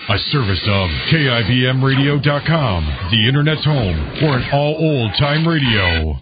A service of KIBMradio.com, the Internet's home for an all old-time radio.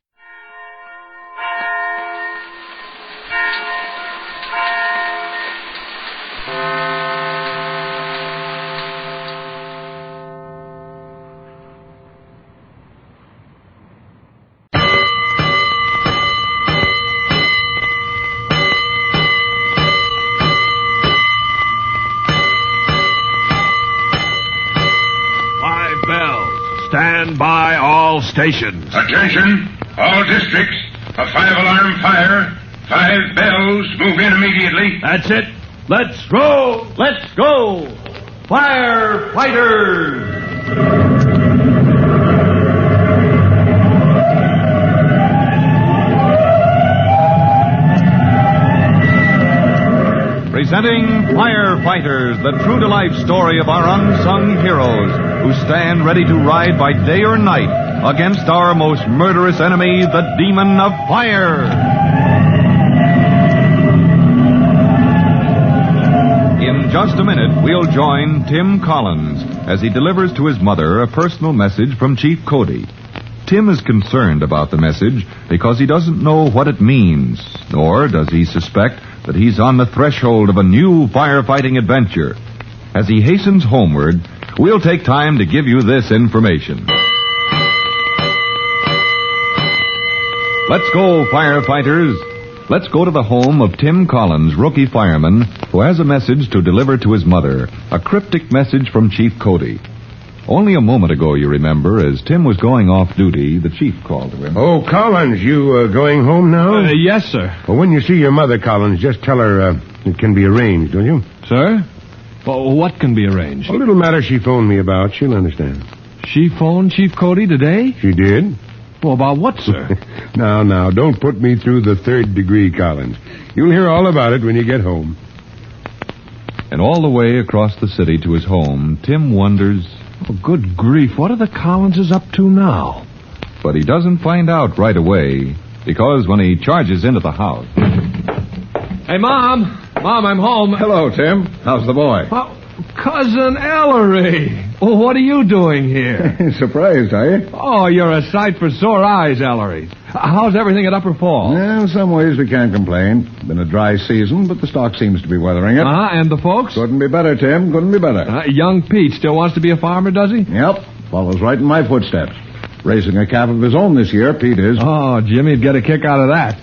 Stand by all stations. Attention, all districts. A 5-alarm fire. 5 bells. Move in immediately. That's it. Let's go. Let's go. Firefighters. Presenting Firefighters, the true-to-life story of our unsung heroes who stand ready to ride by day or night against our most murderous enemy, the demon of fire. In just a minute, we'll join Tim Collins as he delivers to his mother a personal message from Chief Cody. Tim is concerned about the message because he doesn't know what it means, nor does he suspect that he's on the threshold of a new firefighting adventure. As he hastens homeward, we'll take time to give you this information. Let's go, firefighters. Let's go to the home of Tim Collins, rookie fireman, who has a message to deliver to his mother, a cryptic message from Chief Cody. Only a moment ago, you remember, as Tim was going off duty, the chief called to him. Oh, Collins, you going home now? Yes, sir. Well, when you see your mother, Collins, just tell her it can be arranged, will you? Sir? Well, what can be arranged? A little matter she phoned me about. She'll understand. She phoned Chief Cody today? She did? Well, about what, sir? Now, don't put me through the 3rd degree, Collins. You'll hear all about it when you get home. And all the way across the city to his home, Tim wonders... Oh, good grief, what are the Collinses up to now? But he doesn't find out right away, because when he charges into the house... Hey, Mom! Mom, I'm home. Hello, Tim. How's the boy? Oh, Cousin Ellery! Oh, what are you doing here? Surprised, are you? Oh, you're a sight for sore eyes, Ellery. How's everything at Upper Falls? Well, in some ways we can't complain. Been a dry season, but the stock seems to be weathering it. And the folks? Couldn't be better, Tim. Couldn't be better. Young Pete still wants to be a farmer, does he? Yep. Follows right in my footsteps. Raising a calf of his own this year, Pete is. Oh, Jimmy'd get a kick out of that.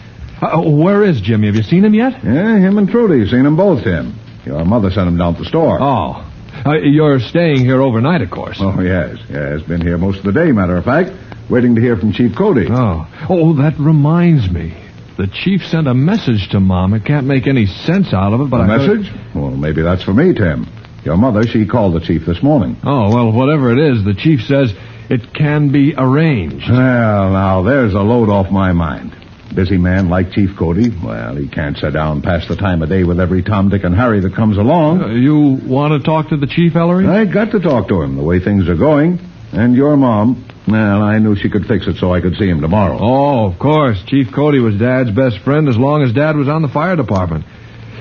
Where is Jimmy? Have you seen him yet? Yeah, him and Trudy. Seen them both, Tim. Your mother sent him down to the store. Oh. You're staying here overnight, of course. Oh, yes. Yes, been here most of the day, matter of fact. Waiting to hear from Chief Cody. Oh, that reminds me. The chief sent a message to Mom. I can't make any sense out of it, but A message? Well, maybe that's for me, Tim. Your mother, she called the chief this morning. Oh, well, whatever it is, the chief says it can be arranged. Well, now, there's a load off my mind. Busy man like Chief Cody, well, he can't sit down past the time of day with every Tom, Dick, and Harry that comes along. You want to talk to the chief, Ellery? I got to talk to him, the way things are going. And your mom, well, I knew she could fix it so I could see him tomorrow. Oh, of course. Chief Cody was Dad's best friend as long as Dad was on the fire department.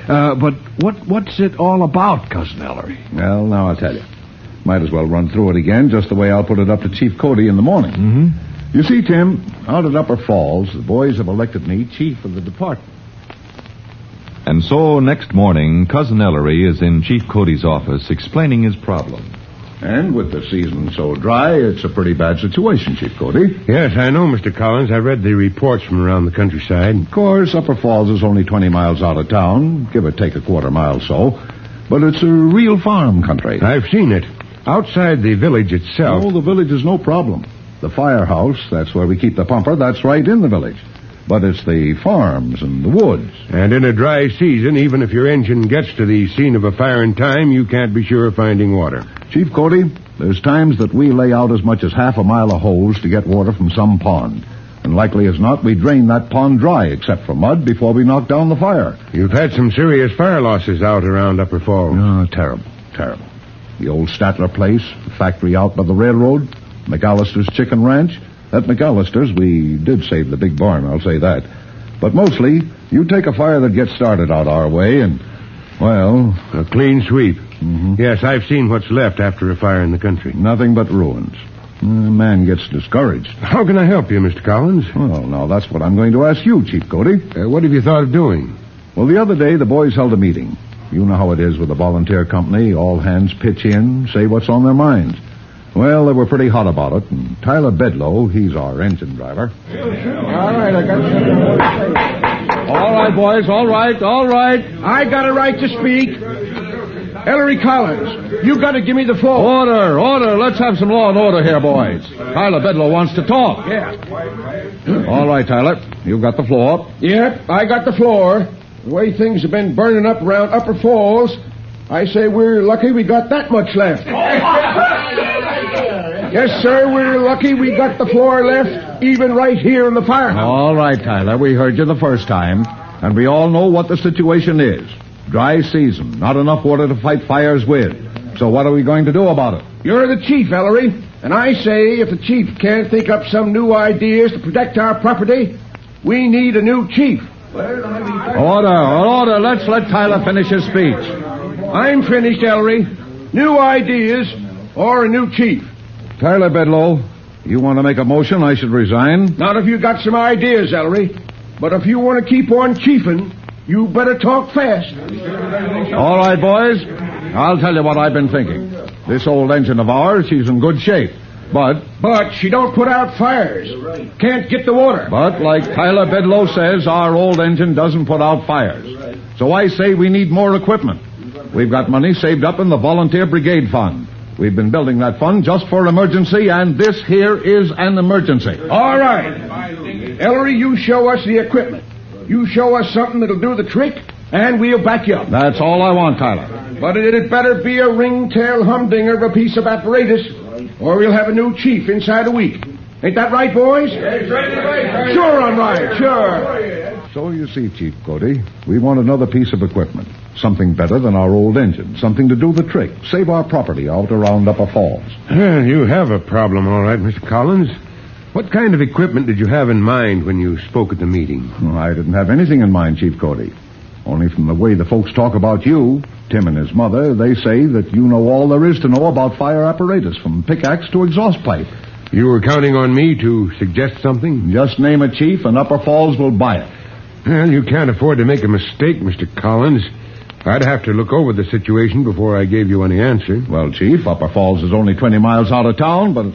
But what's it all about, Cousin Ellery? Well, now I'll tell you. Might as well run through it again, just the way I'll put it up to Chief Cody in the morning. Mm-hmm. You see, Tim, out at Upper Falls, the boys have elected me chief of the department. And so, next morning, Cousin Ellery is in Chief Cody's office explaining his problem. And with the season so dry, it's a pretty bad situation, Chief Cody. Yes, I know, Mr. Collins. I read the reports from around the countryside. Of course, Upper Falls is only 20 miles out of town, give or take a quarter mile so. But it's a real farm country. I've seen it. Outside the village itself... Oh, the village is no problem. The firehouse, that's where we keep the pumper, that's right in the village. But it's the farms and the woods. And in a dry season, even if your engine gets to the scene of a fire in time, you can't be sure of finding water. Chief Cody, there's times that we lay out as much as half a mile of hose to get water from some pond. And likely as not, we drain that pond dry, except for mud, before we knock down the fire. You've had some serious fire losses out around Upper Falls. Oh, terrible, terrible. The old Statler place, the factory out by the railroad, McAllister's Chicken Ranch. At McAllister's, we did save the big barn, I'll say that. But mostly, you take a fire that gets started out our way and, well... A clean sweep. Mm-hmm. Yes, I've seen what's left after a fire in the country. Nothing but ruins. A man gets discouraged. How can I help you, Mr. Collins? Well, now, that's what I'm going to ask you, Chief Cody. What have you thought of doing? Well, the other day, the boys held a meeting. You know how it is with a volunteer company. All hands pitch in, say what's on their minds. Well, they were pretty hot about it, and Tyler Bedlow, he's our engine driver. All right, I got you. All right, boys, all right. I got a right to speak. Ellery Collins, you got to give me the floor. Order. Let's have some law and order here, boys. Tyler Bedlow wants to talk. Yeah. All right, Tyler, you've got the floor. Yep, I got the floor. The way things have been burning up around Upper Falls, I say we're lucky we got that much left. Yes, sir, we're lucky we got the floor left, even right here in the firehouse. All right, Tyler, we heard you the first time, and we all know what the situation is. Dry season, not enough water to fight fires with. So what are we going to do about it? You're the chief, Ellery, and I say if the chief can't think up some new ideas to protect our property, we need a new chief. Order. Let's let Tyler finish his speech. I'm finished, Ellery. New ideas or a new chief. Tyler Bedlow, you want to make a motion I should resign? Not if you got some ideas, Ellery. But if you want to keep on chiefing, you better talk fast. All right, boys. I'll tell you what I've been thinking. This old engine of ours, she's in good shape. But she don't put out fires. Can't get the water. But, like Tyler Bedlow says, our old engine doesn't put out fires. So I say we need more equipment. We've got money saved up in the Volunteer Brigade Fund. We've been building that fund just for emergency, and this here is an emergency. All right. Ellery, you show us the equipment. You show us something that'll do the trick, and we'll back you up. That's all I want, Tyler. But it'd better be a ringtail humdinger of a piece of apparatus, or we'll have a new chief inside a week. Ain't that right, boys? Sure, I'm right. Sure. So you see, Chief Cody, we want another piece of equipment. Something better than our old engine. Something to do the trick. Save our property out around Upper Falls. Well, you have a problem, all right, Mr. Collins. What kind of equipment did you have in mind when you spoke at the meeting? I didn't have anything in mind, Chief Cody. Only from the way the folks talk about you, Tim and his mother, they say that you know all there is to know about fire apparatus, from pickaxe to exhaust pipe. You were counting on me to suggest something? Just name a chief and Upper Falls will buy it. Well, you can't afford to make a mistake, Mr. Collins. I'd have to look over the situation before I gave you any answer. Well, Chief, Upper Falls is only 20 miles out of town, but,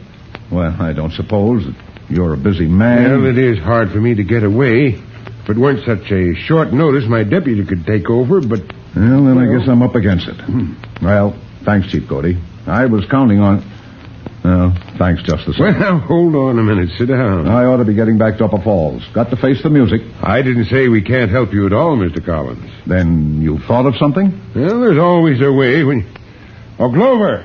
well, I don't suppose that you're a busy man. Well, it is hard for me to get away. If it weren't such a short notice, my deputy could take over, but... Well, then I guess I'm up against it. Well, thanks, Chief Cody. I was counting on... Well, thanks just the same. Well, now, hold on a minute. Sit down. I ought to be getting back to Upper Falls. Got to face the music. I didn't say we can't help you at all, Mr. Collins. Then you thought of something? Well, there's always a way when... Oh, Glover!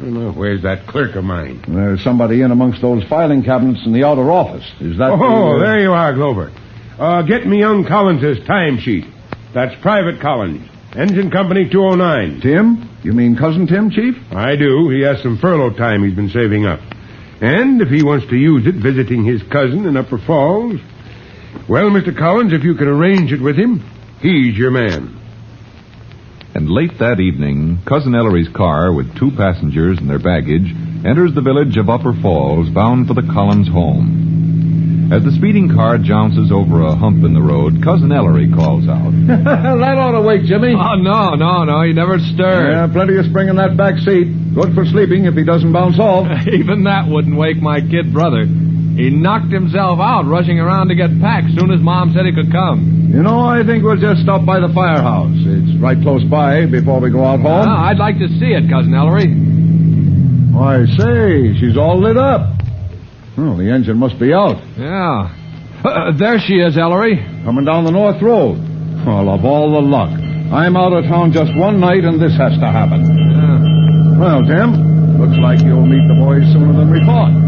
Well, where's that clerk of mine? There's somebody in amongst those filing cabinets in the outer office. Is that... Oh, there you are, Glover. Get me young Collins's timesheet. That's Private Collins. Engine Company 209. Tim? You mean Cousin Tim, Chief? I do. He has some furlough time he's been saving up. And if he wants to use it visiting his cousin in Upper Falls... Well, Mr. Collins, if you can arrange it with him, he's your man. And late that evening, Cousin Ellery's car with 2 passengers and their baggage enters the village of Upper Falls, bound for the Collins home. As the speeding car jounces over a hump in the road, Cousin Ellery calls out. That ought to wait, Jimmy. Oh, no. He never stirred. Yeah, plenty of spring in that back seat. Good for sleeping if he doesn't bounce off. Even that wouldn't wake my kid brother. He knocked himself out rushing around to get packed soon as Mom said he could come. You know, I think we'll just stop by the firehouse. It's right close by before we go out home. I'd like to see it, Cousin Ellery. I say, she's all lit up. Oh, the engine must be out. Yeah. There she is, Ellery. Coming down the North Road. Well, of all the luck. I'm out of town just one night, and this has to happen. Yeah. Well, Tim, looks like you'll meet the boys sooner than we thought.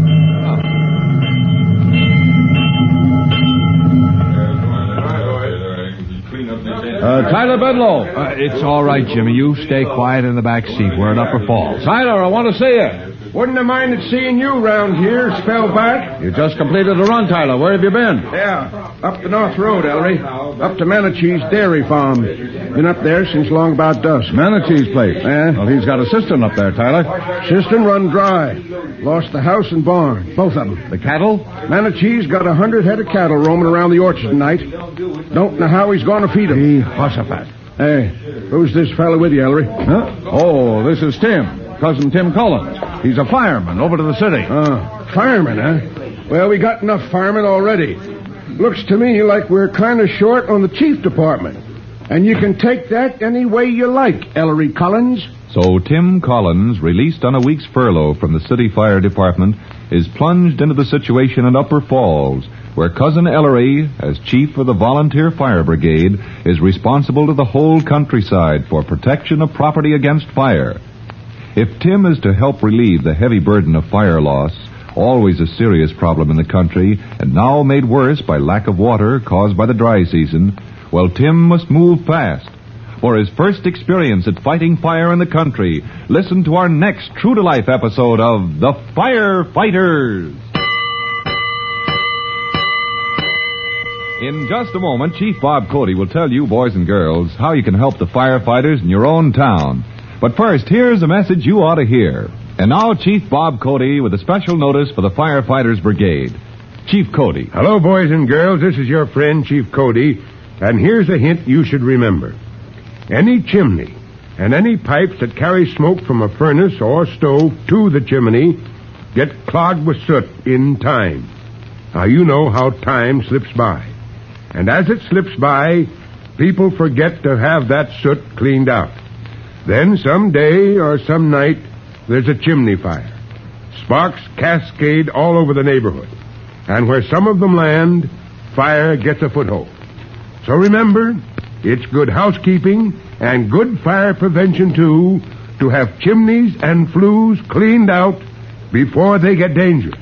Tyler Bedlow. It's all right, Jimmy. You stay quiet in the back seat. We're at Upper Falls. Tyler, I want to see you. Wouldn't have minded seeing you round here, spell back. You just completed a run, Tyler. Where have you been? Yeah, up the North Road, Ellery. Up to Manichee's dairy farm. Been up there since long about dusk. Manichee's place. Well, he's got a cistern up there, Tyler. Cistern run dry. Lost the house and barn, both of them. The cattle? Manichee's got 100 head of cattle roaming around the orchard tonight. Don't know how he's going to feed them. Jehoshaphat. Hey, who's this fella with you, Ellery? Huh? Oh, this is Tim. Cousin Tim Collins. He's a fireman over to the city. Fireman, huh? Well, we got enough firemen already. Looks to me like we're kind of short on the chief department. And you can take that any way you like, Ellery Collins. So Tim Collins, released on a week's furlough from the city fire department, is plunged into the situation in Upper Falls, where Cousin Ellery, as chief of the volunteer fire brigade, is responsible to the whole countryside for protection of property against fire. If Tim is to help relieve the heavy burden of fire loss, always a serious problem in the country, and now made worse by lack of water caused by the dry season, well, Tim must move fast. For his first experience at fighting fire in the country, listen to our next true-to-life episode of The Firefighters. In just a moment, Chief Bob Cody will tell you, boys and girls, how you can help the firefighters in your own town. But first, here's a message you ought to hear. And now, Chief Bob Cody with a special notice for the Firefighters Brigade. Chief Cody. Hello, boys and girls. This is your friend, Chief Cody. And here's a hint you should remember. Any chimney and any pipes that carry smoke from a furnace or stove to the chimney get clogged with soot in time. Now, you know how time slips by. And as it slips by, people forget to have that soot cleaned out. Then some day or some night, there's a chimney fire. Sparks cascade all over the neighborhood. And where some of them land, fire gets a foothold. So remember, it's good housekeeping and good fire prevention, too, to have chimneys and flues cleaned out before they get dangerous.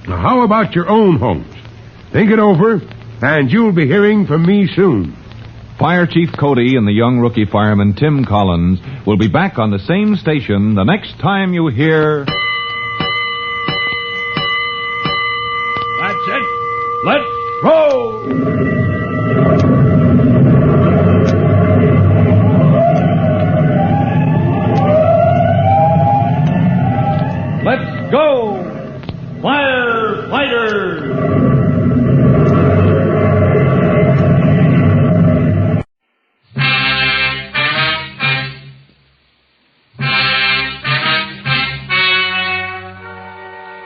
Now, how about your own homes? Think it over, and you'll be hearing from me soon. Fire Chief Cody and the young rookie fireman Tim Collins will be back on the same station the next time you hear... That's it. Let's roll! Let's go! Firefighters!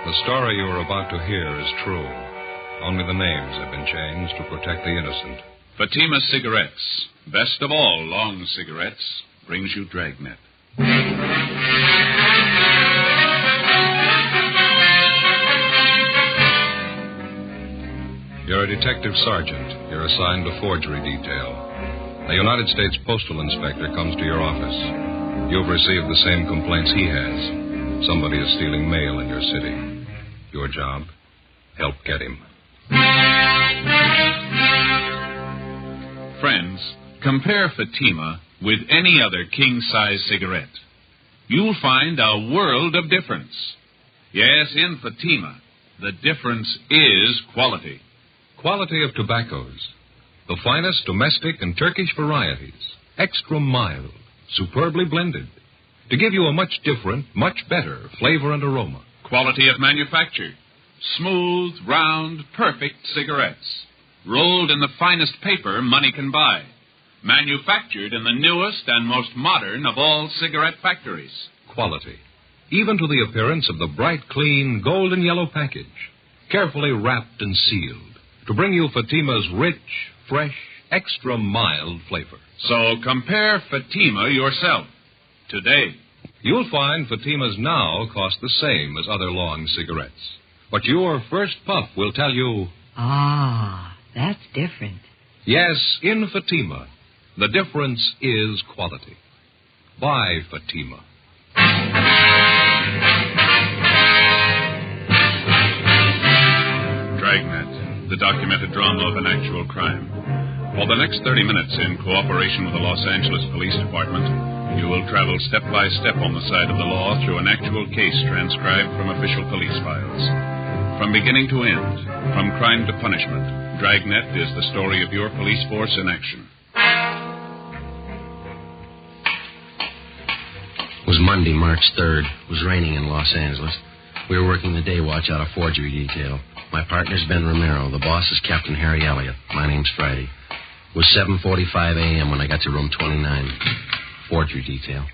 The story you are about to hear is true. Only the names have been changed to protect the innocent. Fatima Cigarettes, best of all long cigarettes, brings you Dragnet. You're a detective sergeant. You're assigned to forgery detail. A United States postal inspector comes to your office. You've received the same complaints he has. Somebody is stealing mail in your city. Your job, help get him. Friends, compare Fatima with any other king-size cigarette. You'll find a world of difference. Yes, in Fatima, the difference is quality. Quality of tobaccos. The finest domestic and Turkish varieties. Extra mild, superbly blended. To give you a much different, much better flavor and aroma. Quality of manufacture. Smooth, round, perfect cigarettes. Rolled in the finest paper money can buy. Manufactured in the newest and most modern of all cigarette factories. Quality. Even to the appearance of the bright, clean, golden yellow package. Carefully wrapped and sealed. To bring you Fatima's rich, fresh, extra mild flavor. So compare Fatima yourself. Today. You'll find Fatimas now cost the same as other long cigarettes. But your first puff will tell you... Ah, that's different. Yes, in Fatima, the difference is quality. Buy Fatima. Dragnet, the documented drama of an actual crime. For the next 30 minutes, in cooperation with the Los Angeles Police Department, You will travel step by step on the side of the law through an actual case transcribed from official police files. From beginning to end, from crime to punishment, Dragnet is the story of your police force in action. It was Monday, March 3rd. It was raining in Los Angeles. We were working the day watch out of forgery detail. My partner's Ben Romero. The boss is Captain Harry Elliott. My name's Friday. It was 7:45 a.m. when I got to room 29. Forgery detail.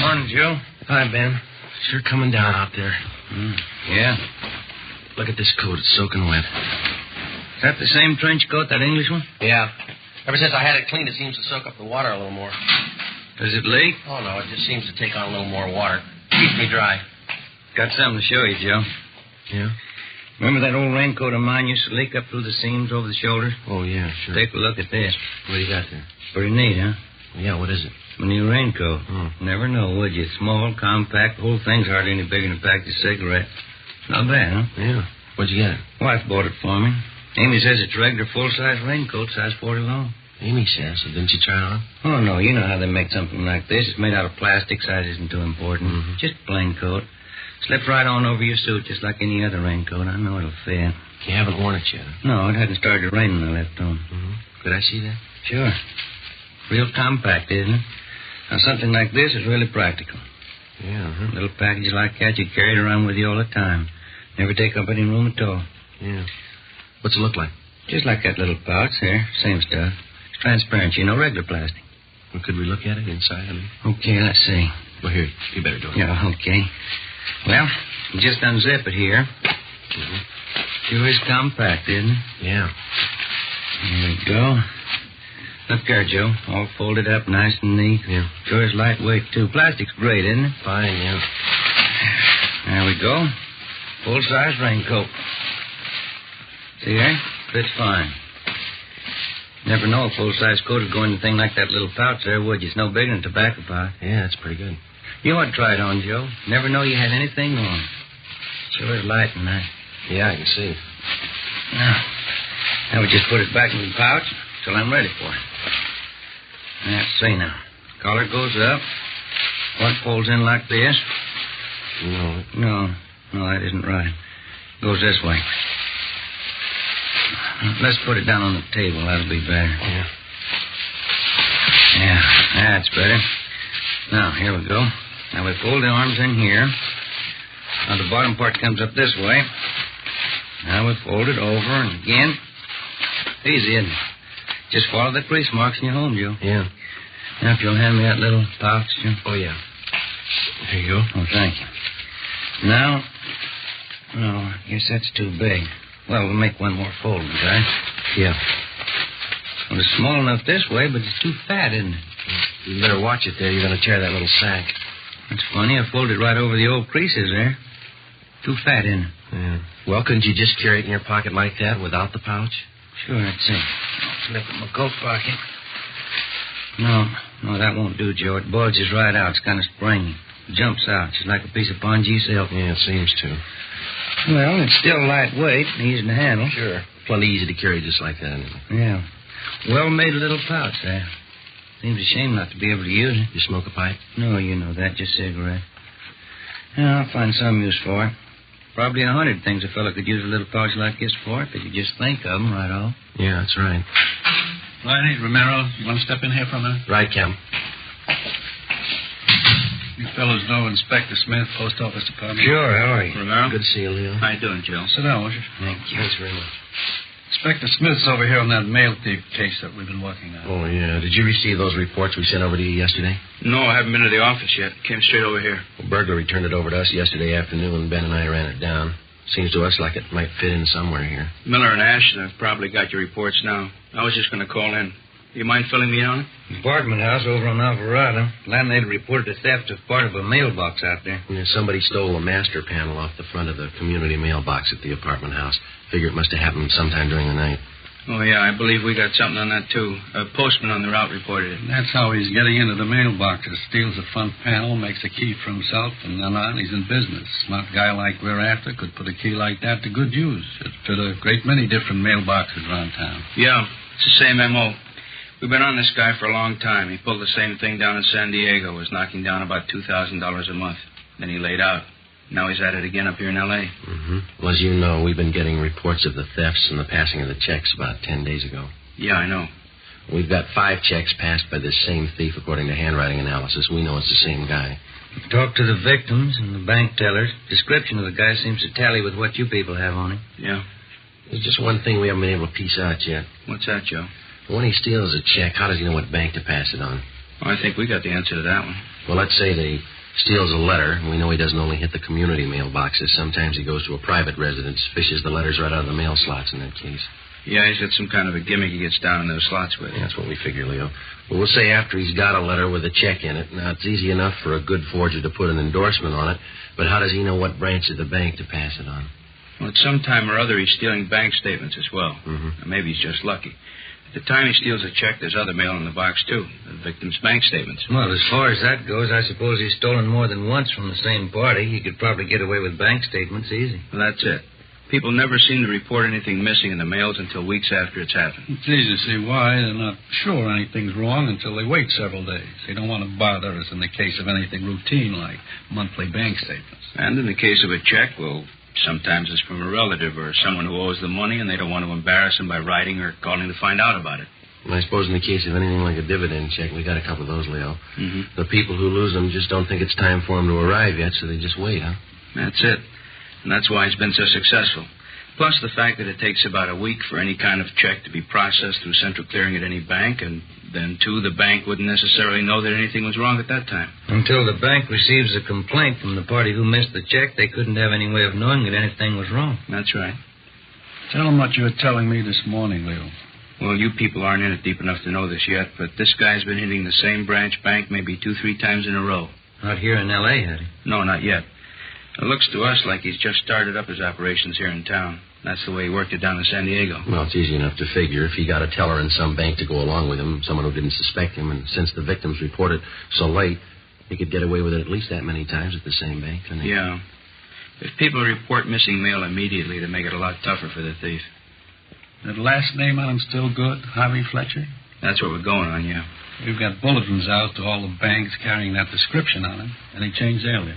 Morning, Joe. Hi, Ben. Sure coming down out there. Yeah? Look at this coat. It's soaking wet. Is that the same trench coat, that English one? Yeah. Ever since I had it cleaned, it seems to soak up the water a little more. Does it leak? Oh, no. It just seems to take on a little more water. Keeps me dry. Got something to show you, Joe. Yeah? Remember that old raincoat of mine used to leak up through the seams over the shoulders? Oh, yeah, sure. Take a look at this. What do you got there? Pretty neat, huh? Yeah, what is it? My new raincoat. Never know, would you? Small, compact, the whole thing's hardly any bigger than a pack of cigarettes. Not bad, huh? Yeah. Where'd you get it? Wife bought it for me. Amy says it's a regular full-size raincoat, size 40 long. Amy says, so didn't you try it on? Oh, no, you know how they make something like this. It's made out of plastic. Size isn't too important. Just a plain coat. Slips right on over your suit, just like any other raincoat. I know it'll fit. You haven't worn it yet? No, it hadn't started to rain when I left home. Could I see that? Sure. Real compact, isn't it? Now, something like this is really practical. Yeah, Little packages like that, you carry it around with you all the time. Never take up any room at all. Yeah. What's it look like? Just like that little pouch there. Same stuff. It's transparent, you know, regular plastic. Well, could we look at it inside? Okay, let's see. Well, here, you better do it. Yeah, okay. Well, you just unzip it here. Sure is compact, isn't it? Yeah. There we go. Look there, Joe. All folded up nice and neat. Yeah. Sure is lightweight, too. Plastic's great, isn't it? Fine, yeah. There we go. Full-size raincoat. See there? Fits fine. Never know a full-size coat would go in a thing like that little pouch there, would you? It's no bigger than a tobacco pouch. Yeah, that's pretty good. You ought to try it on, Joe. Never know you had anything on. Sure is light and nice. Yeah, I can see. Now we just put it back in the pouch till I'm ready for it. Let's see now. Collar goes up. Front folds in like this. No, that isn't right. Goes this way. Let's put it down on the table. That'll be better. Yeah, that's better. Now, here we go. Now, we fold the arms in here. Now, the bottom part comes up this way. Now, we fold it over and again. Easy, isn't it? Just follow the crease marks and you're home, Joe. Yeah. Now, if you'll hand me that little pouch, Joe. Oh, yeah. Here you go. Oh, thank you. Now, no, I guess that's too big. Well, we'll make one more fold, right? Yeah. Well, it's small enough this way, but it's too fat, isn't it? You better watch it there. You're going to tear that little sack. That's funny. I folded right over the old creases there. Too fat, isn't it? Yeah. Well, couldn't you just carry it in your pocket like that without the pouch? Sure, that's it. I'll slip it in my coat pocket. No, that won't do, Joe. It bulges right out. It's kind of springy. It jumps out, just like a piece of pongee silk. Yeah, it seems to. Well, it's still lightweight and easy to handle. Sure. Plenty easy to carry just like that, anyway. Yeah. Well-made little pouch there. Seems a shame not to be able to use it. You smoke a pipe? No, you know that. Just cigarette. Yeah, I'll find some use for it. Probably 100 things a fellow could use a little pouch like this for if he could just think of them right off. Yeah, that's right. Riley, Romero, you want to step in here for a minute? Right, Captain. You fellows know Inspector Smith, Post Office Department? Sure, how are you? Romero? Good to see you, Leo. How you doing, Joe? Sit down, won't you? Thank you. Thanks very much. Inspector Smith's over here on that mail thief case that we've been working on. Oh, yeah. Did you receive those reports we sent over to you yesterday? No, I haven't been to the office yet. Came straight over here. Well, Burglar returned it over to us yesterday afternoon. Ben and I ran it down. Seems to us like it might fit in somewhere here. Miller and Ashton have probably got your reports now. I was just going to call in. You mind filling me in on it? Apartment house over on Alvarado. Landlady reported a theft of part of a mailbox out there. Yeah, somebody stole a master panel off the front of the community mailbox at the apartment house. Figure it must have happened sometime during the night. Oh, yeah, I believe we got something on that, too. A postman on the route reported it. That's how he's getting into the mailboxes. Steals the front panel, makes a key for himself, and then on, he's in business. Smart guy like we're after could put a key like that to good use. It fit a great many different mailboxes around town. Yeah, it's the same M.O. We've been on this guy for a long time. He pulled the same thing down in San Diego, was knocking down about $2,000 a month. Then he laid out. Now he's at it again up here in L.A. Mm-hmm. Well, as you know, we've been getting reports of the thefts and the passing of the checks about 10 days ago. Yeah, I know. We've got 5 checks passed by this same thief, according to handwriting analysis. We know it's the same guy. Talked to the victims and the bank tellers. Description of the guy seems to tally with what you people have on him. Yeah. There's just one thing we haven't been able to piece out yet. What's that, Joe? When he steals a check, how does he know what bank to pass it on? Well, I think we got the answer to that one. Well, let's say that he steals a letter, and we know he doesn't only hit the community mailboxes. Sometimes he goes to a private residence, fishes the letters right out of the mail slots in that case. Yeah, he's got some kind of a gimmick he gets down in those slots with. Yeah, that's what we figure, Leo. Well, we'll say after he's got a letter with a check in it. Now, it's easy enough for a good forger to put an endorsement on it, but how does he know what branch of the bank to pass it on? Well, at some time or other, he's stealing bank statements as well. Mm-hmm. Or maybe he's just lucky. At the time he steals a check, there's other mail in the box, too. The victim's bank statements. Well, as far as that goes, I suppose he's stolen more than once from the same party. He could probably get away with bank statements easy. Well, that's it. People never seem to report anything missing in the mails until weeks after it's happened. It's easy to see why. They're not sure anything's wrong until they wait several days. They don't want to bother us in the case of anything routine like monthly bank statements. And in the case of a check, well, sometimes it's from a relative or someone who owes them money, and they don't want to embarrass them by writing or calling to find out about it. Well, I suppose in the case of anything like a dividend check, we got a couple of those, Leo. Mm-hmm. The people who lose them just don't think it's time for them to arrive yet, so they just wait, huh? That's it. And that's why he's been so successful. Plus the fact that it takes about a week for any kind of check to be processed through central clearing at any bank, and then, too, the bank wouldn't necessarily know that anything was wrong at that time. Until the bank receives a complaint from the party who missed the check, they couldn't have any way of knowing that anything was wrong. That's right. Tell them what you were telling me this morning, Leo. Well, you people aren't in it deep enough to know this yet, but this guy's been hitting the same branch bank maybe 2-3 times in a row. Not here in L.A., had he? No, not yet. It looks to us like he's just started up his operations here in town. That's the way he worked it down in San Diego. Well, it's easy enough to figure. If he got a teller in some bank to go along with him, someone who didn't suspect him, and since the victims reported so late, he could get away with it at least that many times at the same bank, couldn't he? Yeah. If people report missing mail immediately, they make it a lot tougher for the thief. That last name on him still good? Harvey Fletcher? That's what we're going on, yeah. We've got bulletins out to all the banks carrying that description on him. Any change there, Leo?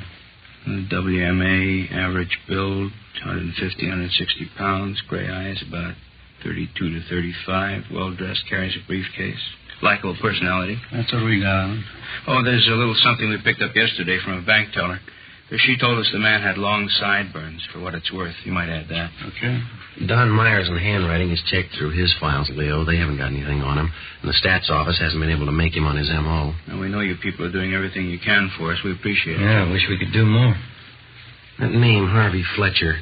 WMA, average build, 150, 160 pounds, gray eyes, about 32 to 35, well-dressed, carries a briefcase. Likeable personality. That's what we got on him. Oh, there's a little something we picked up yesterday from a bank teller. She told us the man had long sideburns, for what it's worth. You might add that. Okay. Don Myers in handwriting has checked through his files, Leo. They haven't got anything on him. And the stats office hasn't been able to make him on his M.O. Well, we know you people are doing everything you can for us. We appreciate it. Yeah, I wish we could do more. That name, Harvey Fletcher,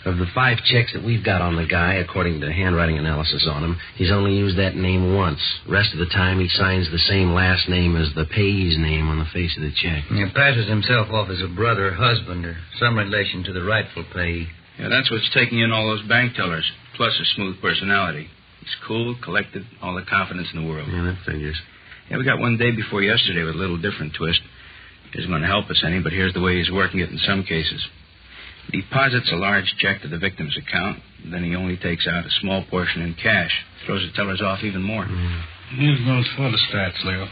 of the 5 checks that we've got on the guy, according to handwriting analysis on him, he's only used that name once. Rest of the time, he signs the same last name as the payee's name on the face of the check. He passes himself off as a brother, husband, or some relation to the rightful payee. Yeah, that's what's taking in all those bank tellers, plus a smooth personality. He's cool, collected, all the confidence in the world. Yeah, that figures. Yeah, we got one day before yesterday with a little different twist. Isn't going to help us any, but here's the way he's working it in some cases. He deposits a large check to the victim's account, then he only takes out a small portion in cash. Throws the tellers off even more. Here's those photostats, Leo.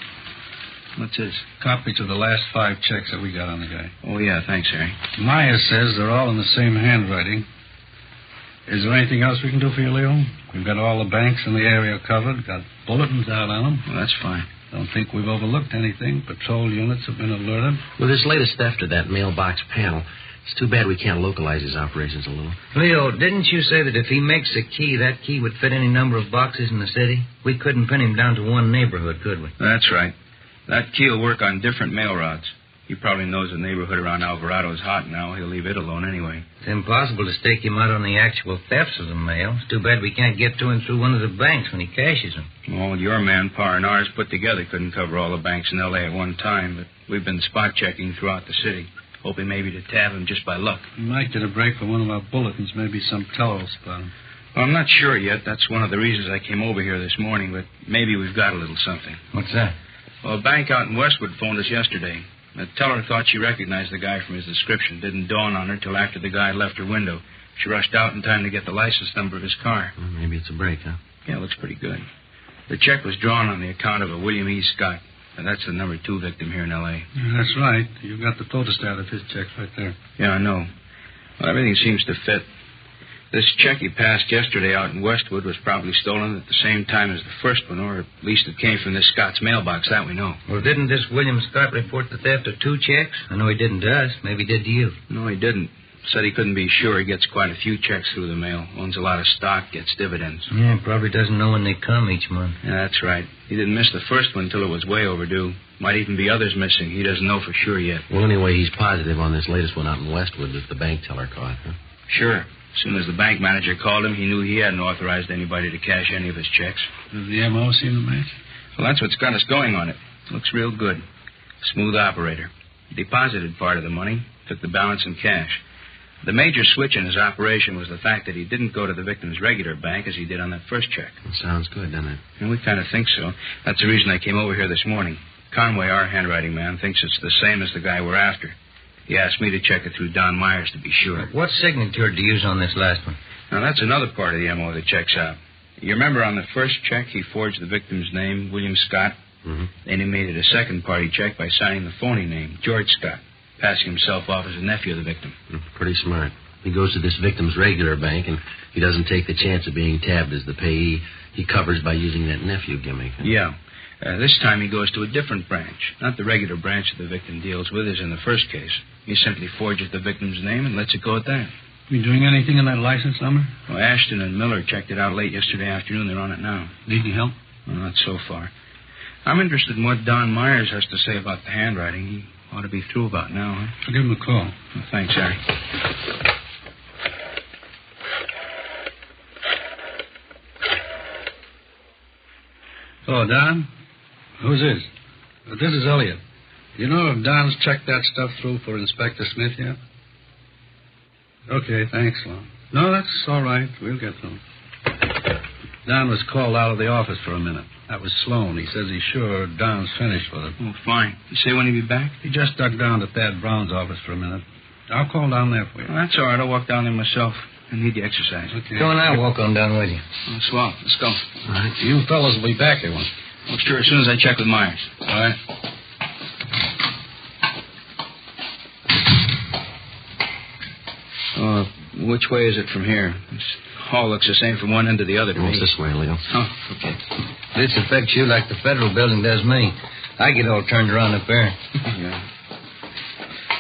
What's this? Copies of the last 5 checks that we got on the guy. Oh, yeah, thanks, Harry. Maya says they're all in the same handwriting. Is there anything else we can do for you, Leo? We've got all the banks in the area covered, got bulletins out on them. Well, that's fine. Don't think we've overlooked anything. Patrol units have been alerted. With this latest theft of that mailbox panel, it's too bad we can't localize his operations a little. Leo, didn't you say that if he makes a key, that key would fit any number of boxes in the city? We couldn't pin him down to one neighborhood, could we? That's right. That key will work on different mail routes. He probably knows the neighborhood around Alvarado is hot now. He'll leave it alone anyway. It's impossible to stake him out on the actual thefts of the mail. It's too bad we can't get to him through one of the banks when he cashes them. Well, your manpower and ours put together couldn't cover all the banks in L.A. at one time, but we've been spot checking throughout the city, hoping maybe to tab him just by luck. We might get a break from one of our bulletins, maybe some tellers about him. Well, I'm not sure yet. That's one of the reasons I came over here this morning, but maybe we've got a little something. What's that? Well, a bank out in Westwood phoned us yesterday. The teller thought she recognized the guy from his description. Didn't dawn on her till after the guy left her window. She rushed out in time to get the license number of his car. Well, maybe it's a break, huh? Yeah, it looks pretty good. The check was drawn on the account of a William E. Scott. And that's the number 2 victim here in L.A. Yeah, that's right. You've got the photostat of his checks right there. Yeah, I know. Well, everything seems to fit. This check he passed yesterday out in Westwood was probably stolen at the same time as the first one, or at least it came from this Scott's mailbox. That we know. Well, didn't this William Scott report the theft of 2 checks? I know he didn't to us. Maybe he did to you. No, he didn't. Said he couldn't be sure. He gets quite a few checks through the mail. Owns a lot of stock, gets dividends. Yeah, probably doesn't know when they come each month. Yeah, that's right. He didn't miss the first one until it was way overdue. Might even be others missing. He doesn't know for sure yet. Well, anyway, he's positive on this latest one out in Westwood that the bank teller caught, huh? Sure. As soon as the bank manager called him, he knew he hadn't authorized anybody to cash any of his checks. Does the M.O. seem to match? Well, that's what's got us going on it. Looks real good. Smooth operator. He deposited part of the money, took the balance in cash. The major switch in his operation was the fact that he didn't go to the victim's regular bank as he did on that first check. That sounds good, doesn't it? And we kind of think so. That's the reason I came over here this morning. Conway, our handwriting man, thinks it's the same as the guy we're after. He asked me to check it through Don Myers to be sure. What signature did you use on this last one? Now, that's another part of the M.O. that checks out. You remember on the first check, he forged the victim's name, William Scott? Mm-hmm. Then he made it a second-party check by signing the phony name, George Scott, passing himself off as a nephew of the victim. Pretty smart. He goes to this victim's regular bank, and he doesn't take the chance of being tabbed as the payee. He covers by using that nephew gimmick. Yeah. This time he goes to a different branch. Not the regular branch that the victim deals with as in the first case. He simply forges the victim's name and lets it go at that. You doing anything in that license number? Well, Ashton and Miller checked it out late yesterday afternoon. They're on it now. Need any help? Well, not so far. I'm interested in what Don Myers has to say about the handwriting. He ought to be through about now, huh? I'll give him a call. Well, thanks, Harry. Hello, Don. Who's this? This is Elliot. You know if Don's checked that stuff through for Inspector Smith yet? Okay, thanks, Lon. No, that's all right. We'll get to him. Don was called out of the office for a minute. That was Sloan. He says he's sure Don's finished with it. Oh, fine. You say when he'll be back? He just ducked down to Thad Brown's office for a minute. I'll call down there for you. Well, that's all right. I'll walk down there myself. I need the exercise. Okay. Go and I'll walk on down with you. Oh, swell. Let's go. All right. You fellas will be back here once. Well, sure, as soon as I check with Myers. All right. Which way is it from here? This hall looks the same from one end to the other to me. It's this way, Leo. Oh, okay. This affects you like the federal building does me. I get all turned around up there. Yeah.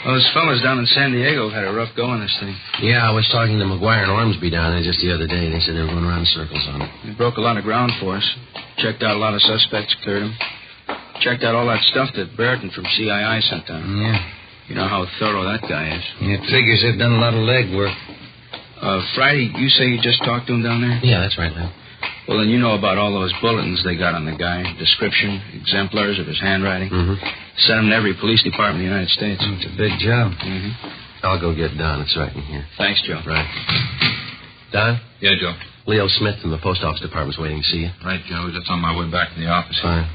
Well, those fellas down in San Diego had a rough go on this thing. Yeah, I was talking to McGuire and Ormsby down there just the other day. They said they were going around in circles on it. They broke a lot of ground for us. Checked out a lot of suspects, cleared them. Checked out all that stuff that Brereton from CII sent down. Yeah. You know how thorough that guy is. It figures they've done a lot of legwork. Friday, you say you just talked to him down there? Yeah, that's right, Leo. Well, then you know about all those bulletins they got on the guy. Description, exemplars of his handwriting. Mm-hmm. Sent them to every police department in the United States. It's a big job. Mm-hmm. I'll go get Don. It's right in here. Thanks, Joe. Right. Don? Yeah, Joe. Leo Smith from the post office department's waiting to see you. Right, Joe. Just on my way back to the office. Fine.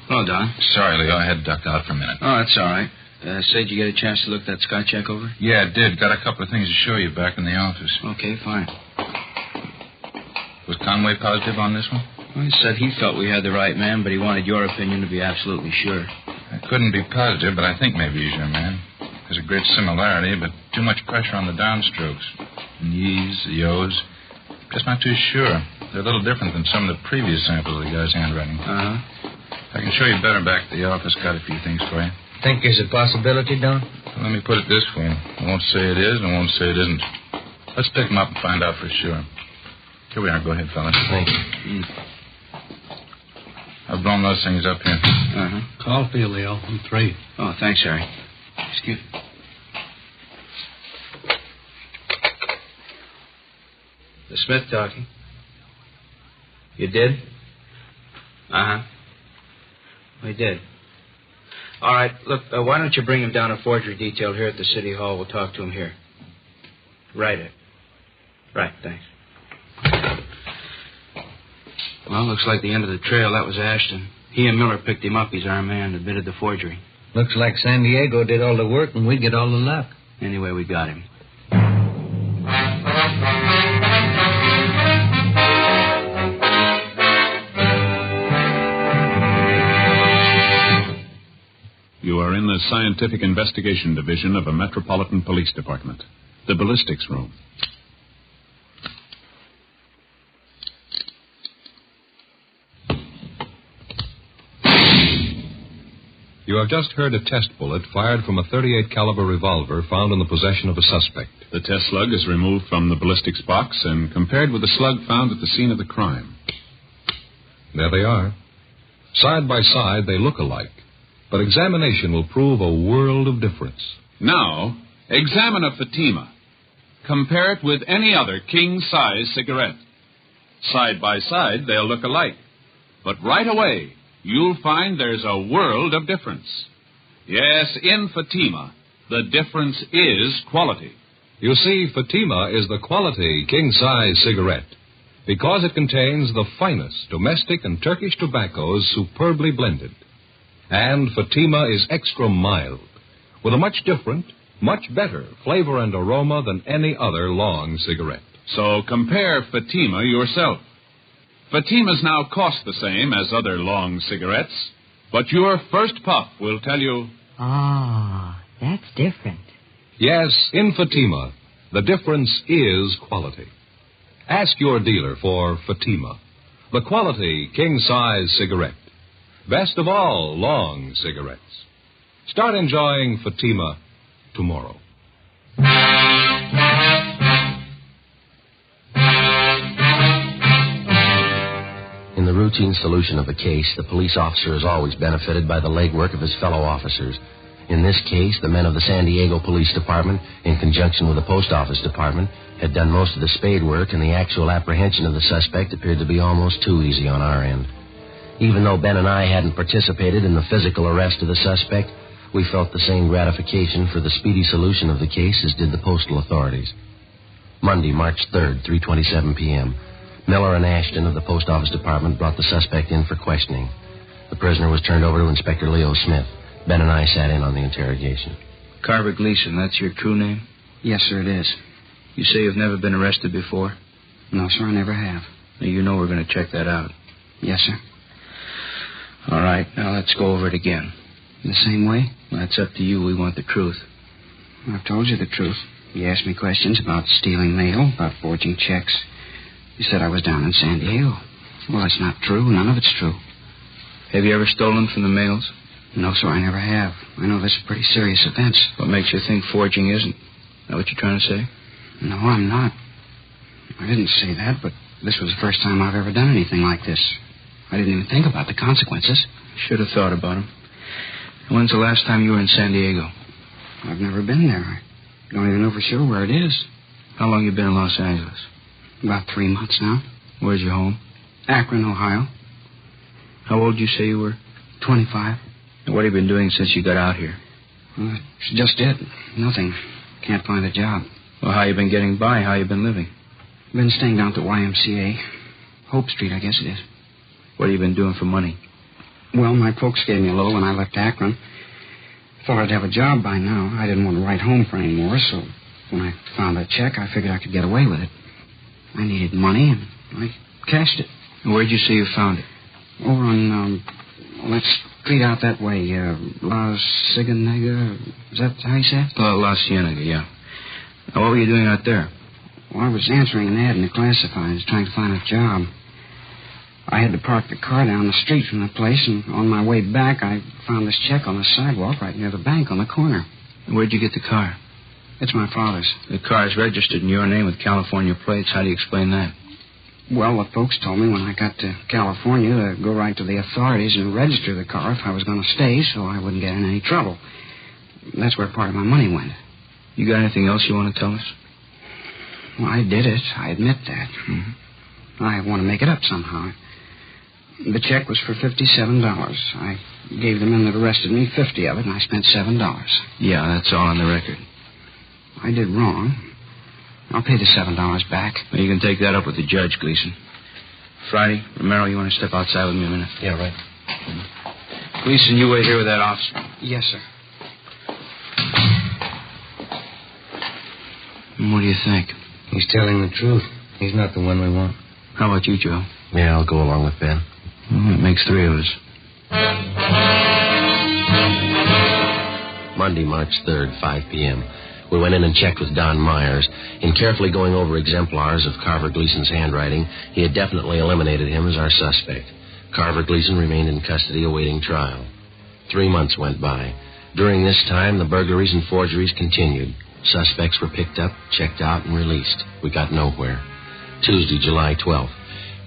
Hello, Don. Sorry, Leo. I had to duck out for a minute. Oh, that's all right. Say, did you get a chance to look that Scott check over? Yeah, I did. Got a couple of things to show you back in the office. Okay, fine. Was Conway positive on this one? Well, he said he felt we had the right man, but he wanted your opinion to be absolutely sure. I couldn't be positive, but I think maybe he's your man. There's a great similarity, but too much pressure on the downstrokes. The ye's, the yo's. Just not too sure. They're a little different than some of the previous samples of the guy's handwriting. Uh-huh. I can show you better back at the office. Got a few things for you. Think there's a possibility, Don? Well, let me put it this way. I won't say it is, and I won't say it isn't. Let's pick them up and find out for sure. Here we are. Go ahead, fellas. Thanks. I've blown those things up here. Uh-huh. Call for you, Leo. I'm 3. Oh, thanks, Harry. Excuse me. The Smith talking. You did? Uh-huh. We did. All right, look, why don't you bring him down to forgery detail here at the City Hall? We'll talk to him here. Right. Right, thanks. Well, looks like the end of the trail. That was Ashton. He and Miller picked him up. He's our man, admitted the forgery. Looks like San Diego did all the work and we get all the luck. Anyway, we got him. You are in the Scientific Investigation Division of a Metropolitan Police Department. The ballistics room. You have just heard a test bullet fired from a .38 caliber revolver found in the possession of a suspect. The test slug is removed from the ballistics box and compared with the slug found at the scene of the crime. There they are. Side by side, they look alike. But examination will prove a world of difference. Now, examine a Fatima. Compare it with any other king-size cigarette. Side by side, they'll look alike. But right away, you'll find there's a world of difference. Yes, in Fatima, the difference is quality. You see, Fatima is the quality king-size cigarette because it contains the finest domestic and Turkish tobaccos superbly blended. And Fatima is extra mild, with a much different, much better flavor and aroma than any other long cigarette. So compare Fatima yourself. Fatimas now cost the same as other long cigarettes, but your first puff will tell you... Ah, that's different. Yes, in Fatima, the difference is quality. Ask your dealer for Fatima, the quality king-size cigarette. Best of all long cigarettes. Start enjoying Fatima tomorrow. In the routine solution of a case, the police officer is always benefited by the legwork of his fellow officers. In this case, the men of the San Diego Police Department, in conjunction with the Post Office Department, had done most of the spade work, and the actual apprehension of the suspect appeared to be almost too easy on our end. Even though Ben and I hadn't participated in the physical arrest of the suspect, we felt the same gratification for the speedy solution of the case as did the postal authorities. Monday, March 3rd, 3:27 p.m., Miller and Ashton of the Post Office Department brought the suspect in for questioning. The prisoner was turned over to Inspector Leo Smith. Ben and I sat in on the interrogation. Carver Gleason, that's your true name? Yes, sir, it is. You say you've never been arrested before? No, sir, I never have. Now, you know we're going to check that out. Yes, sir. All right, now let's go over it again. The same way? That's up to you. We want the truth. I've told you the truth. You asked me questions about stealing mail, about forging checks. You said I was down in San Diego. Well, that's not true. None of it's true. Have you ever stolen from the mails? No, sir, I never have. I know this is a pretty serious offense. What makes you think forging isn't? Is that what you're trying to say? No, I'm not. I didn't say that, but this was the first time I've ever done anything like this. I didn't even think about the consequences. Should have thought about them. When's the last time you were in San Diego? I've never been there. I don't even know for sure where it is. How long you been in Los Angeles? About 3 months now. Where's your home? Akron, Ohio. How old did you say you were? 25. And what have you been doing since you got out here? Well, that's just it. Nothing. Can't find a job. Well, how you been getting by? How you been living? Been staying down at the YMCA. Hope Street, I guess it is. What have you been doing for money? Well, my folks gave me a little when I left Akron. Thought I'd have a job by now. I didn't want to write home for any more, so when I found that check, I figured I could get away with it. I needed money, and I cashed it. And where'd you say you found it? Over on, that street out that way, La Cienega. Is that how you say it? La Cienega, yeah. Now, what were you doing out there? Well, I was answering an ad in the classifieds, trying to find a job. I had to park the car down the street from the place, and on my way back, I found this check on the sidewalk right near the bank on the corner. Where'd you get the car? It's my father's. The car's registered in your name with California plates. How do you explain that? Well, the folks told me when I got to California to go right to the authorities and register the car if I was going to stay so I wouldn't get in any trouble. That's where part of my money went. You got anything else you want to tell us? Well, I did it. I admit that. Mm-hmm. I want to make it up somehow. The check was for $57. I gave the men that arrested me 50 of it, and I spent $7. Yeah, that's all on the record. I did wrong. I'll pay the $7 back. Well, you can take that up with the judge, Gleason. Friday, Romero, you want to step outside with me a minute? Yeah, right. Gleason, you wait here with that officer. Yes, sir. What do you think? He's telling the truth. He's not the one we want. How about you, Joe? Yeah, I'll go along with Ben. Well, it makes 3 of us. Monday, March 3rd, 5 p.m. We went in and checked with Don Myers. In carefully going over exemplars of Carver Gleason's handwriting, he had definitely eliminated him as our suspect. Carver Gleason remained in custody awaiting trial. 3 months went by. During this time, the burglaries and forgeries continued. Suspects were picked up, checked out, and released. We got nowhere. Tuesday, July 12th.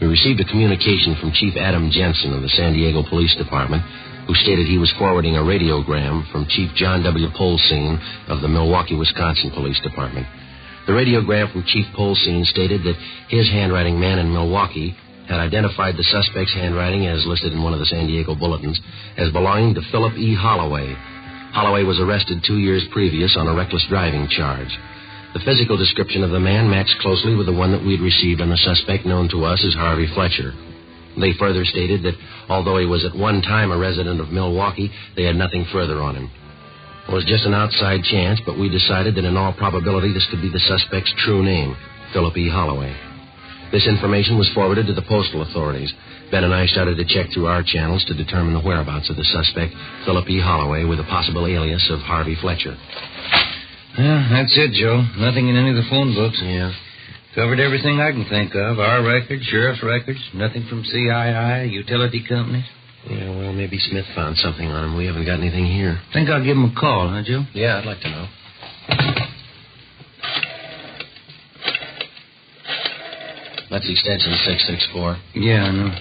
We received a communication from Chief Adam Jensen of the San Diego Police Department, who stated he was forwarding a radiogram from Chief John W. Polsine of the Milwaukee, Wisconsin Police Department. The radiogram from Chief Polsine stated that his handwriting man in Milwaukee had identified the suspect's handwriting, as listed in one of the San Diego bulletins, as belonging to Philip E. Holloway. Holloway was arrested 2 years previous on a reckless driving charge. The physical description of the man matched closely with the one that we'd received on the suspect known to us as Harvey Fletcher. They further stated that although he was at one time a resident of Milwaukee, they had nothing further on him. It was just an outside chance, but we decided that in all probability this could be the suspect's true name, Philip E. Holloway. This information was forwarded to the postal authorities. Ben and I started to check through our channels to determine the whereabouts of the suspect, Philip E. Holloway, with a possible alias of Harvey Fletcher. Yeah, that's it, Joe. Nothing in any of the phone books. Yeah. Covered everything I can think of. Our records, sheriff's records, nothing from CII, utility companies. Yeah, well, maybe Smith found something on him. We haven't got anything here. Think I'll give him a call, huh, Joe? Yeah, I'd like to know. That's extension 664. Yeah, I know.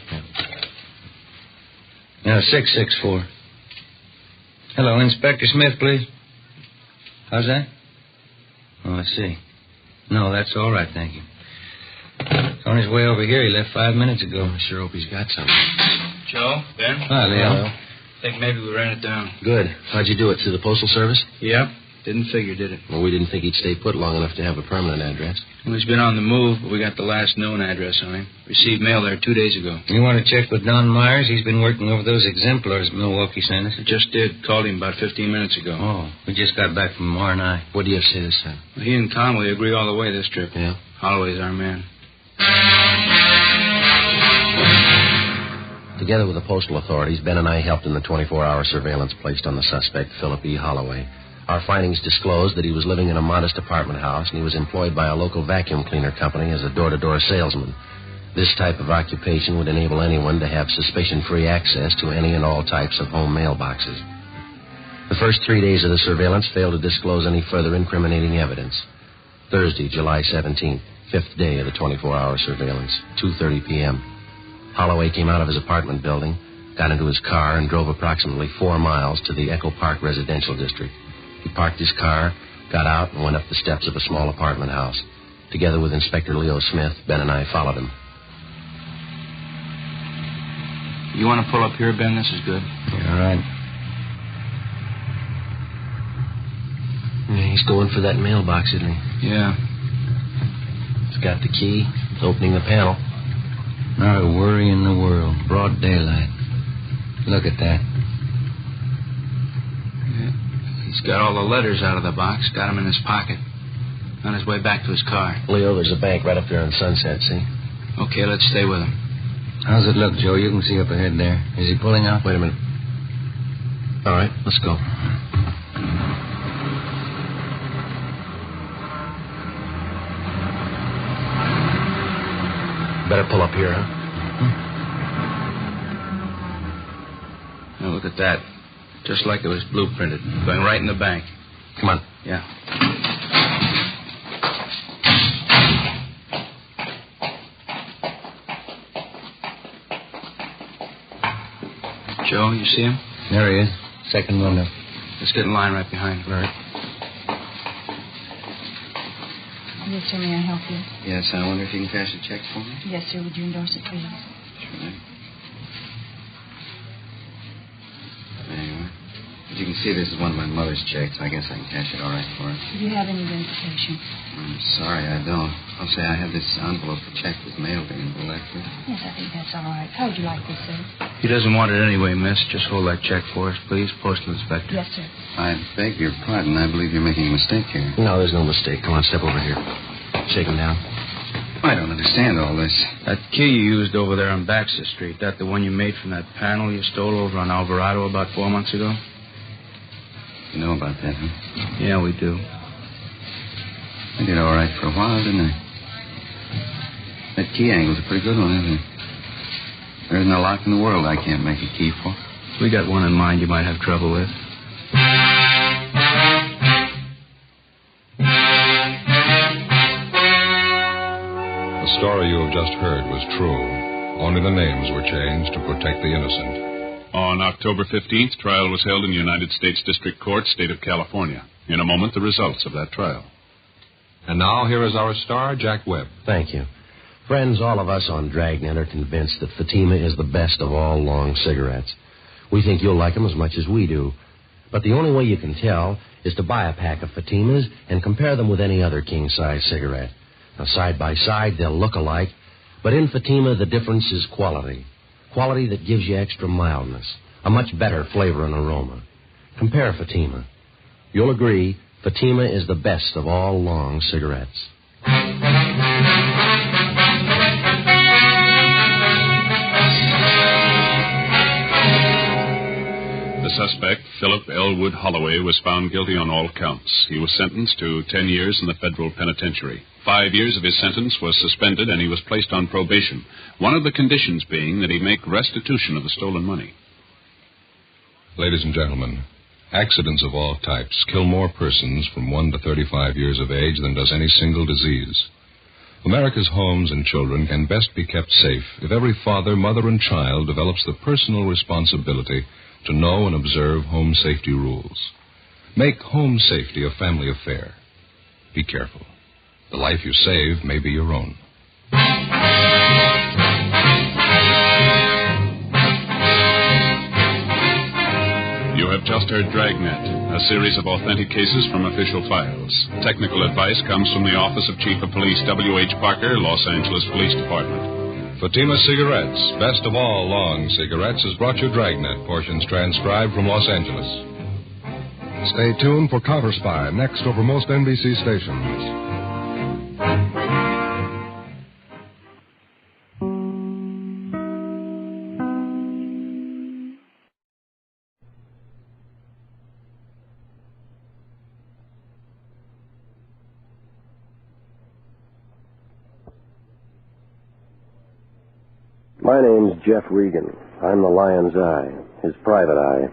Yeah, 664. Hello, Inspector Smith, please. How's that? Oh, I see. No, that's all right, thank you. He's on his way over here. He left 5 minutes ago. I sure hope he's got something. Joe, Ben? Hi, Leo. Think maybe we ran it down. Good. How'd you do it? Through the Postal Service? Yep. Didn't figure, did it? Well, we didn't think he'd stay put long enough to have a permanent address. Well, he's been on the move, but we got the last known address on him. Received mail there 2 days ago. You want to check with Don Myers? He's been working over those exemplars Milwaukee sent us. I just did. Called him about 15 minutes ago. Oh, we just got back from R&I. What do you have to say this time? Well, he and Conway agree all the way this trip. Yeah? Holloway's our man. Together with the postal authorities, Ben and I helped in the 24-hour surveillance placed on the suspect, Philip E. Holloway. Our findings disclosed that he was living in a modest apartment house, and he was employed by a local vacuum cleaner company as a door-to-door salesman. This type of occupation would enable anyone to have suspicion-free access to any and all types of home mailboxes. The first 3 days of the surveillance failed to disclose any further incriminating evidence. Thursday, July 17th, fifth day of the 24-hour surveillance, 2:30 p.m. Holloway came out of his apartment building, got into his car, and drove approximately 4 miles to the Echo Park residential district. He parked his car, got out, and went up the steps of a small apartment house. Together with Inspector Leo Smith, Ben and I followed him. You want to pull up here, Ben? This is good. Yeah, all right. Yeah, he's going for that mailbox, isn't he? Yeah. He's got the key, opening the panel. Not a worry in the world. Broad daylight. Look at that. Yeah. He's got all the letters out of the box, got them in his pocket. On his way back to his car. Leo, there's a bank right up there on Sunset, see? Okay, let's stay with him. How's it look, Joe? You can see up ahead there. Is he pulling out? Wait a minute. All right, let's go. Better pull up here, huh? Now, look at that. Just like it was blueprinted. Going right in the bank. Come on. Yeah. Joe, you see him? There he is. Second window. Let's get in line right behind him. All right. Yes, sir. May I help you? Yes, I wonder if you can cash a check for me? Yes, sir. Would you endorse it, please? Sure. There you are. As you can see, this is one of my mother's checks. I guess I can cash it all right for her. Do you have any identification? I'm sorry, I don't. I'll say I have this envelope the check was mailed in. Will that do? Yes, I think that's all right. How would you like this, sir? He doesn't want it anyway, miss. Just hold that check for us, please. Postal Inspector. Yes, sir. I beg your pardon. I believe you're making a mistake here. No, there's no mistake. Come on, step over here. Shake him down. I don't understand all this. That key you used over there on Baxter Street, that the one you made from that panel you stole over on Alvarado about 4 months ago? You know about that, huh? Yeah, we do. I did all right for a while, didn't I? That key angle's a pretty good one, isn't it? There isn't a lock in the world I can't make a key for. We got one in mind you might have trouble with. The story you have just heard was true. Only the names were changed to protect the innocent. On October 15th, trial was held in the United States District Court, State of California. In a moment, the results of that trial. And now, here is our star, Jack Webb. Thank you. Friends, all of us on Dragnet are convinced that Fatima is the best of all long cigarettes. We think you'll like them as much as we do. But the only way you can tell is to buy a pack of Fatimas and compare them with any other king-size cigarette. Now, side by side, they'll look alike, but in Fatima, the difference is quality. Quality that gives you extra mildness, a much better flavor and aroma. Compare Fatima. You'll agree, Fatima is the best of all long cigarettes. The suspect, Philip Elwood Holloway, was found guilty on all counts. He was sentenced to 10 years in the federal penitentiary. 5 years of his sentence was suspended, and he was placed on probation, one of the conditions being that he make restitution of the stolen money. Ladies and gentlemen, accidents of all types kill more persons from 1 to 35 years of age than does any single disease. America's homes and children can best be kept safe if every father, mother, and child develops the personal responsibility to know and observe home safety rules. Make home safety a family affair. Be careful. The life you save may be your own. You have just heard Dragnet, a series of authentic cases from official files. Technical advice comes from the Office of Chief of Police W.H. Parker, Los Angeles Police Department. Fatima Cigarettes, best of all long cigarettes, has brought you Dragnet, portions transcribed from Los Angeles. Stay tuned for Counter Spy, next over most NBC stations. My name's Jeff Regan. I'm the Lion's Eye, his private eye.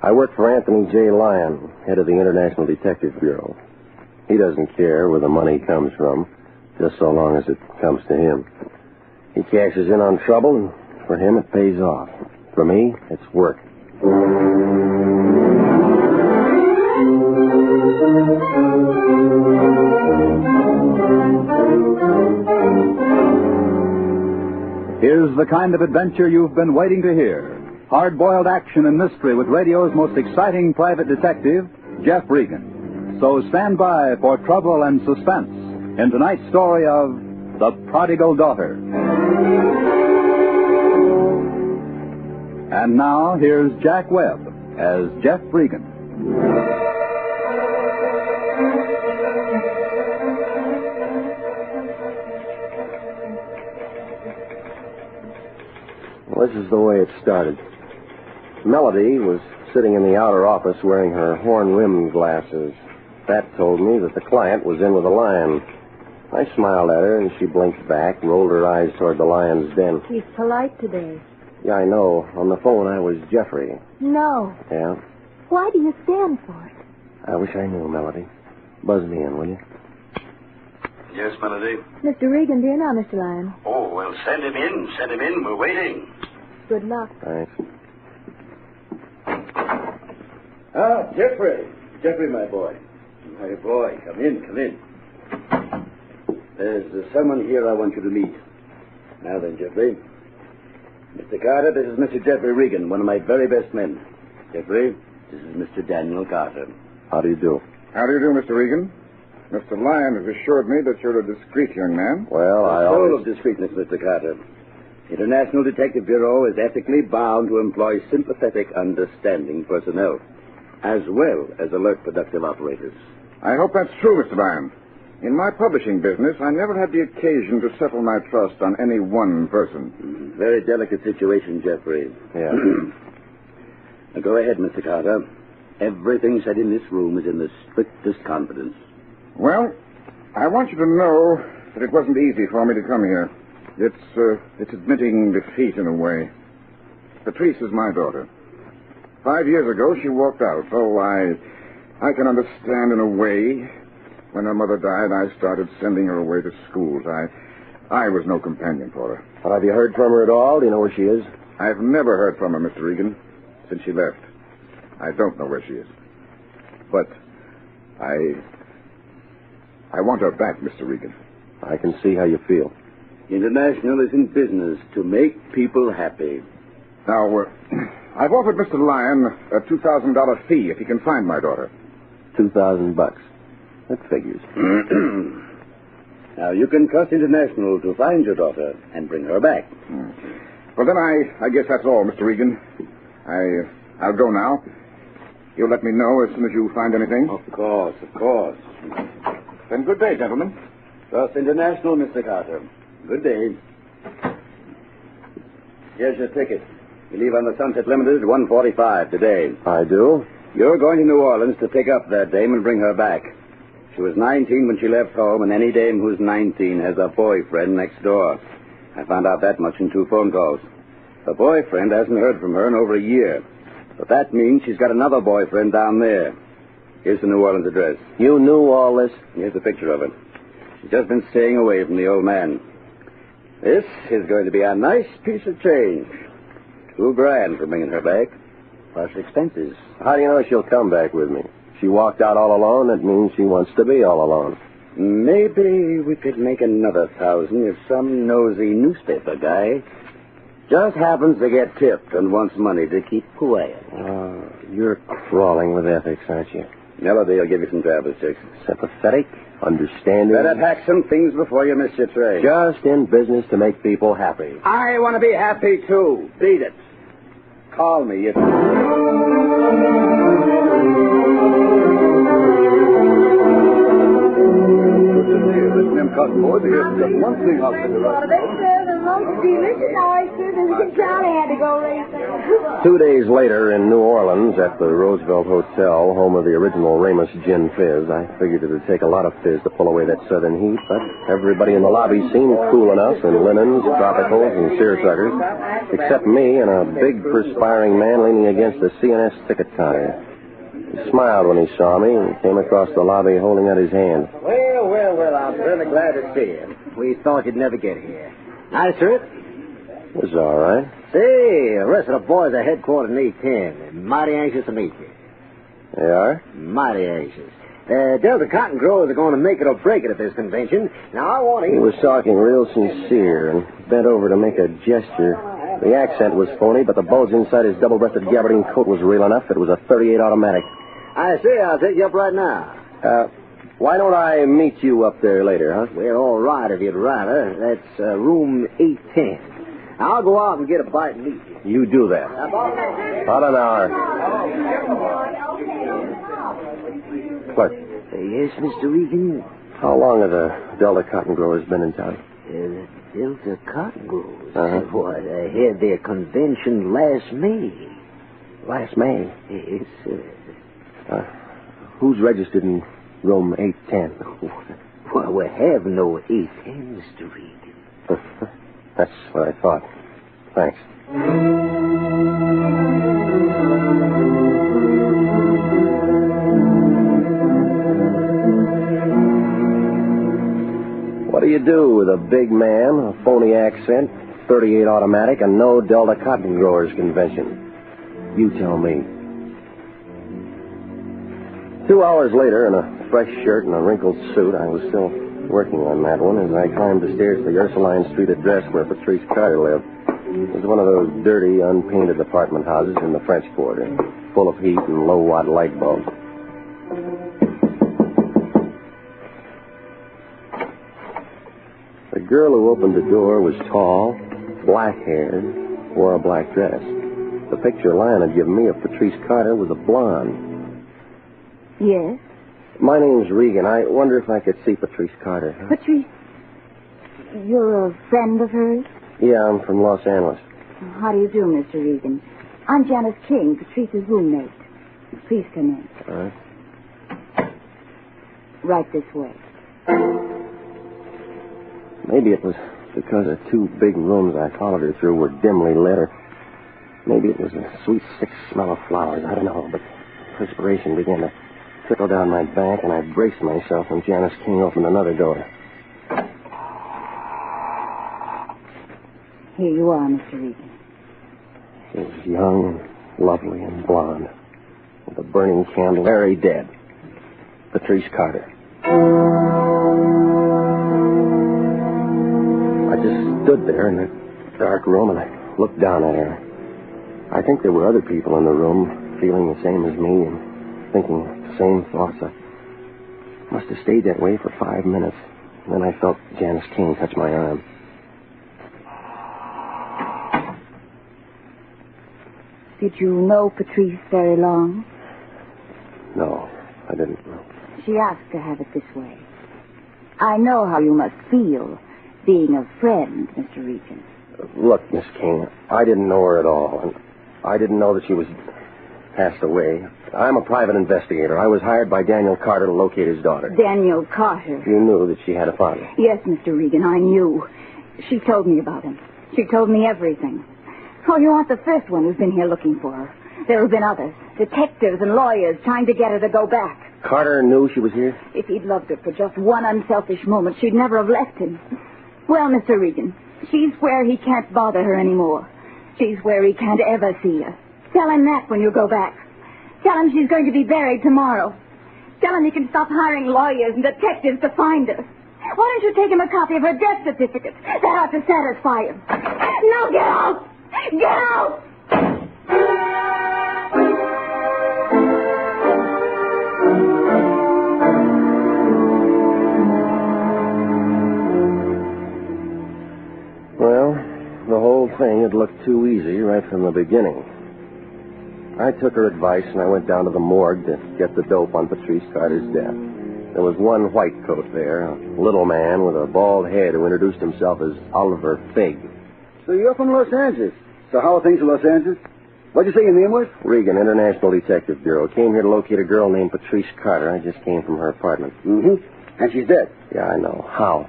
I work for Anthony J. Lyon, head of the International Detective Bureau. He doesn't care where the money comes from, just so long as it comes to him. He cashes in on trouble, and for him it pays off. For me, it's work. Here's the kind of adventure you've been waiting to hear. Hard-boiled action and mystery with radio's most exciting private detective, Jeff Regan. So stand by for trouble and suspense in tonight's story of The Prodigal Daughter. And now, here's Jack Webb as Jeff Regan. Well, this is the way it started. Melody was sitting in the outer office wearing her horn-rimmed glasses. That told me that the client was in with a lion. I smiled at her, and she blinked back, rolled her eyes toward the lion's den. He's polite today. Yeah, I know. On the phone, I was Jeffrey. No. Yeah? Why do you stand for it? I wish I knew, Melody. Buzz me in, will you? Yes, Melody? Mr. Regan, do you know, Mr. Lyon? Oh, well, send him in. Send him in. We're waiting. Good luck. Thanks. Ah, Jeffrey. Jeffrey, my boy. My boy, come in, come in. There's someone here I want you to meet. Now then, Jeffrey. Mr. Carter, this is Mr. Jeffrey Regan, one of my very best men. Jeffrey, this is Mr. Daniel Carter. How do you do? How do you do, Mr. Regan? Mr. Lyon has assured me that you're a discreet young man. Well, I full always... of discreetness, Mr. Carter. The International Detective Bureau is ethically bound to employ sympathetic, understanding personnel, as well as alert, productive operators. I hope that's true, Mr. Lyon. In my publishing business, I never had the occasion to settle my trust on any one person. Very delicate situation, Jeffrey. Yeah. Now, go ahead, Mr. Carter. Everything said in this room is in the strictest confidence. Well, I want you to know that it wasn't easy for me to come here. It's admitting defeat in a way. Patrice is my daughter. 5 years ago, she walked out. Oh, I can understand in a way. When her mother died, I started sending her away to schools. I was no companion for her. Well, have you heard from her at all? Do you know where she is? I've never heard from her, Mr. Regan, since she left. I don't know where she is. But I want her back, Mr. Regan. I can see how you feel. International is in business to make people happy. Now, I've offered Mr. Lyon a $2,000 fee if he can find my daughter. $2,000. That figures. Now, you can trust International to find your daughter and bring her back. Well, then I guess that's all, Mr. Regan. I'll go now. You'll let me know as soon as you find anything? Of course, of course. Then good day, gentlemen. Trust International, Mr. Carter. Good day. Here's your ticket. You leave on the Sunset Limited at 1:45 today. I do? You're going to New Orleans to pick up that dame and bring her back. She was 19 when she left home, and any dame who's 19 has a boyfriend next door. I found out that much in 2 phone calls. The boyfriend hasn't heard from her in over a year. But that means she's got another boyfriend down there. Here's the New Orleans address. You knew all this? Here's a picture of her. She's just been staying away from the old man. This is going to be a nice piece of change. $2,000 for bringing her back, plus expenses. How do you know she'll come back with me? She walked out all alone. That means she wants to be all alone. Maybe we could make another 1,000 if some nosy newspaper guy just happens to get tipped and wants money to keep quiet. You're crawling with ethics, aren't you? Melody will give you some travel checks. Sympathetic, understanding. Better pack some things before you miss your train. Just in business to make people happy. I want to be happy, too. Beat it. Call me if... Cotton boys, here's just one thing I'll say right now. They serve the most delicious oysters, and Charlie had to go racing. 2 days later in New Orleans at the Roosevelt Hotel, home of the original Ramus Gin Fizz, I figured it would take a lot of fizz to pull away that southern heat, but everybody in the lobby seemed cool enough in linens, tropicals, and seersuckers, except me and a big perspiring man leaning against the CNS ticket counter. He smiled when he saw me and came across the lobby holding out his hand. Well, I'm really glad to see you. We thought you'd never get here. Nice trip? It was all right. See, the rest of the boys are headquartered in E10. They're mighty anxious to meet you. They are? Mighty anxious. Delta Cotton Growers are going to make it or break it at this convention. Now, I want to... He was talking real sincere and bent over to make a gesture. The accent was phony, but the bulge inside his double-breasted gabardine coat was real enough. It was a .38 automatic. I see. I'll take you up right now. Why don't I meet you up there later, huh? Well, all right, if you'd rather. That's room 810. I'll go out and get a bite and meet you. You do that. About an hour. Clerk. Yes, Mr. Regan? How long have the Delta Cotton Growers been in town? Delta Cotton Growers? Uh-huh. Why, they had their convention last May. Last May? Yes, sir. Who's registered in room 810? Well, we have no 810, Mr. Regan. That's what I thought. Thanks. What do you do with a big man, a phony accent, .38 automatic, and no Delta Cotton Growers convention? You tell me. 2 hours later, in a fresh shirt and a wrinkled suit, I was still working on that one as I climbed the stairs to the Ursuline Street address where Patrice Carter lived. It was one of those dirty, unpainted apartment houses in the French Quarter, full of heat and low-watt light bulbs. The girl who opened the door was tall, black-haired, wore a black dress. The picture Lion had given me of Patrice Carter was a blonde. Yes? My name's Regan. I wonder if I could see Patrice Carter. Huh? Patrice, you're a friend of hers? Yeah, I'm from Los Angeles. How do you do, Mr. Regan? I'm Janice King, Patrice's roommate. Please come in. All right. Right this way. Maybe it was because the two big rooms I followed her through were dimly lit, or maybe it was a sweet, sick smell of flowers. I don't know, but perspiration began to trickle down my back, and I braced myself when Janice King opened another door. Here you are, Mr. Regan. She was young and lovely and blonde, with a burning candle, very dead. Patrice Carter. I just stood there in that dark room, and I looked down at her. I think there were other people in the room feeling the same as me and thinking the same thoughts. I must have stayed that way for 5 minutes. Then I felt Janice King touch my arm. Did you know Patrice very long? No, I didn't know. She asked to have it this way. I know how you must feel being a friend, Mr. Regan. Look, Miss King, I didn't know her at all, and I didn't know that she was passed away. I'm a private investigator. I was hired by Daniel Carter to locate his daughter. Daniel Carter? You knew that she had a father? Yes, Mr. Regan, I knew. She told me about him. She told me everything. Oh, you aren't the first one who's been here looking for her. There have been others, detectives and lawyers trying to get her to go back. Carter knew she was here? If he'd loved her for just one unselfish moment, she'd never have left him. Well, Mr. Regan, she's where he can't bother her anymore. She's where he can't ever see her. Tell him that when you go back. Tell him she's going to be buried tomorrow. Tell him he can stop hiring lawyers and detectives to find her. Why don't you take him a copy of her death certificate? That ought to satisfy him. Now get out! Get out! Well, the whole thing had looked too easy right from the beginning. I took her advice and I went down to the morgue to get the dope on Patrice Carter's death. There was one white coat there, a little man with a bald head who introduced himself as Oliver Fig. So you're from Los Angeles. So how are things in Los Angeles? What'd you say your name was? Regan, International Detective Bureau. Came here to locate a girl named Patrice Carter. I just came from her apartment. Mm-hmm. And she's dead. Yeah, I know. How?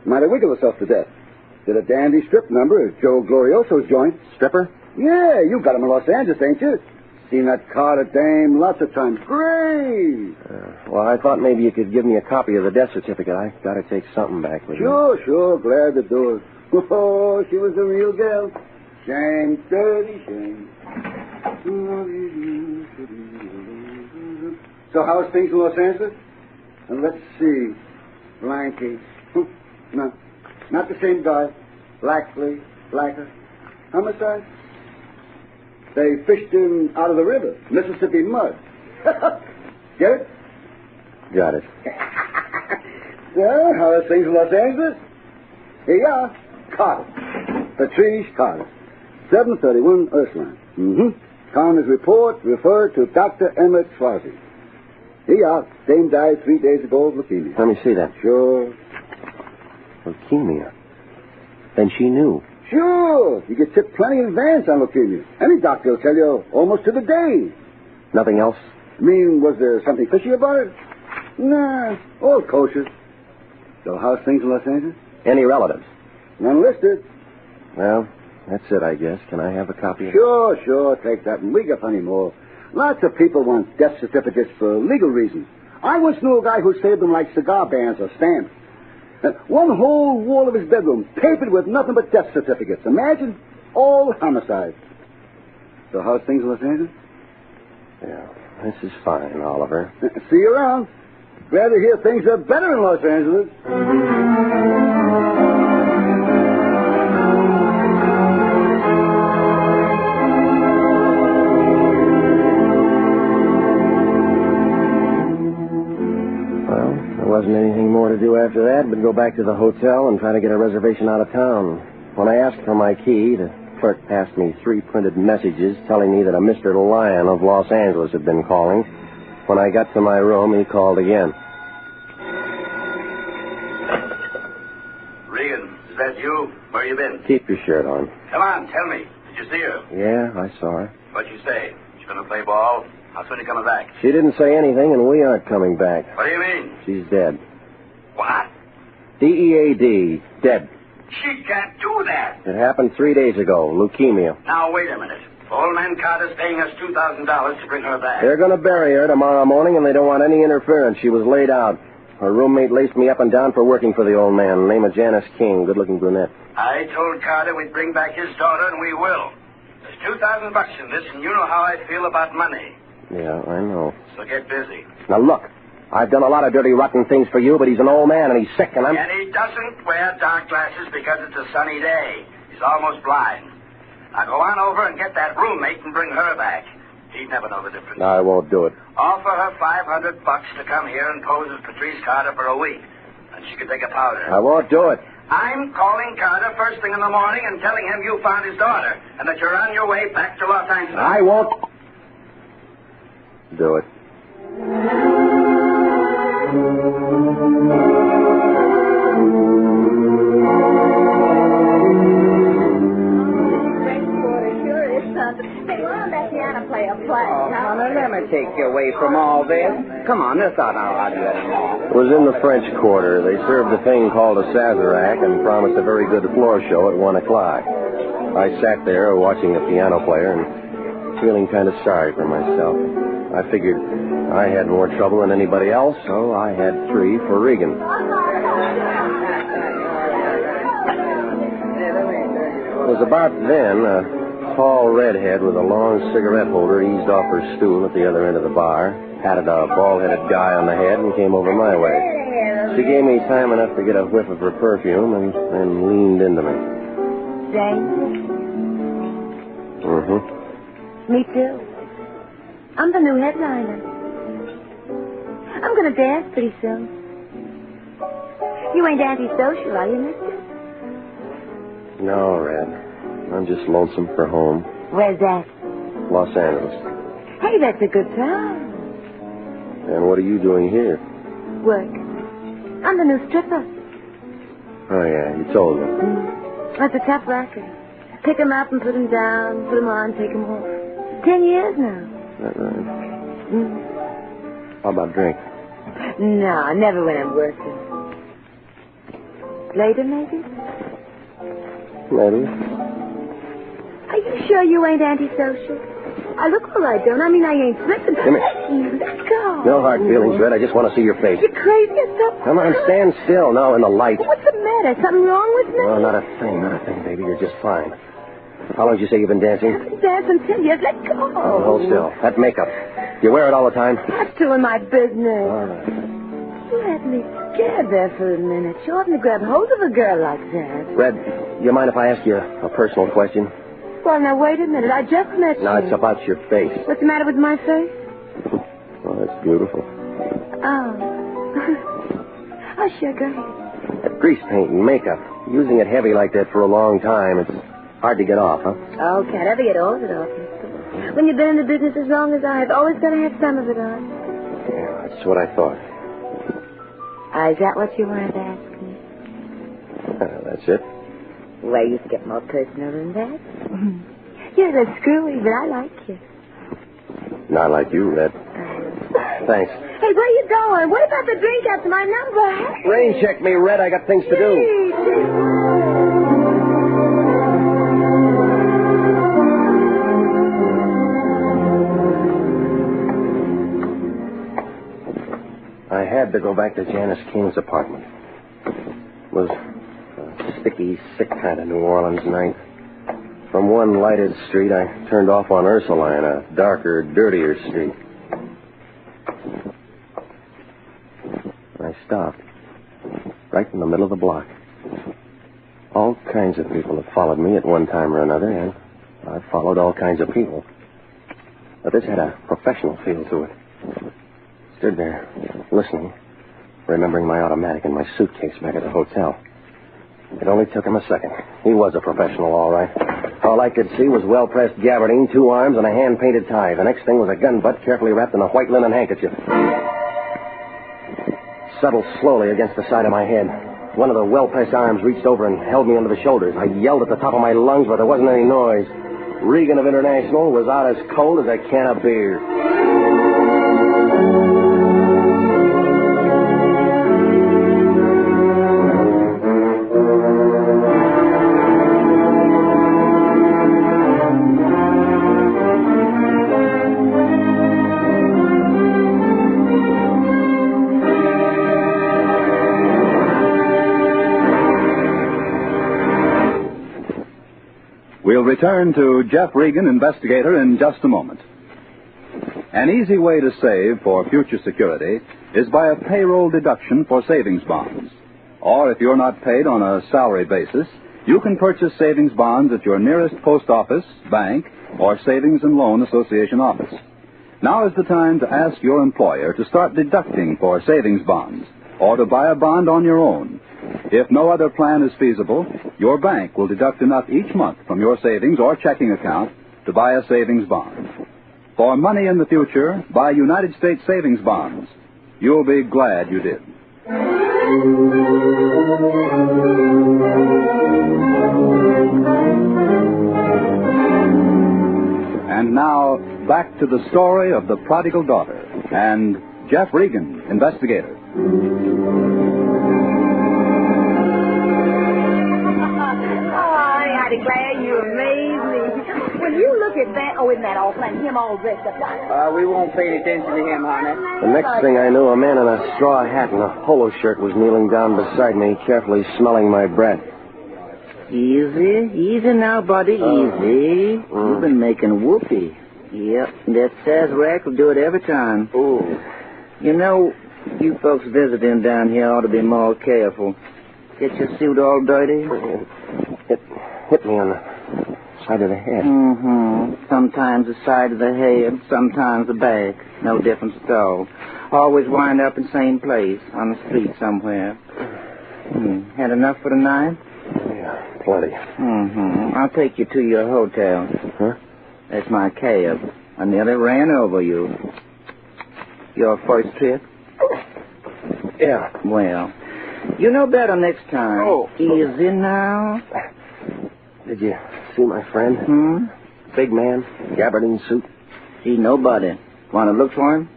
Might have wiggled herself to death. Did a dandy strip number at Joe Glorioso's joint. Stripper? Yeah, you got him in Los Angeles, ain't you? Seen that Carter dame lots of times. Great! Well, I thought maybe you could give me a copy of the death certificate. I got to take something back with me. Sure. Glad to do it. Oh, she was a real girl. Shame, dirty shame. So how's things in Los Angeles? And let's see. Blanky. No, not the same guy. Blackley, Blacker. Homicide? They fished him out of the river. Mississippi mud. Get it? Got it. Well, how are things in Los Angeles? Here you are. Carter. Patrice Carter. 731 Ursuline. Mm-hmm. Coroner's report referred to Dr. Emmett Swarzy. Here you are. Dame died 3 days ago of leukemia. Let me see that. Sure. Leukemia? Then she knew. Sure. You get tipped plenty in advance on leukemia. Any doctor will tell you almost to the day. Nothing else? I mean, was there something fishy about it? Nah, all kosher. So how's things in Los Angeles? Any relatives? None listed. Well, that's it, I guess. Can I have a copy of it? Sure. Take that, and we got plenty more. Lots of people want death certificates for legal reasons. I once knew a guy who saved them like cigar bands or stamps. One whole wall of his bedroom papered with nothing but death certificates. Imagine, all homicides. So how's things in Los Angeles? Yeah, this is fine, Oliver. See you around. Glad to hear things are better in Los Angeles. Wasn't anything more to do after that but go back to the hotel and try to get a reservation out of town. When I asked for my key, the clerk passed me 3 printed messages telling me that a Mr. Lyon of Los Angeles had been calling. When I got to my room, he called again. Regan, is that you? Where you been? Keep your shirt on. Come on, tell me. Did you see her? Yeah, I saw her. What'd you say? She Gonna play ball? How soon are you coming back? She didn't say anything, and we aren't coming back. What do you mean? She's dead. What? D-E-A-D. Dead. She can't do that. It happened 3 days ago. Leukemia. Now, wait a minute. Old man Carter's paying us $2,000 to bring her back. They're going to bury her tomorrow morning, and they don't want any interference. She was laid out. Her roommate laced me up and down for working for the old man. Name of Janice King. Good-looking brunette. I told Carter we'd bring back his daughter, and we will. There's $2,000 in this, and you know how I feel about money. Yeah, I know. So get busy. Now, look. I've done a lot of dirty, rotten things for you, but he's an old man, and he's sick, and I'm... And he doesn't wear dark glasses because it's a sunny day. He's almost blind. Now go on over and get that roommate and bring her back. He'd never know the difference. No, I won't do it. Offer her $500 to come here and pose as Patrice Carter for a week. And she could take a powder. I won't do it. I'm calling Carter first thing in the morning and telling him you found his daughter and that you're on your way back to Los Angeles. I won't do it. Let me take you away from all this. Come on, let's not argue anymore. It was in the French Quarter. They served a thing called a Sazerac and promised a very good floor show at 1 o'clock. I sat there watching the piano player and feeling kind of sorry for myself. I figured I had more trouble than anybody else, so I had 3 for Regan. It was about then a tall redhead with a long cigarette holder eased off her stool at the other end of the bar, patted a bald-headed guy on the head, and came over my way. She gave me time enough to get a whiff of her perfume and then leaned into me. Jane? Mm-hmm. Me too. I'm the new headliner. I'm going to dance pretty soon. You ain't antisocial, are you, mister? No, Red. I'm just lonesome for home. Where's that? Los Angeles. Hey, that's a good town. And what are you doing here? Work. I'm the new stripper. Oh, yeah, you told me. That's a tough racket. Pick 'em up and put 'em down, put 'em on, take 'em off. 10 years now. That right? How about drink? No, never when I'm working. Later, maybe? Maybe. Are you sure you ain't antisocial? I look all right, don't I? I mean, I ain't slipping. Come here. Let go. No hard feelings, Red. I just want to see your face. You're crazy or something? Come on, stand still now in the light. What's the matter? Something wrong with me? No, not a thing, baby. You're just fine. How long did you say you've been dancing? I've been dancing 10 years. Let go. Oh, hold still. That makeup. You wear it all the time? That's doing my business. All right. You had me scared there for a minute. You oughtn't to grab hold of a girl like that. Red, you mind if I ask you a personal question? Well, now, wait a minute. I just met you. No, it's about your face. What's the matter with my face? Oh, that's beautiful. Oh. Oh, sure, go ahead. That grease paint and makeup. Using it heavy like that for a long time, it's hard to get off, huh? Oh, can't ever get all of it off, mister. When you've been in the business as long as I have, always got to have some of it on. Yeah, that's what I thought. Is that what you wanted to ask me? That's it. Well, you can get more personal than that. You're a screwy, but I like you. Not like you, Red. Thanks. Hey, where you going? What about the drink after my number? Rain check me, Red. I got things to do. I had to go back to Janice King's apartment. It was a sticky, sick kind of New Orleans night. From one lighted street, I turned off on Ursuline, a darker, dirtier street. I stopped, right in the middle of the block. All kinds of people have followed me at one time or another, and I've followed all kinds of people. But this had a professional feel to it. Stood there, listening, remembering my automatic and my suitcase back at the hotel. It only took him a second. He was a professional, all right. All I could see was well-pressed gabardine, 2 arms, and a hand-painted tie. The next thing was a gun butt carefully wrapped in a white linen handkerchief. Settled slowly against the side of my head. One of the well-pressed arms reached over and held me under the shoulders. I yelled at the top of my lungs, but there wasn't any noise. Regan of International was out as cold as a can of beer. We'll return to Jeff Regan, Investigator, in just a moment. An easy way to save for future security is by a payroll deduction for savings bonds. Or if you're not paid on a salary basis, you can purchase savings bonds at your nearest post office, bank, or Savings and Loan Association office. Now is the time to ask your employer to start deducting for savings bonds or to buy a bond on your own. If no other plan is feasible, your bank will deduct enough each month from your savings or checking account to buy a savings bond. For money in the future, buy United States savings bonds. You'll be glad you did. And now, back to the story of the Prodigal Daughter and Jeff Regan, Investigator. I declare you amaze me. When you look at that, isn't that awful? And him all dressed up like that. We won't pay any attention to him, honey. The next thing I knew, a man in a straw hat and a polo shirt was kneeling down beside me, carefully smelling my breath. Easy now, buddy, easy. You've been making whoopee. Yep, that Sazerac will do it every time. Ooh. You know, you folks visiting down here ought to be more careful. Get your suit all dirty? It hit me on the side of the head. Mm-hmm. Sometimes the side of the head, sometimes the back. No difference at all. Always wind up in the same place, on the street somewhere. Had enough for the night? Yeah, plenty. Mm-hmm. I'll take you to your hotel. Huh? That's my cab. I nearly ran over you. Your first trip? Yeah. Well, you know better next time. Oh. Easy now. Did you see my friend? Big man, gabardine suit. See nobody. Want to look for him?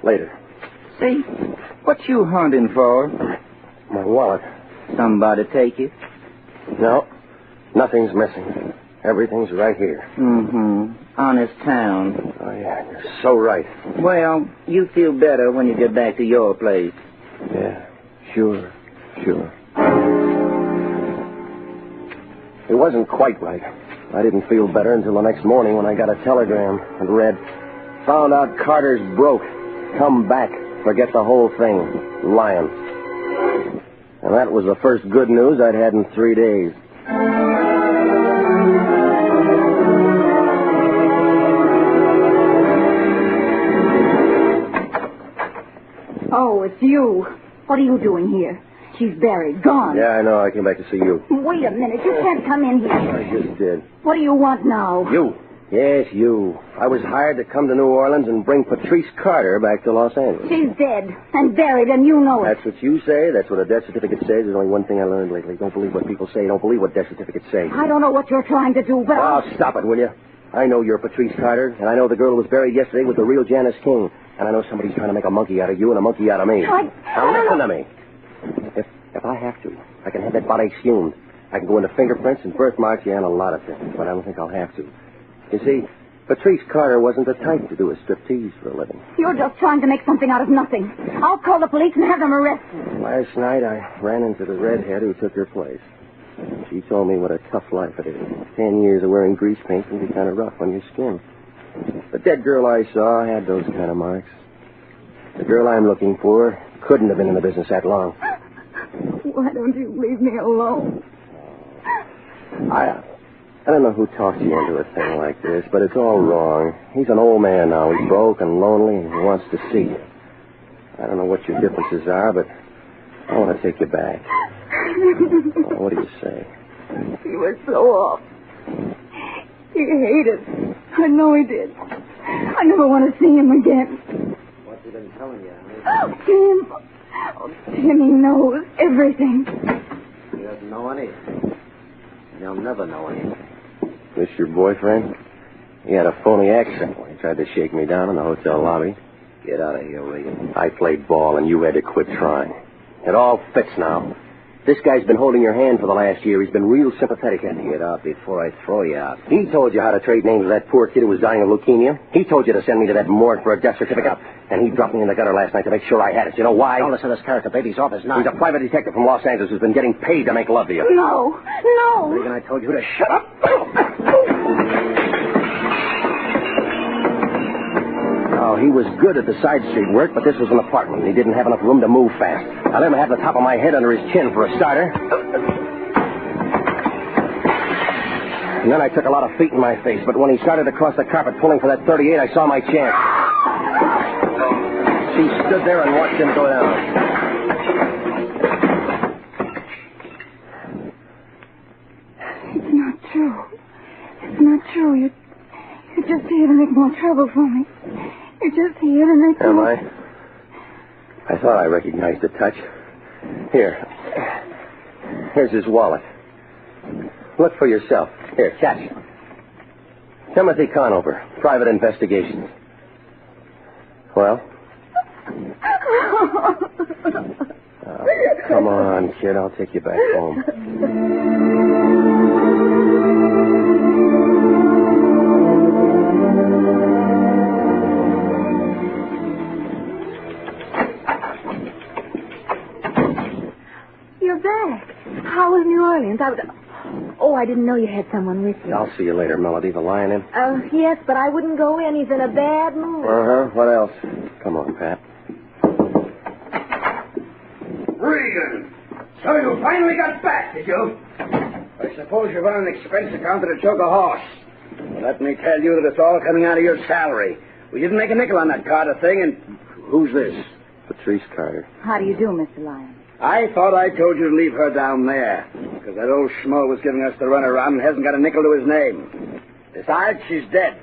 Later. Say, what you hunting for? My wallet. Somebody take it? No, nothing's missing. Everything's right here. Honest town. Oh, yeah, you're so right. Well, you feel better when you get back to your place. Yeah, sure. It wasn't quite right. I didn't feel better until the next morning when I got a telegram and read, "Found out Carter's broke. Come back. Forget the whole thing. Lion." And that was the first good news I'd had in 3 days. Oh, it's you. What are you doing here? She's buried, gone. Yeah, I know. I came back to see you. Wait a minute. You can't come in here. I just did. What do you want now? You. Yes, you. I was hired to come to New Orleans and bring Patrice Carter back to Los Angeles. She's dead and buried, and you know it. That's what you say. That's what a death certificate says. There's only one thing I learned lately. Don't believe what people say. Don't believe what death certificates say. I don't know what you're trying to do, but Oh, stop it, will you? I know you're Patrice Carter, and I know the girl who was buried yesterday was the real Janice King. And I know somebody's trying to make a monkey out of you and a monkey out of me. Now listen to me. If I have to, I can have that body exhumed. I can go into fingerprints and birthmarks, and a lot of things, but I don't think I'll have to. You see, Patrice Carter wasn't the type to do a striptease for a living. You're just trying to make something out of nothing. I'll call the police and have them arrested. Last night, I ran into the redhead who took her place. She told me what a tough life it is. 10 years of wearing grease paint can be kind of rough on your skin. The dead girl I saw had those kind of marks. The girl I'm looking for couldn't have been in the business that long. Why don't you leave me alone? I don't know who talked you into a thing like this, but it's all wrong. He's an old man now. He's broke and lonely, and he wants to see you. I don't know what your differences are, but I want to take you back. What do you say? He was so off. He hated me. I know he did. I never want to see him again. What's he been telling you? Oh, Tim. Oh, Tim, he knows everything. He doesn't know anything. He'll never know anything. This your boyfriend? He had a phony accent when he tried to shake me down in the hotel lobby. Get out of here, Regan. I played ball, and you had to quit trying. It all fits now. This guy's been holding your hand for the last year. He's been real sympathetic, hasn't he? Get out before I throw you out. He told you how to trade names with that poor kid who was dying of leukemia. He told you to send me to that morgue for a death certificate. And he dropped me in the gutter last night to make sure I had it. You know why? Don't listen to this character. Baby's off his nut. He's a private detective from Los Angeles who's been getting paid to make love to you. No. Regan, I told you to shut up. Oh, he was good at the side street work, but this was an apartment. He didn't have enough room to move fast. I let him have the top of my head under his chin for a starter. And then I took a lot of feet in my face, but when he started to cross the carpet pulling for that 38, I saw my chance. She stood there and watched him go down. It's not true. It's not true. You're just here to make more trouble for me. You're just here to make... Am I? I thought I recognized the touch. Here. Here's his wallet. Look for yourself. Here, catch. Timothy Conover, Private Investigations. Well? Come on, kid. I'll take you back home. You're back. How was New Orleans? Oh, I didn't know you had someone with you. I'll see you later, Melody. The lion in? Yes, but I wouldn't go in. He's in a bad mood. Uh-huh. What else? Come on, Pat. Regan! So you finally got back, did you? I suppose you run an expense account that took a horse. Well, let me tell you that it's all coming out of your salary. We didn't make a nickel on that Carter thing, and who's this? Patrice Carter. How do you do, Mr. Lyon? I thought I told you to leave her down there, because that old schmo was giving us the runaround and hasn't got a nickel to his name. Besides, she's dead.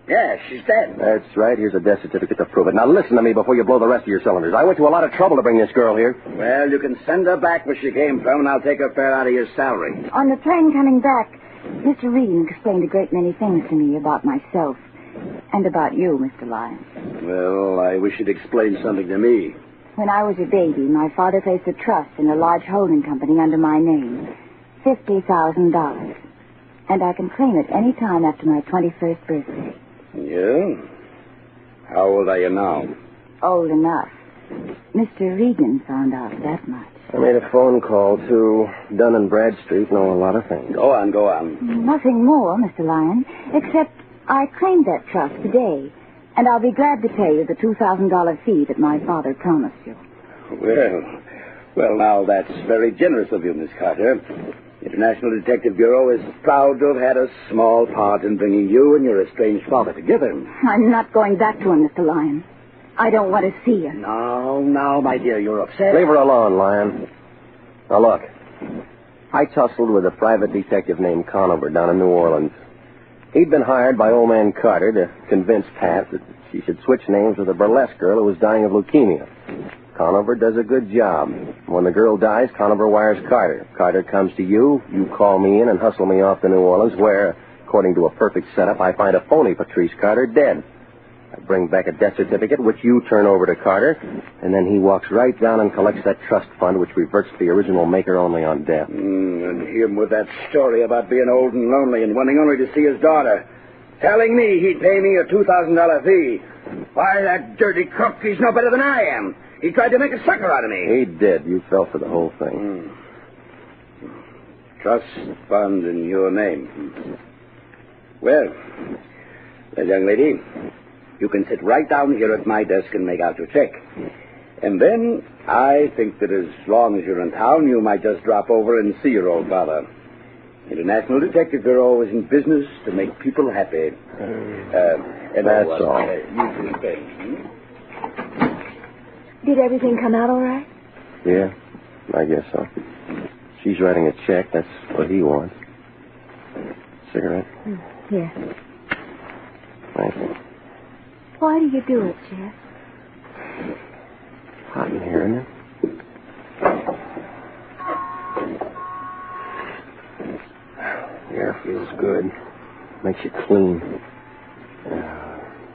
Yeah, she's dead. That's right. Here's a death certificate to prove it. Now listen to me before you blow the rest of your cylinders. I went to a lot of trouble to bring this girl here. Well, you can send her back where she came from, and I'll take her fare out of your salary. On the train coming back, Mr. Regan explained a great many things to me about myself and about you, Mr. Lyon. Well, I wish you'd explain something to me. When I was a baby, my father placed a trust in a large holding company under my name. $50,000. And I can claim it any time after my 21st birthday. Yeah? How old are you now? Old enough. Mr. Regan found out that much. I made a phone call to Dun and Bradstreet, know a lot of things. Go on. Nothing more, Mr. Lyon, except I claimed that trust today. And I'll be glad to pay you the $2,000 fee that my father promised you. Well, now, that's very generous of you, Miss Carter. The International Detective Bureau is proud to have had a small part in bringing you and your estranged father together. I'm not going back to him, Mr. Lyon. I don't want to see you. Now, my dear, you're upset. Leave her alone, Lyon. Now, look. I tussled with a private detective named Conover down in New Orleans. He'd been hired by old man Carter to convince Pat that she should switch names with a burlesque girl who was dying of leukemia. Conover does a good job. When the girl dies, Conover wires Carter. Carter comes to you, you call me in and hustle me off to New Orleans, where, according to a perfect setup, I find a phony Patrice Carter dead. I bring back a death certificate, which you turn over to Carter, and then he walks right down and collects that trust fund, which reverts to the original maker only on death. And him with that story about being old and lonely and wanting only to see his daughter. Telling me he'd pay me a $2,000 fee. Why, that dirty crook, he's no better than I am. He tried to make a sucker out of me. He did. You fell for the whole thing. Trust fund in your name. Well, young lady, you can sit right down here at my desk and make out your check. And then I think that as long as you're in town, you might just drop over and see your old father. International Detective Bureau is in business to make people happy. That's all. You can pay. Did everything come out all right? Yeah, I guess so. She's writing a check. That's what he wants. Cigarette? Here. Thank you. Why do you do it, Jeff? Hot in here, isn't it? The air Feels good. Makes you clean.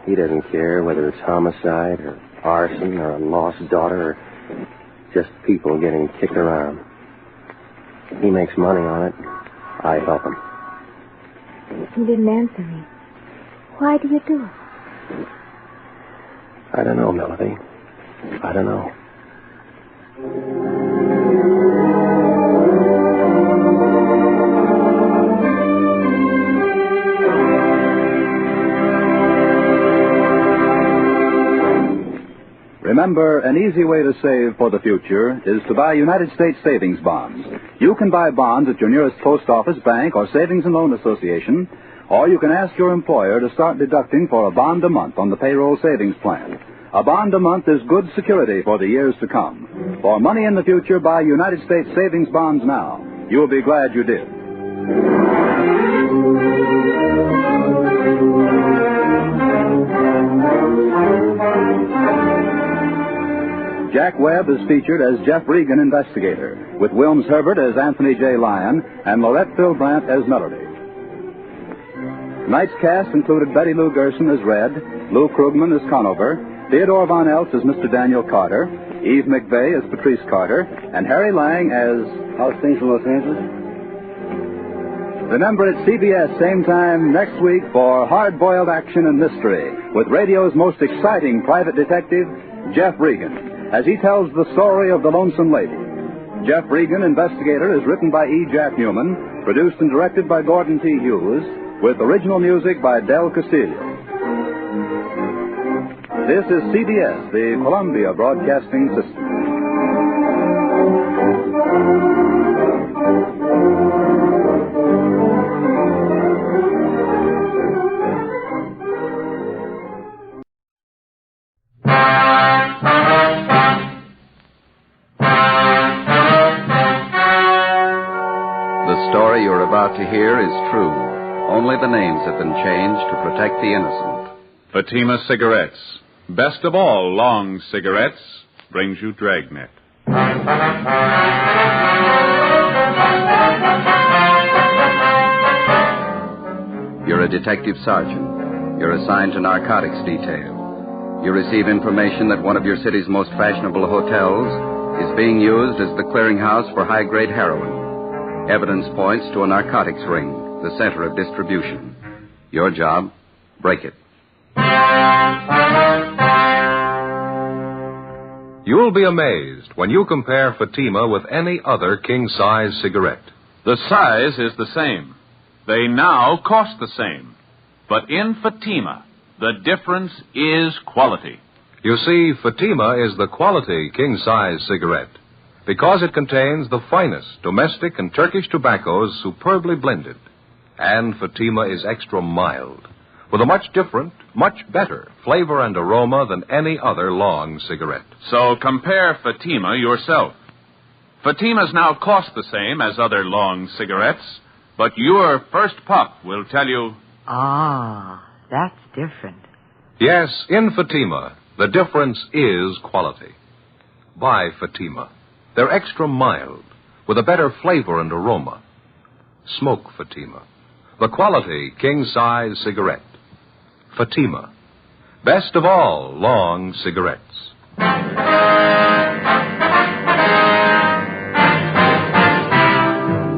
He doesn't care whether it's homicide or arson or a lost daughter or just people getting kicked around. He makes money on it. I help him. You didn't answer me. Why do you do it? I don't know, Melody. I don't know. Remember, an easy way to save for the future is to buy United States savings bonds. You can buy bonds at your nearest post office, bank, or savings and loan association, or you can ask your employer to start deducting for a bond a month on the payroll savings plan. A bond a month is good security for the years to come. For money in the future, buy United States savings bonds now. You'll be glad you did. Jack Webb is featured as Jeff Regan, Investigator, with Wilms Herbert as Anthony J. Lyon and Laurette Philbrandt as Melody. Tonight's cast included Betty Lou Gerson as Red, Lou Krugman as Conover, Theodore Von Eltz as Mr. Daniel Carter, Eve McVeigh as Patrice Carter, and Harry Lang as... How's things in Los Angeles? Remember, it's CBS same time next week for hard-boiled action and mystery with radio's most exciting private detective, Jeff Regan, as he tells the story of the Lonesome Lady. Jeff Regan, Investigator, is written by E. Jack Newman, produced and directed by Gordon T. Hughes, with original music by Del Castillo. This is CBS, the Columbia Broadcasting System. The story you're about to hear is true. Only the names have been changed to protect the innocent. Fatima Cigarettes, best of all long cigarettes, brings you Dragnet. You're a detective sergeant. You're assigned to narcotics detail. You receive information that one of your city's most fashionable hotels is being used as the clearinghouse for high-grade heroin. Evidence points to a narcotics ring, the center of distribution. Your job, break it. You'll be amazed when you compare Fatima with any other king-size cigarette. The size is the same. They now cost the same. But in Fatima, the difference is quality. You see, Fatima is the quality king-size cigarette because it contains the finest domestic and Turkish tobaccos superbly blended. And Fatima is extra mild, with a much different, much better flavor and aroma than any other long cigarette. So compare Fatima yourself. Fatimas now cost the same as other long cigarettes, but your first puff will tell you... Ah, that's different. Yes, in Fatima, the difference is quality. Buy Fatima. They're extra mild, with a better flavor and aroma. Smoke Fatima, the quality king-size cigarette. Fatima, best of all long cigarettes.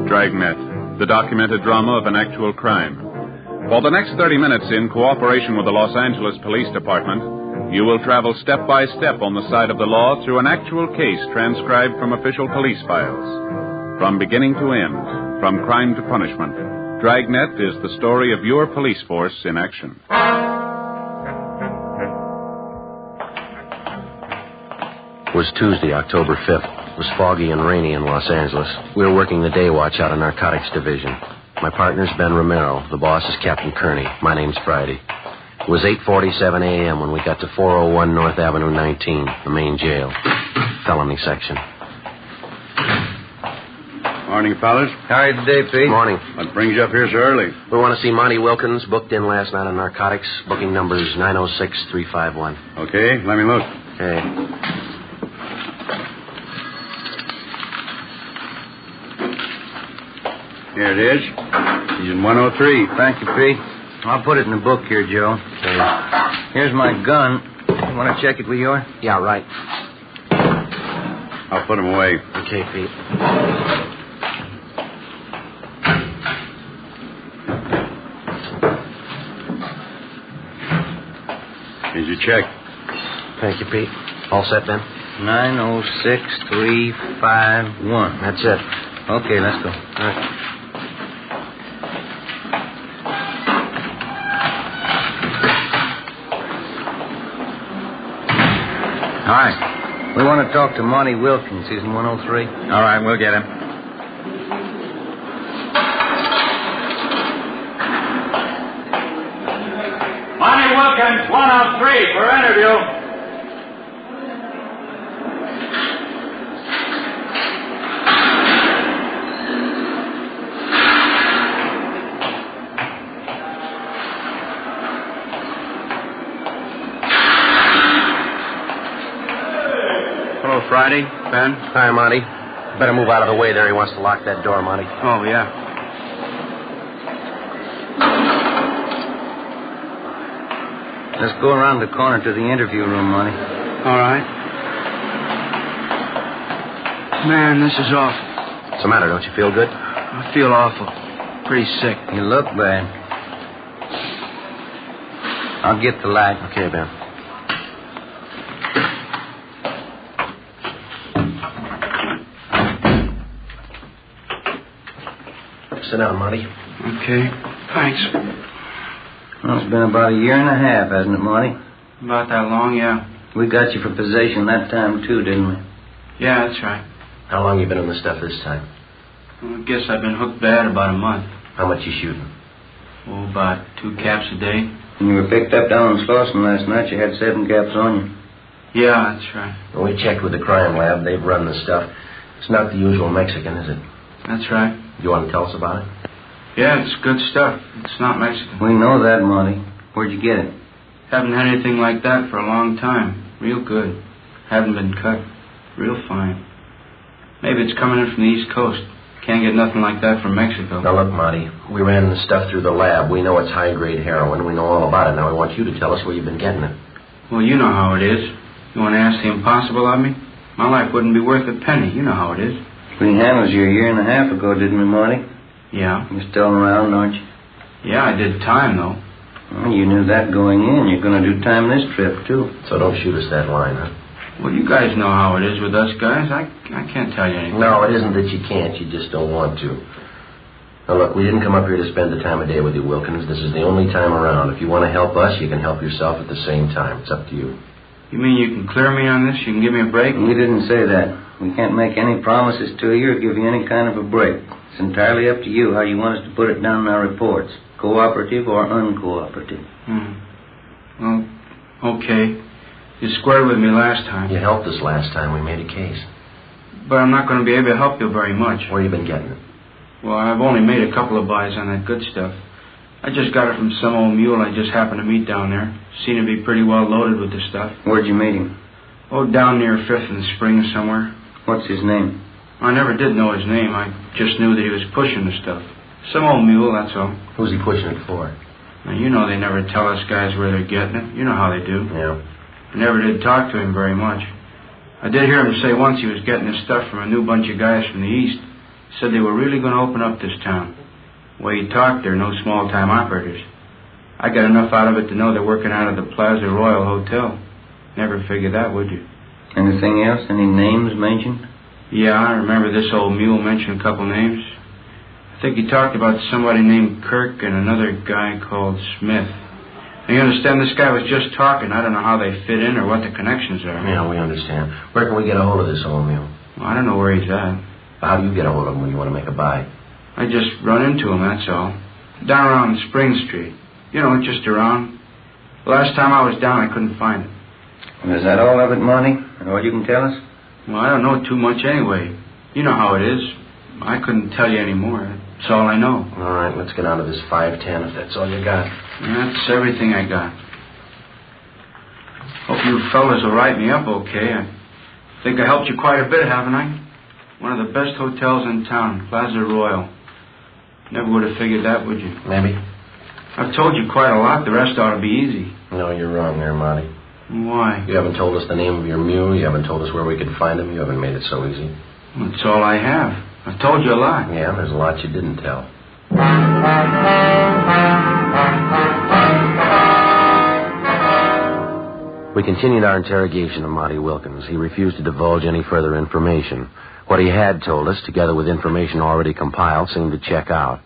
Dragnet, the documented drama of an actual crime. For the next 30 minutes, in cooperation with the Los Angeles Police Department, you will travel step by step on the side of the law through an actual case transcribed from official police files. From beginning to end, from crime to punishment, Dragnet is the story of your police force in action. It was Tuesday, October 5th. It was foggy and rainy in Los Angeles. We were working the day watch out of Narcotics Division. My partner's Ben Romero. The boss is Captain Kearney. My name's Friday. It was 8:47 a.m. when we got to 401 North Avenue 19, the main jail. Felony section. Morning, fellas. How are you today, Pete? Morning. What brings you up here so early? We want to see Monty Wilkins, booked in last night on narcotics. Booking number's 906351. Okay, let me look. Okay. Here it is. Season 103. Thank you, Pete. I'll put it in the book here, Joe. Okay. Here's my gun. You want to check it with yours? Yeah, right. I'll put them away. Okay, Pete. Here's your check. Thank you, Pete. All set, then? 906351. That's it. Okay, let's go. All right. Hi. We want to talk to Monty Wilkins, season 103. All right, we'll get him. Monty Wilkins, 103 for interview. Friday, Ben? Hi, Monty. Better move out of the way there. He wants to lock that door, Monty. Oh, yeah. Let's go around the corner to the interview room, Monty. All right. Man, this is awful. What's the matter? Don't you feel good? I feel awful. Pretty sick. You look bad. I'll get the light. Okay, Ben. Sit down, Monty. Okay. Thanks. Well, it's been about a year and a half, hasn't it, Monty? About that long, yeah. We got you for possession that time, too, didn't we? Yeah, that's right. How long you been in the stuff this time? Well, I guess I've been hooked bad about a month. How much you shooting? Oh, about 2 caps a day. When you were picked up down in Slauson last night, you had 7 caps on you. Yeah, that's right. Well, we checked with the crime lab. They've run the stuff. It's not the usual Mexican, is it? That's right. You want to tell us about it? Yeah, it's good stuff. It's not Mexican. We know that, Monty. Where'd you get it? Haven't had anything like that for a long time. Real good. Haven't been cut. Real fine. Maybe it's coming in from the East Coast. Can't get nothing like that from Mexico. Now, look, Monty, we ran the stuff through the lab. We know it's high-grade heroin. We know all about it. Now, we want you to tell us where you've been getting it. Well, you know how it is. You want to ask the impossible of me? My life wouldn't be worth a penny. You know how it is. We handled you a year and a half ago, didn't we, Monty? Yeah. You're still around, aren't you? Yeah, I did time, though. Well, you knew that going in. You're going to do time this trip, too. So don't shoot us that line, huh? Well, you guys know how it is with us guys. I can't tell you anything. No, it isn't that you can't. You just don't want to. Now, look, we didn't come up here to spend the time of day with you, Wilkins. This is the only time around. If you want to help us, you can help yourself at the same time. It's up to you. You mean you can clear me on this? You can give me a break? We didn't say that. We can't make any promises to you or give you any kind of a break. It's entirely up to you how you want us to put it down in our reports. Cooperative or uncooperative. Well, okay. You squared with me last time. You helped us last time. We made a case. But I'm not going to be able to help you very much. Where you been getting it? Well, I've only made a couple of buys on that good stuff. I just got it from some old mule I just happened to meet down there. Seemed to be pretty well loaded with the stuff. Where'd you meet him? Oh, down near 5th and Spring somewhere. What's his name? I never did know his name. I just knew that he was pushing the stuff. Some old mule, that's all. Who's he pushing it for? Now, you know they never tell us guys where they're getting it. You know how they do. Yeah. I never did talk to him very much. I did hear him say once he was getting his stuff from a new bunch of guys from the East. Said they were really going to open up this town. The way he talked, they're no small-time operators. I got enough out of it to know they're working out of the Plaza Royal Hotel. Never figured that, would you? Anything else? Any names mentioned? Yeah, I remember this old mule mentioned a couple names. I think he talked about somebody named Kirk and another guy called Smith. Now, you understand, this guy was just talking. I don't know how they fit in or what the connections are. Yeah, we understand. Where can we get a hold of this old mule? Well, I don't know where he's at. How do you get a hold of him when you want to make a buy? I just run into him, that's all. Down around Spring Street. You know, just around. The last time I was down, I couldn't find it. Is that all of it, Monty? All you can tell us? Well, I don't know too much anyway. You know how it is. I couldn't tell you any more. That's all I know. All right, let's get on to this 510 if that's all you got. That's everything I got. Hope you fellas will write me up okay. I think I helped you quite a bit, haven't I? One of the best hotels in town, Plaza Royal. Never would have figured that, would you? Maybe. I've told you quite a lot. The rest ought to be easy. No, you're wrong there, Monty. Why? You haven't told us the name of your mule. You haven't told us where we could find him. You haven't made it so easy. Well, that's all I have. I've told you a lot. Yeah, there's a lot you didn't tell. We continued our interrogation of Monty Wilkins. He refused to divulge any further information. What he had told us, together with information already compiled, seemed to check out.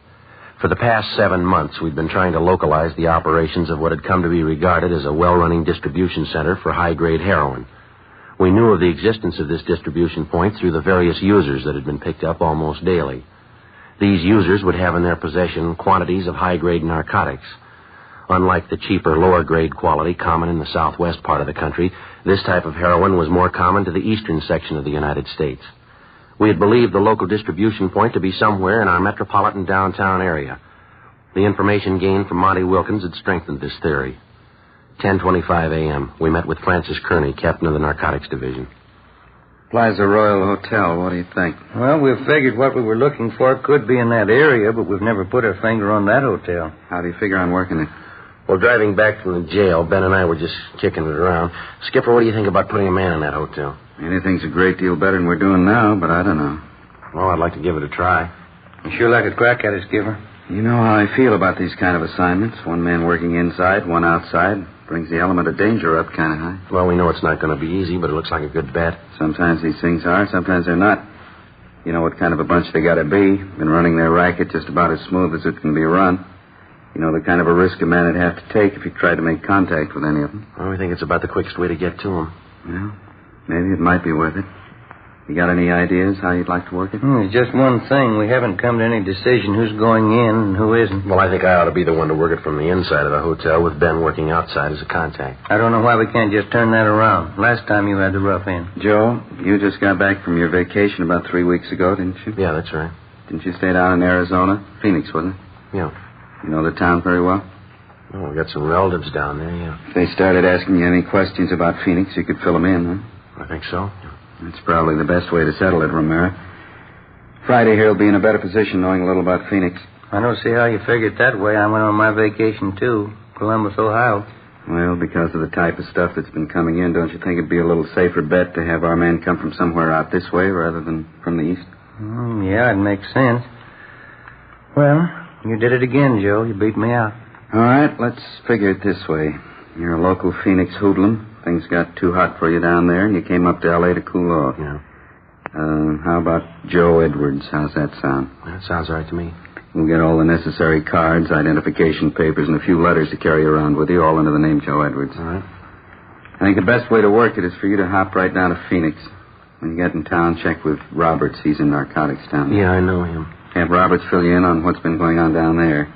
For the past 7 months, we'd been trying to localize the operations of what had come to be regarded as a well-running distribution center for high-grade heroin. We knew of the existence of this distribution point through the various users that had been picked up almost daily. These users would have in their possession quantities of high-grade narcotics. Unlike the cheaper, lower-grade quality common in the southwest part of the country, this type of heroin was more common to the eastern section of the United States. We had believed the local distribution point to be somewhere in our metropolitan downtown area. The information gained from Monty Wilkins had strengthened this theory. 10:25 a.m., we met with Francis Kearney, captain of the Narcotics Division. Plaza Royal Hotel, what do you think? Well, we've figured what we were looking for could be in that area, but we've never put our finger on that hotel. How do you figure on working it? Well, driving back from the jail, Ben and I were just kicking it around. Skipper, what do you think about putting a man in that hotel? Anything's a great deal better than we're doing now, but I don't know. Well, I'd like to give it a try. You sure like a crack at it, Skipper? You know how I feel about these kind of assignments. One man working inside, one outside. Brings the element of danger up kind of high. Well, we know it's not going to be easy, but it looks like a good bet. Sometimes these things are, sometimes they're not. You know what kind of a bunch they got to be. Been running their racket just about as smooth as it can be run. You know the kind of a risk a man would have to take if he tried to make contact with any of them. Well, we think it's about the quickest way to get to them. Well, maybe it might be worth it. You got any ideas how you'd like to work it? There's just one thing. We haven't come to any decision who's going in and who isn't. Well, I think I ought to be the one to work it from the inside of the hotel with Ben working outside as a contact. I don't know why we can't just turn that around. Last time you had the rough end. Joe, you just got back from your vacation about 3 weeks ago, didn't you? Yeah, that's right. Didn't you stay down in Arizona? Phoenix, wasn't it? Yeah. You know the town very well? Oh, we got some relatives down there, yeah. If they started asking you any questions about Phoenix, you could fill them in, huh? I think so. That's probably the best way to settle it, Romero. Friday here will be in a better position knowing a little about Phoenix. I don't see how you figured that way. I went on my vacation, too. Columbus, Ohio. Well, because of the type of stuff that's been coming in, don't you think it'd be a little safer bet to have our men come from somewhere out this way rather than from the east? Yeah, it makes sense. Well, you did it again, Joe. You beat me out. All right, let's figure it this way. You're a local Phoenix hoodlum. Things got too hot for you down there, and you came up to L.A. to cool off. Yeah. How about Joe Edwards? How's that sound? That sounds right to me. We'll get all the necessary cards, identification papers, and a few letters to carry around with you, all under the name Joe Edwards. All right. I think the best way to work it is for you to hop right down to Phoenix. When you get in town, check with Roberts. He's in narcotics town. Yeah, I know him. Have Roberts fill you in on what's been going on down there.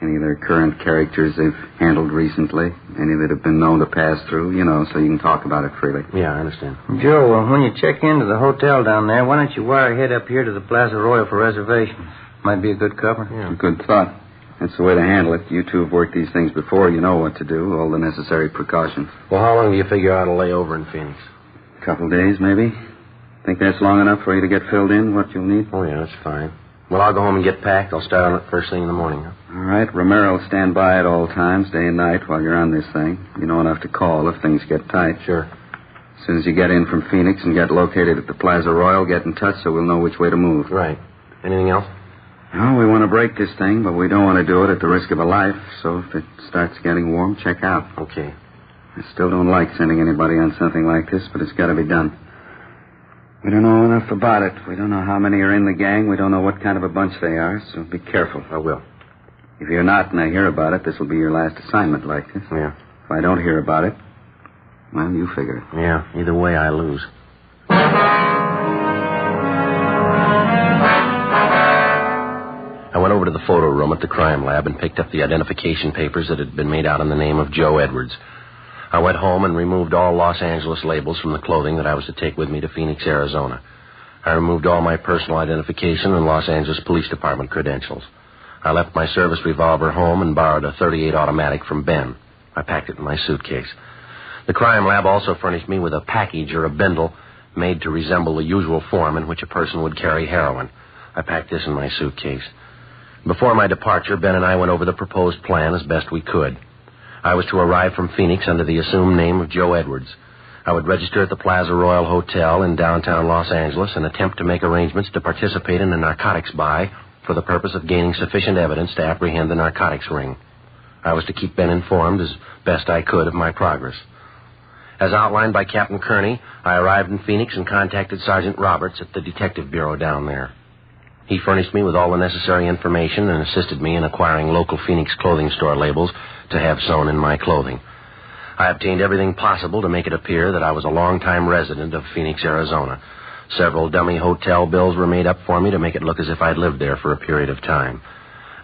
Any of their current characters they've handled recently. Any that have been known to pass through, you know, so you can talk about it freely. Yeah, I understand. Joe, when you check into the hotel down there, why don't you wire ahead up here to the Plaza Royal for reservations? Might be a good cover. Yeah. Good thought. That's the way to handle it. You two have worked these things before. You know what to do, all the necessary precautions. Well, how long do you figure out to lay over in Phoenix? A couple days, maybe. Think that's long enough for you to get filled in, what you'll need? Oh, yeah, that's fine. Well, I'll go home and get packed. I'll start on it first thing in the morning. Huh? All right. Romero will stand by at all times, day and night, while you're on this thing. You know enough to call if things get tight. Sure. As soon as you get in from Phoenix and get located at the Plaza Royal, get in touch so we'll know which way to move. Right. Anything else? No, we want to break this thing, but we don't want to do it at the risk of a life. So if it starts getting warm, check out. Okay. I still don't like sending anybody on something like this, but it's got to be done. We don't know enough about it. We don't know how many are in the gang. We don't know what kind of a bunch they are, so be careful. I will. If you're not and I hear about it, this will be your last assignment like this. Yeah. If I don't hear about it, well, you figure it. Yeah, either way I lose. I went over to the photo room at the crime lab and picked up the identification papers that had been made out in the name of Joe Edwards. I went home and removed all Los Angeles labels from the clothing that I was to take with me to Phoenix, Arizona. I removed all my personal identification and Los Angeles Police Department credentials. I left my service revolver home and borrowed a .38 automatic from Ben. I packed it in my suitcase. The crime lab also furnished me with a package or a bindle made to resemble the usual form in which a person would carry heroin. I packed this in my suitcase. Before my departure, Ben and I went over the proposed plan as best we could. I was to arrive from Phoenix under the assumed name of Joe Edwards. I would register at the Plaza Royal Hotel in downtown Los Angeles and attempt to make arrangements to participate in a narcotics buy for the purpose of gaining sufficient evidence to apprehend the narcotics ring. I was to keep Ben informed as best I could of my progress. As outlined by Captain Kearney, I arrived in Phoenix and contacted Sergeant Roberts at the Detective Bureau down there. He furnished me with all the necessary information and assisted me in acquiring local Phoenix clothing store labels to have sewn in my clothing. I obtained everything possible to make it appear that I was a long-time resident of Phoenix, Arizona. Several dummy hotel bills were made up for me to make it look as if I'd lived there for a period of time.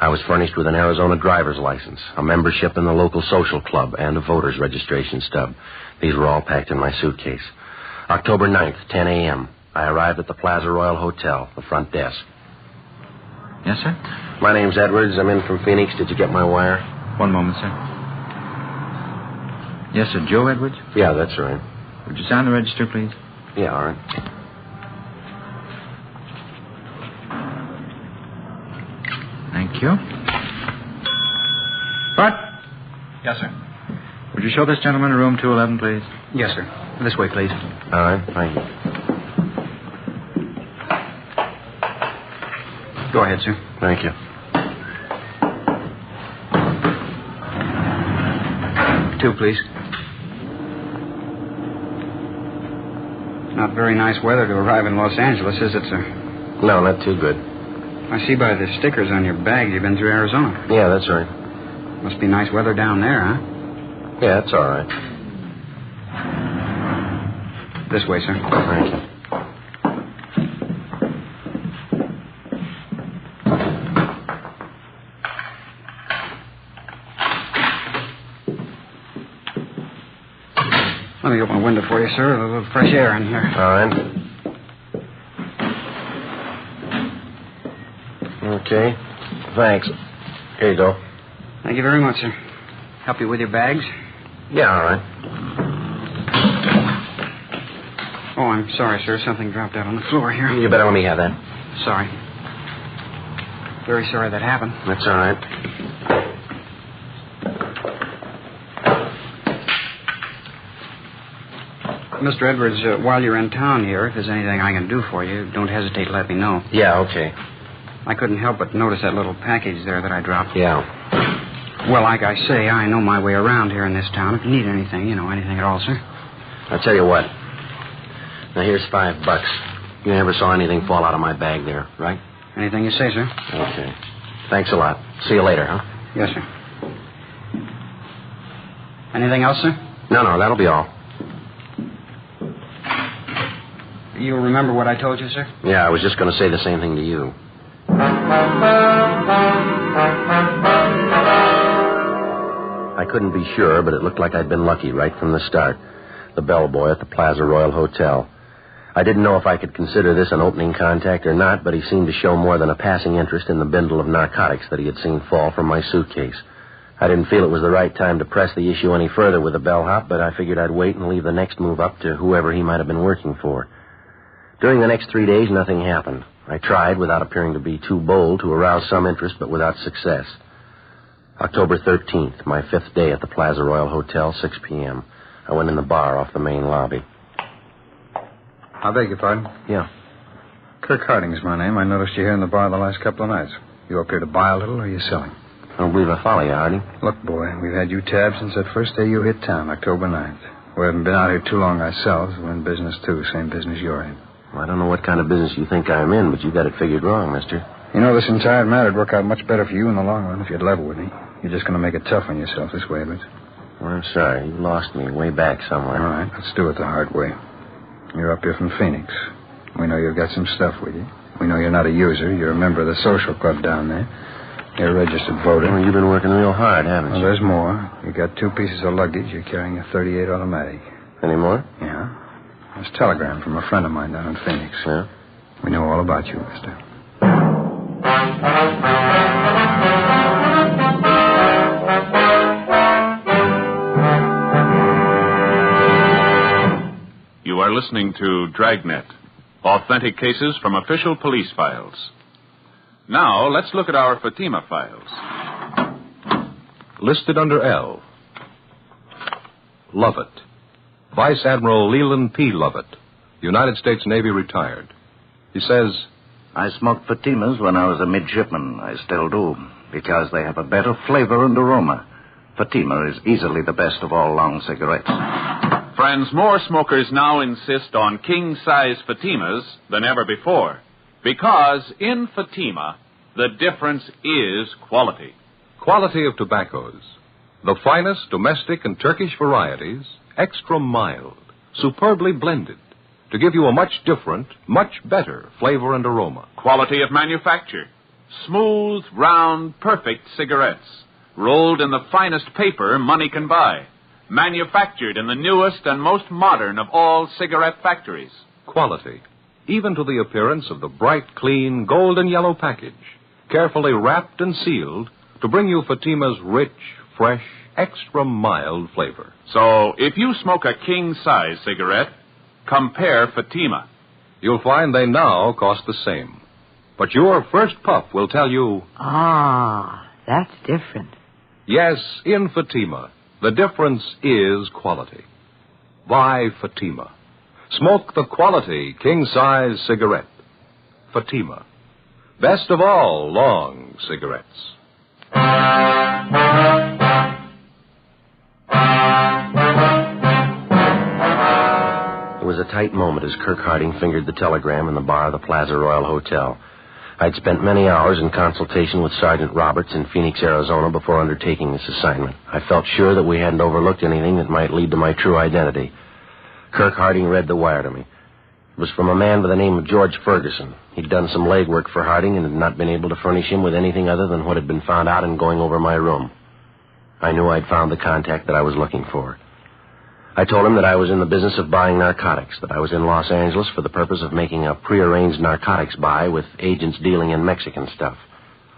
I was furnished with an Arizona driver's license, a membership in the local social club, and a voter's registration stub. These were all packed in my suitcase. October 9th, 10 a.m. I arrived at the Plaza Royal Hotel, the front desk. Yes, sir? My name's Edwards. I'm in from Phoenix. Did you get my wire? One moment, sir. Yes, sir. Joe Edwards? Yeah, that's right. Would you sign the register, please? Yeah, all right. Thank you. What? Yes, sir. Would you show this gentleman to room 211, please? Yes, sir. This way, please. All right, thank you. Go ahead, sir. Thank you. Two, please. Not very nice weather to arrive in Los Angeles, is it, sir? No, not too good. I see by the stickers on your bag you've been through Arizona. Yeah, that's right. Must be nice weather down there, huh? Yeah, it's all right. This way, sir. Thank you. Let me open a window for you, sir. A little fresh air in here. All right. Okay. Thanks. Here you go. Thank you very much, sir. Help you with your bags? Yeah, all right. Oh, I'm sorry, sir. Something dropped out on the floor here. You better let me have that. Sorry. Very sorry that happened. That's all right. Mr. Edwards, while you're in town here, if there's anything I can do for you, don't hesitate to let me know. Yeah, okay. I couldn't help but notice that little package there that I dropped. Yeah. Well, like I say, I know my way around here in this town. If you need anything, anything at all, sir. I'll tell you what. Now, here's $5. You never saw anything fall out of my bag there, right? Anything you say, sir. Okay. Thanks a lot. See you later, huh? Yes, sir. Anything else, sir? No, that'll be all. You remember what I told you, sir? Yeah, I was just going to say the same thing to you. I couldn't be sure, but it looked like I'd been lucky right from the start. The bellboy at the Plaza Royal Hotel. I didn't know if I could consider this an opening contact or not, but he seemed to show more than a passing interest in the bindle of narcotics that he had seen fall from my suitcase. I didn't feel it was the right time to press the issue any further with the bellhop, but I figured I'd wait and leave the next move up to whoever he might have been working for. During the next 3 days, nothing happened. I tried, without appearing to be too bold, to arouse some interest, but without success. October 13th, my 5th day at the Plaza Royal Hotel, 6 p.m. I went in the bar off the main lobby. I beg your pardon? Yeah. Kirk Harding's my name. I noticed you here in the bar the last couple of nights. You up here to buy a little, or are you selling? I don't believe I follow you, Harding. Look, boy, we've had you tabbed since that first day you hit town, October 9th. We haven't been out here too long ourselves. We're in business, too. Same business you're in. Well, I don't know what kind of business you think I'm in, but you got it figured wrong, mister. You know, this entire matter would work out much better for you in the long run if you'd level with me. You're just going to make it tough on yourself this way, Edwards. Well, I'm sorry. You lost me way back somewhere. All right, let's do it the hard way. You're up here from Phoenix. We know you've got some stuff with you. We know you're not a user. You're a member of the social club down there. You're a registered voter. Well, you've been working real hard, haven't you? Well, there's more. You got 2 pieces of luggage. You're carrying a .38 automatic. Any more? Yeah. There's a telegram from a friend of mine down in Phoenix. Yeah? We know all about you, mister. You are listening to Dragnet, authentic cases from official police files. Now, let's look at our Fatima files. Listed under L. Lovett. Vice Admiral Leland P. Lovett, United States Navy, retired. He says, I smoked Fatimas when I was a midshipman. I still do, because they have a better flavor and aroma. Fatima is easily the best of all long cigarettes. Friends, more smokers now insist on king-size Fatimas than ever before. Because in Fatima, the difference is quality. Quality of tobaccos. The finest domestic and Turkish varieties, extra mild, superbly blended, to give you a much different, much better flavor and aroma. Quality of manufacture. Smooth, round, perfect cigarettes, rolled in the finest paper money can buy, manufactured in the newest and most modern of all cigarette factories. Quality, even to the appearance of the bright, clean, gold and yellow package, carefully wrapped and sealed to bring you Fatima's rich, fresh, extra mild flavor. So, if you smoke a king-size cigarette, compare Fatima. You'll find they now cost the same. But your first puff will tell you... Ah, that's different. Yes, in Fatima, the difference is quality. Buy Fatima. Smoke the quality king-size cigarette. Fatima. Best of all long cigarettes. It was a tight moment as Kirk Harding fingered the telegram in the bar of the Plaza Royal Hotel. I'd spent many hours in consultation with Sergeant Roberts in Phoenix, Arizona before undertaking this assignment. I felt sure that we hadn't overlooked anything that might lead to my true identity. Kirk Harding read the wire to me. It was from a man by the name of George Ferguson. He'd done some legwork for Harding and had not been able to furnish him with anything other than what had been found out in going over my room. I knew I'd found the contact that I was looking for. I told him that I was in the business of buying narcotics, that I was in Los Angeles for the purpose of making a prearranged narcotics buy with agents dealing in Mexican stuff.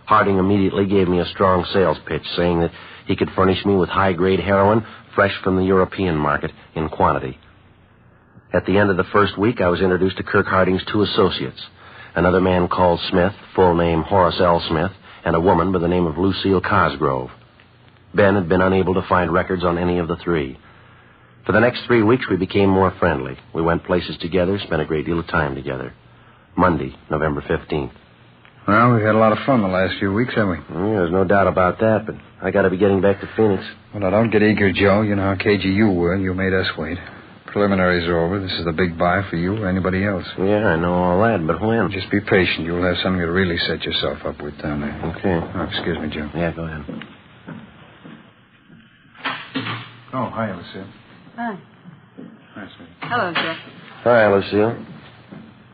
Harding immediately gave me a strong sales pitch, saying that he could furnish me with high-grade heroin fresh from the European market in quantity. At the end of the first week, I was introduced to Kirk Harding's two associates, another man called Smith, full name Horace L. Smith, and a woman by the name of Lucille Cosgrove. Ben had been unable to find records on any of the three. For the next 3 weeks, we became more friendly. We went places together, spent a great deal of time together. Monday, November 15th. Well, we've had a lot of fun the last few weeks, haven't we? There's no doubt about that, but I got to be getting back to Phoenix. Well, now, don't get eager, Joe. You know how cagey you were. You made us wait. Preliminaries are over. This is the big buy for you or anybody else. Yeah, I know all that, but when? Just be patient. You'll have something to really set yourself up with down there. Okay. Oh, excuse me, Joe. Yeah, go ahead. Oh, hi, Lucille. Hi. Hi, Smith. Hello, Jeff. Hi, Lucille.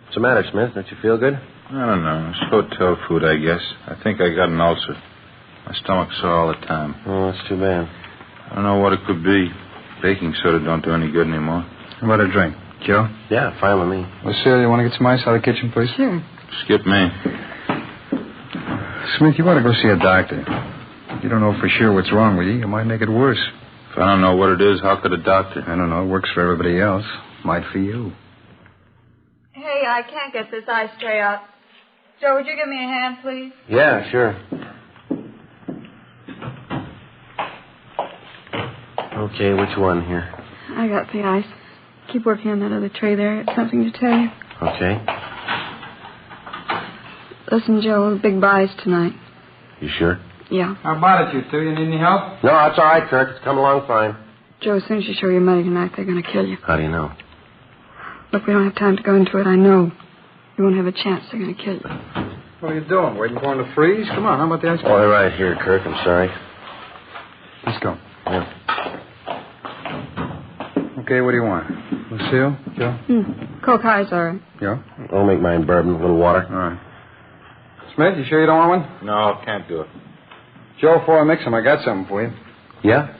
What's the matter, Smith? Don't you feel good? I don't know. It's hotel food, I guess. I think I got an ulcer. My stomach's sore all the time. Oh, that's too bad. I don't know what it could be. Baking soda don't do any good anymore. How about a drink? Joe? Yeah, fine with me. Lucille, you want to get some ice out of the kitchen, please? Sure. Skip me. Smith, you ought to go see a doctor. You don't know for sure what's wrong with you. You might make it worse. If I don't know what it is, how could a doctor? I don't know. It works for everybody else. Might for you. Hey, I can't get this ice tray out. Joe, would you give me a hand, please? Yeah, sure. Okay, which one here? I got the ice. Keep working on that other tray there. It's something to tell you. Okay. Listen, Joe, the big buy's tonight. You sure? Yeah. How about it, you two? You need any help? No, that's all right, Kirk. It's come along fine. Joe, as soon as you show your money tonight, they're going to kill you. How do you know? Look, we don't have time to go into it. I know. You won't have a chance. They're going to kill you. What are you doing? Waiting for him to freeze? Come on, how about the ice cream? All right here, Kirk. I'm sorry. Let's go. Yeah. Okay, what do you want? Lucille? Joe? Coke high's all right. Yeah? I'll make mine bourbon, a little water. All right. Smith, you sure you don't want one? No, can't do it. Joe, before I mix them, I got something for you. Yeah?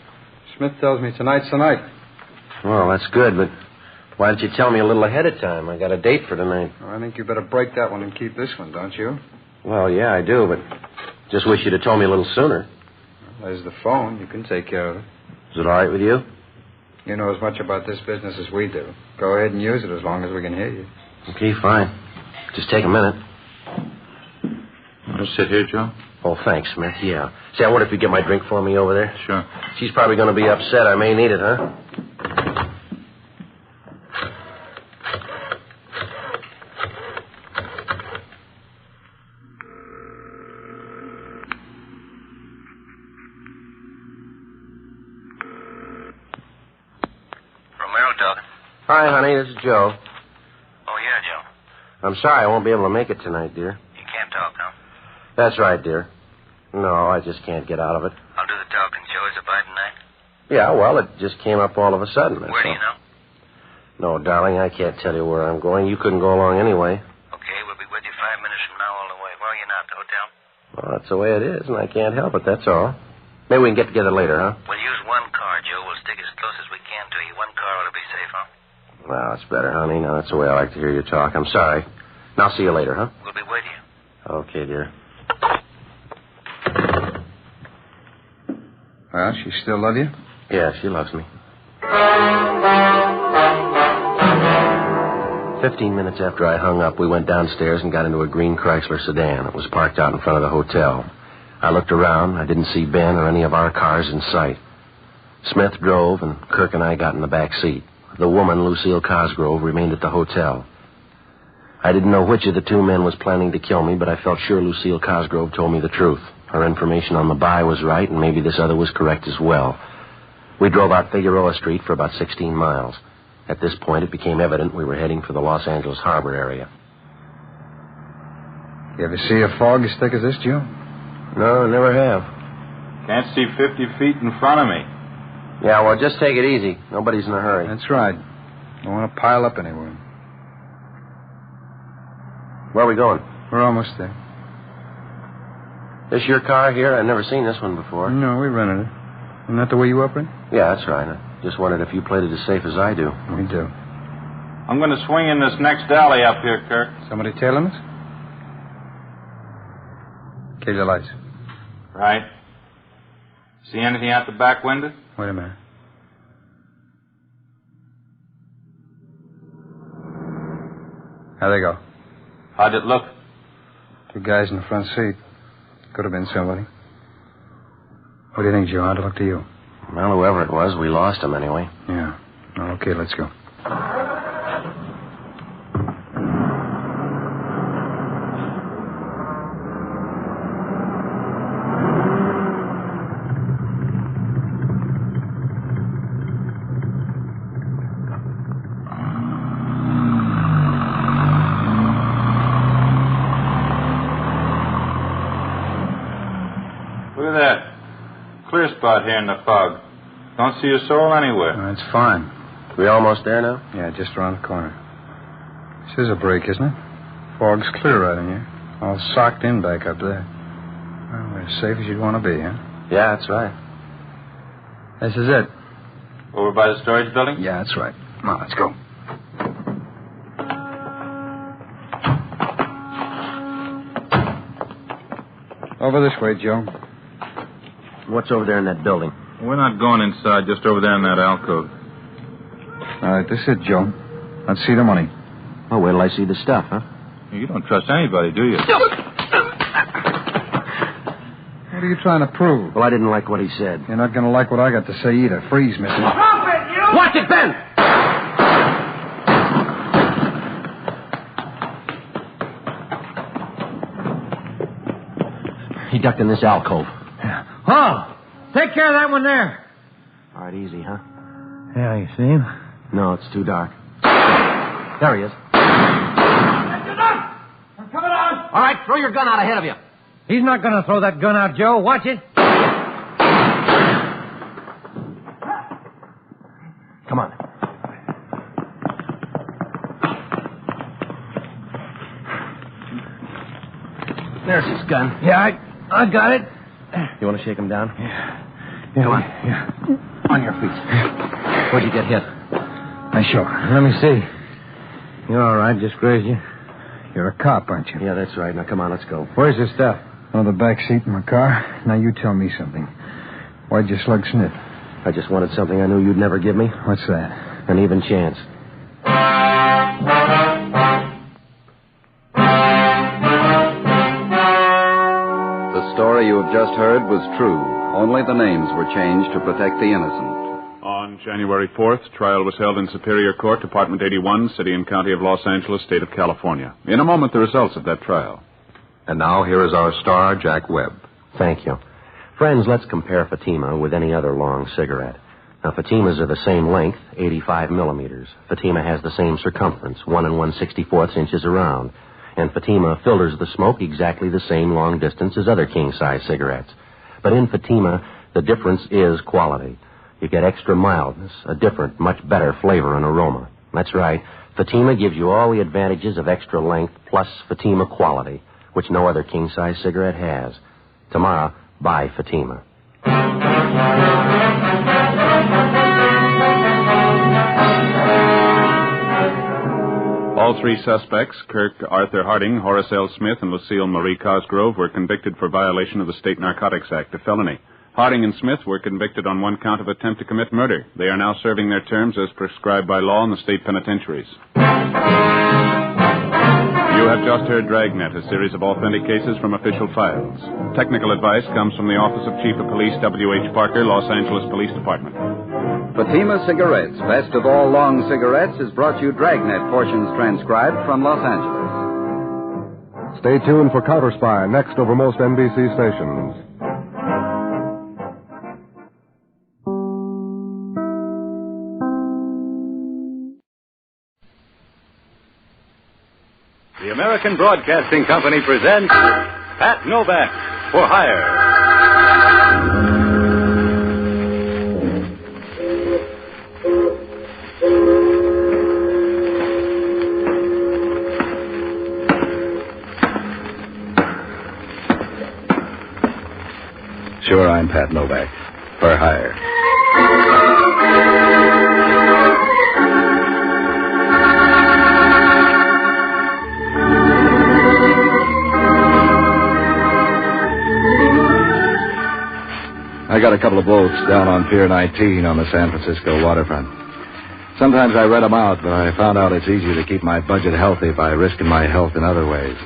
Smith tells me tonight's the night. Well, that's good, but why didn't you tell me a little ahead of time? I got a date for tonight. Well, I think you better break that one and keep this one, don't you? Well, yeah, I do, but just wish you'd have told me a little sooner. Well, there's the phone. You can take care of it. Is it all right with you? You know as much about this business as we do. Go ahead and use it as long as we can hear you. Okay, fine. Just take a minute. What Want to sit here, Joe? Oh, thanks, Smith. Yeah. Say, I wonder if you get my drink for me over there? Sure. She's probably going to be upset. I may need it, huh? Romero talking. Hi, honey. This is Joe. Oh, yeah, Joe. I'm sorry I won't be able to make it tonight, dear. You can't talk, huh? That's right, dear. No, I just can't get out of it. I'll do the talking, Joe. Is it by tonight? Yeah, well, it just came up all of a sudden. Where do you know? No, darling, I can't tell you where I'm going. You couldn't go along anyway. Okay, we'll be with you 5 minutes from now all the way. Where are you now, at the hotel? Well, that's the way it is, and I can't help it, that's all. Maybe we can get together later, huh? We'll use one car, Joe. We'll stick as close as we can to you. One car ought to be safe, huh? Well, that's better, honey. Now, that's the way I like to hear you talk. I'm sorry. And I'll see you later, huh? We'll be with you. Okay, dear. Well, she still love you? Yeah, she loves me. 15 minutes after I hung up, we went downstairs and got into a green Chrysler sedan. It was parked out in front of the hotel. I looked around. I didn't see Ben or any of our cars in sight. Smith drove, and Kirk and I got in the back seat. The woman, Lucille Cosgrove, remained at the hotel. I didn't know which of the two men was planning to kill me, but I felt sure Lucille Cosgrove told me the truth. Her information on the buy was right, and maybe this other was correct as well. We drove out Figueroa Street for about 16 miles. At this point, it became evident we were heading for the Los Angeles Harbor area. You ever see a fog as thick as this, Joe? No, never have. Can't see 50 feet in front of me. Yeah, well, just take it easy. Nobody's in a hurry. That's right. Don't want to pile up anywhere. Where are we going? We're almost there. This your car here? I've never seen this one before. No, we rented it. Isn't that the way you operate? Yeah, that's right. I just wondered if you played it as safe as I do. We do. I'm going to swing in this next alley up here, Kirk. Somebody tailing us? Keep the lights. Right. See anything out the back window? Wait a minute. How'd they go? How'd it look? Two guys in the front seat. Could have been somebody. What do you think, Joe? How'd it look to you? Well, whoever it was, we lost him anyway. Yeah. Okay, let's go. Look at that. Clear spot here in the fog. Don't see a soul anywhere. That's fine. We almost there now? Yeah, just around the corner. This is a break, isn't it? Fog's clear right in here. All socked in back up there. Well, we're as safe as you'd want to be, huh? Yeah, that's right. This is it. Over by the storage building? Yeah, that's right. Come on, let's go. Over this way, Joe. What's over there in that building? We're not going inside, just over there in that alcove. All right, this is it, Joe. Let's see the money. Oh, wait till I see the stuff, huh? You don't trust anybody, do you? What are you trying to prove? Well, I didn't like what he said. You're not going to like what I got to say either. Freeze, mister. Stop it, you! Watch it, Ben! He ducked in this alcove. Yeah. Oh, take care of that one there. All right, easy, huh? Yeah, you see him? No, it's too dark. There he is. I'm coming on. All right, throw your gun out ahead of you. He's not going to throw that gun out, Joe. Watch it. Come on. There's his gun. Yeah, I got it. You want to shake him down? Yeah. Come on. Yeah. On your feet. Where'd you get hit? I sure. Let me see. You're all right, just grazed you. You're a cop, aren't you? Yeah, that's right. Now, come on, let's go. Where's the stuff? On the back seat in my car. Now, you tell me something. Why'd you slug Smith? I just wanted something I knew you'd never give me. What's that? An even chance. just heard was true. Only the names were changed to protect the innocent. On January 4th, trial was held in Superior Court, Department 81, City and County of Los Angeles, State of California. In a moment, the results of that trial. And now, here is our star, Jack Webb. Thank you. Friends, let's compare Fatima with any other long cigarette. Now, Fatimas are the same length, 85 millimeters. Fatima has the same circumference, 1 1/64 inches around. And Fatima filters the smoke exactly the same long distance as other king-size cigarettes. But in Fatima, the difference is quality. You get extra mildness, a different, much better flavor and aroma. That's right. Fatima gives you all the advantages of extra length plus Fatima quality, which no other king-size cigarette has. Tomorrow, buy Fatima. All three suspects, Kirk Arthur Harding, Horace L. Smith, and Lucille Marie Cosgrove, were convicted for violation of the State Narcotics Act, a felony. Harding and Smith were convicted on one count of attempt to commit murder. They are now serving their terms as prescribed by law in the state penitentiaries. You have just heard Dragnet, a series of authentic cases from official files. Technical advice comes from the Office of Chief of Police W.H. Parker, Los Angeles Police Department. Fatima Cigarettes, best of all long cigarettes, has brought you Dragnet portions transcribed from Los Angeles. Stay tuned for Counter Spy, next over most NBC stations. The American Broadcasting Company presents Pat Novak for Hire. Sure, I'm Pat Novak. For hire. I got a couple of boats down on Pier 19 on the San Francisco waterfront. Sometimes I rent them out, but I found out it's easier to keep my budget healthy by risking my health in other ways.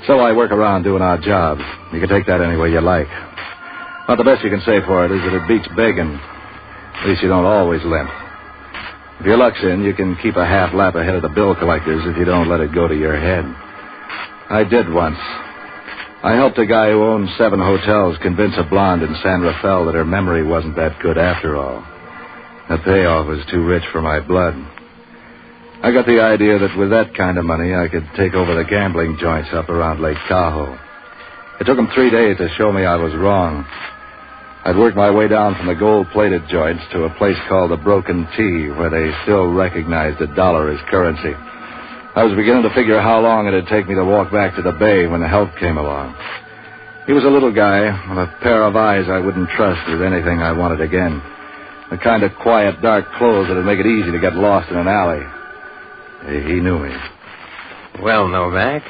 So I work around doing odd jobs. You can take that any way you like. But the best you can say for it is that it beats begging. At least you don't always limp. If your luck's in, you can keep a half lap ahead of the bill collectors if you don't let it go to your head. I did once. I helped a guy who owned 7 hotels convince a blonde in San Rafael that her memory wasn't that good after all. The payoff was too rich for my blood. I got the idea that with that kind of money, I could take over the gambling joints up around Lake Tahoe. It took them 3 days to show me I was wrong. I'd worked my way down from the gold-plated joints to a place called the Broken T, where they still recognized a dollar as currency. I was beginning to figure how long it'd take me to walk back to the bay when the help came along. He was a little guy with a pair of eyes I wouldn't trust with anything I wanted again. The kind of quiet, dark clothes that'd make it easy to get lost in an alley. He knew me. Well, Novak,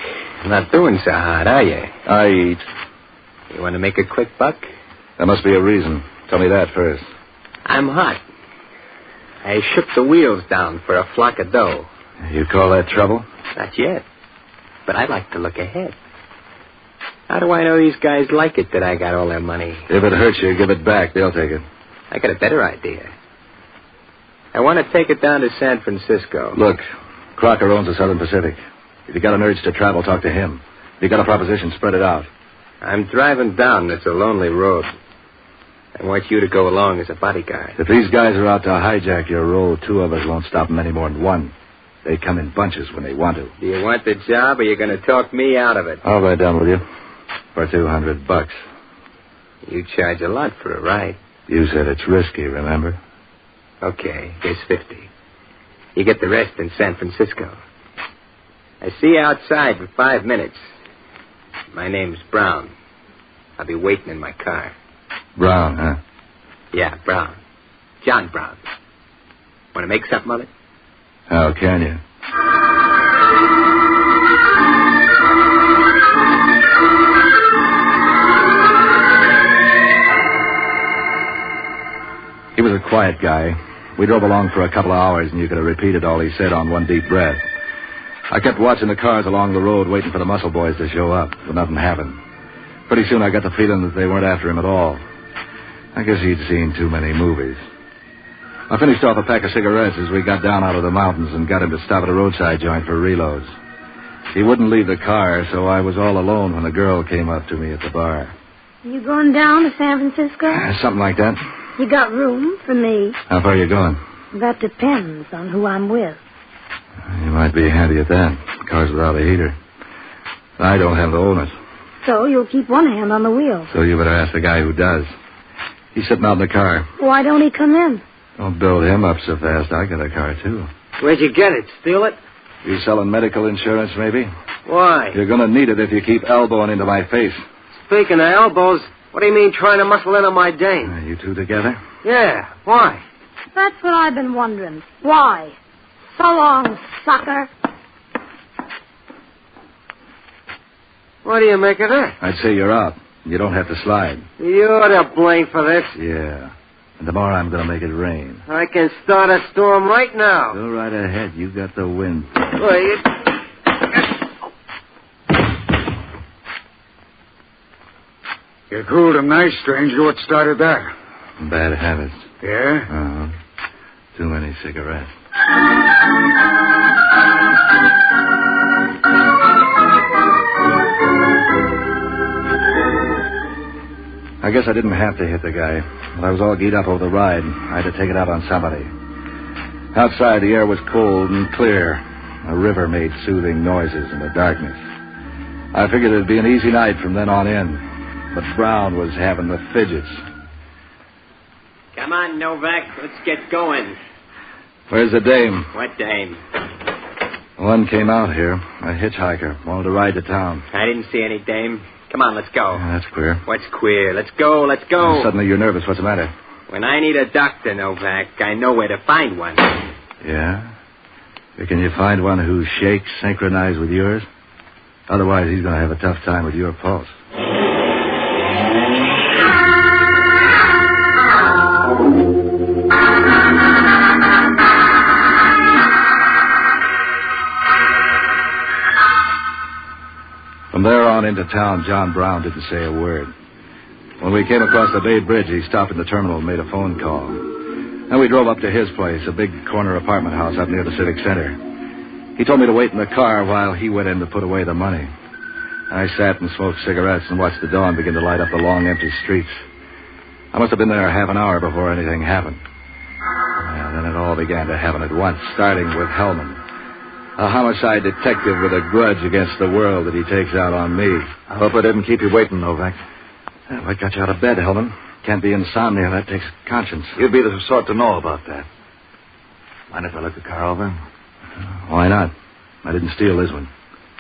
not doing so hard, are you? I eat. You want to make a quick buck? There must be a reason. Tell me that first. I'm hot. I shook the wheels down for a flock of dough. You call that trouble? Not yet. But I'd like to look ahead. How do I know these guys like it that I got all their money? If it hurts you, give it back. They'll take it. I got a better idea. I want to take it down to San Francisco. Look, Crocker owns the Southern Pacific. If you got an urge to travel, talk to him. If you got a proposition, spread it out. I'm driving down. It's a lonely road. I want you to go along as a bodyguard. If these guys are out to hijack your road, 2 of us won't stop them any more than 1. They come in bunches when they want to. Do you want the job, or are you going to talk me out of it? I'll ride down with you for $200. You charge a lot for a ride. You said it's risky, remember? Okay, here's 50. You get the rest in San Francisco. I see you outside for 5 minutes. My name's Brown. I'll be waiting in my car. Brown, huh? Yeah, Brown. John Brown. Want to make something of it? How can you? He was a quiet guy. We drove along for a couple of hours, and you could have repeated all he said on one deep breath. I kept watching the cars along the road, waiting for the muscle boys to show up, but nothing happened. Pretty soon I got the feeling that they weren't after him at all. I guess he'd seen too many movies. I finished off a pack of cigarettes as we got down out of the mountains and got him to stop at a roadside joint for reloads. He wouldn't leave the car, so I was all alone when the girl came up to me at the bar. You going down to San Francisco? Something like that. You got room for me? How far are you going? That depends on who I'm with. You might be handy at that. The car's without a heater. I don't have the own it. So you'll keep one hand on the wheel. So you better ask the guy who does. He's sitting out in the car. Why don't he come in? Don't build him up so fast. I got a car, too. Where'd you get it? Steal it? You selling medical insurance, maybe? Why? You're going to need it if you keep elbowing into my face. Speaking of elbows, what do you mean trying to muscle in on my dame? You two together? Yeah, why? That's what I've been wondering. Why? So long, sucker. What do you make of that? I'd say you're out. You don't have to slide. You're to blame for this. Yeah. And tomorrow I'm going to make it rain. I can start a storm right now. Go right ahead. You got the wind. Wait. You cooled him nice, stranger. What started that? Bad habits. Yeah? Uh-huh. Too many cigarettes. I guess I didn't have to hit the guy. But I was all geared up over the ride. I had to take it out on somebody. Outside, the air was cold and clear. A river made soothing noises in the darkness. I figured it'd be an easy night from then on in. But Brown was having the fidgets. Come on, Novak. Let's get going. Where's the dame? What dame? One came out here. A hitchhiker. Wanted to ride to town. I didn't see any dame. Come on, let's go. Yeah, that's queer. What's queer? Let's go, let's go. And suddenly you're nervous. What's the matter? When I need a doctor, Novak, I know where to find one. Yeah? Can you find one whose shakes synchronize with yours? Otherwise, he's going to have a tough time with your pulse. From there on into town, John Brown didn't say a word. When we came across the Bay Bridge, he stopped in the terminal and made a phone call. Then we drove up to his place, a big corner apartment house up near the Civic Center. He told me to wait in the car while he went in to put away the money. I sat and smoked cigarettes and watched the dawn begin to light up the long, empty streets. I must have been there half an hour before anything happened. And then it all began to happen at once, starting with Hellman. A homicide detective with a grudge against the world that he takes out on me. I hope I didn't keep you waiting, Novak. What got you out of bed, Hellman? Can't be insomnia. That takes conscience. You'd be the sort to know about that. Mind if I look the car over? Why not? I didn't steal this one.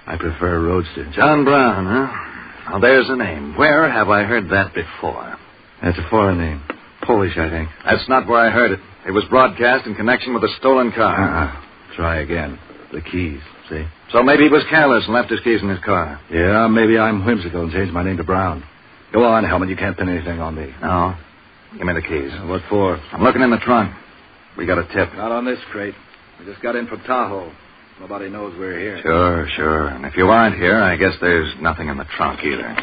I prefer a roadster. John Brown, huh? Now, there's a name. Where have I heard that before? That's a foreign name. Polish, I think. That's not where I heard it. It was broadcast in connection with a stolen car. Try again. The keys, see? So maybe he was careless and left his keys in his car. Yeah, maybe I'm whimsical and changed my name to Brown. Go on, Hellman. You can't pin anything on me. No. Give me the keys. What for? I'm looking in the trunk. We got a tip. Not on this crate. We just got in from Tahoe. Nobody knows we're here. Sure. And if you aren't here, I guess there's nothing in the trunk either.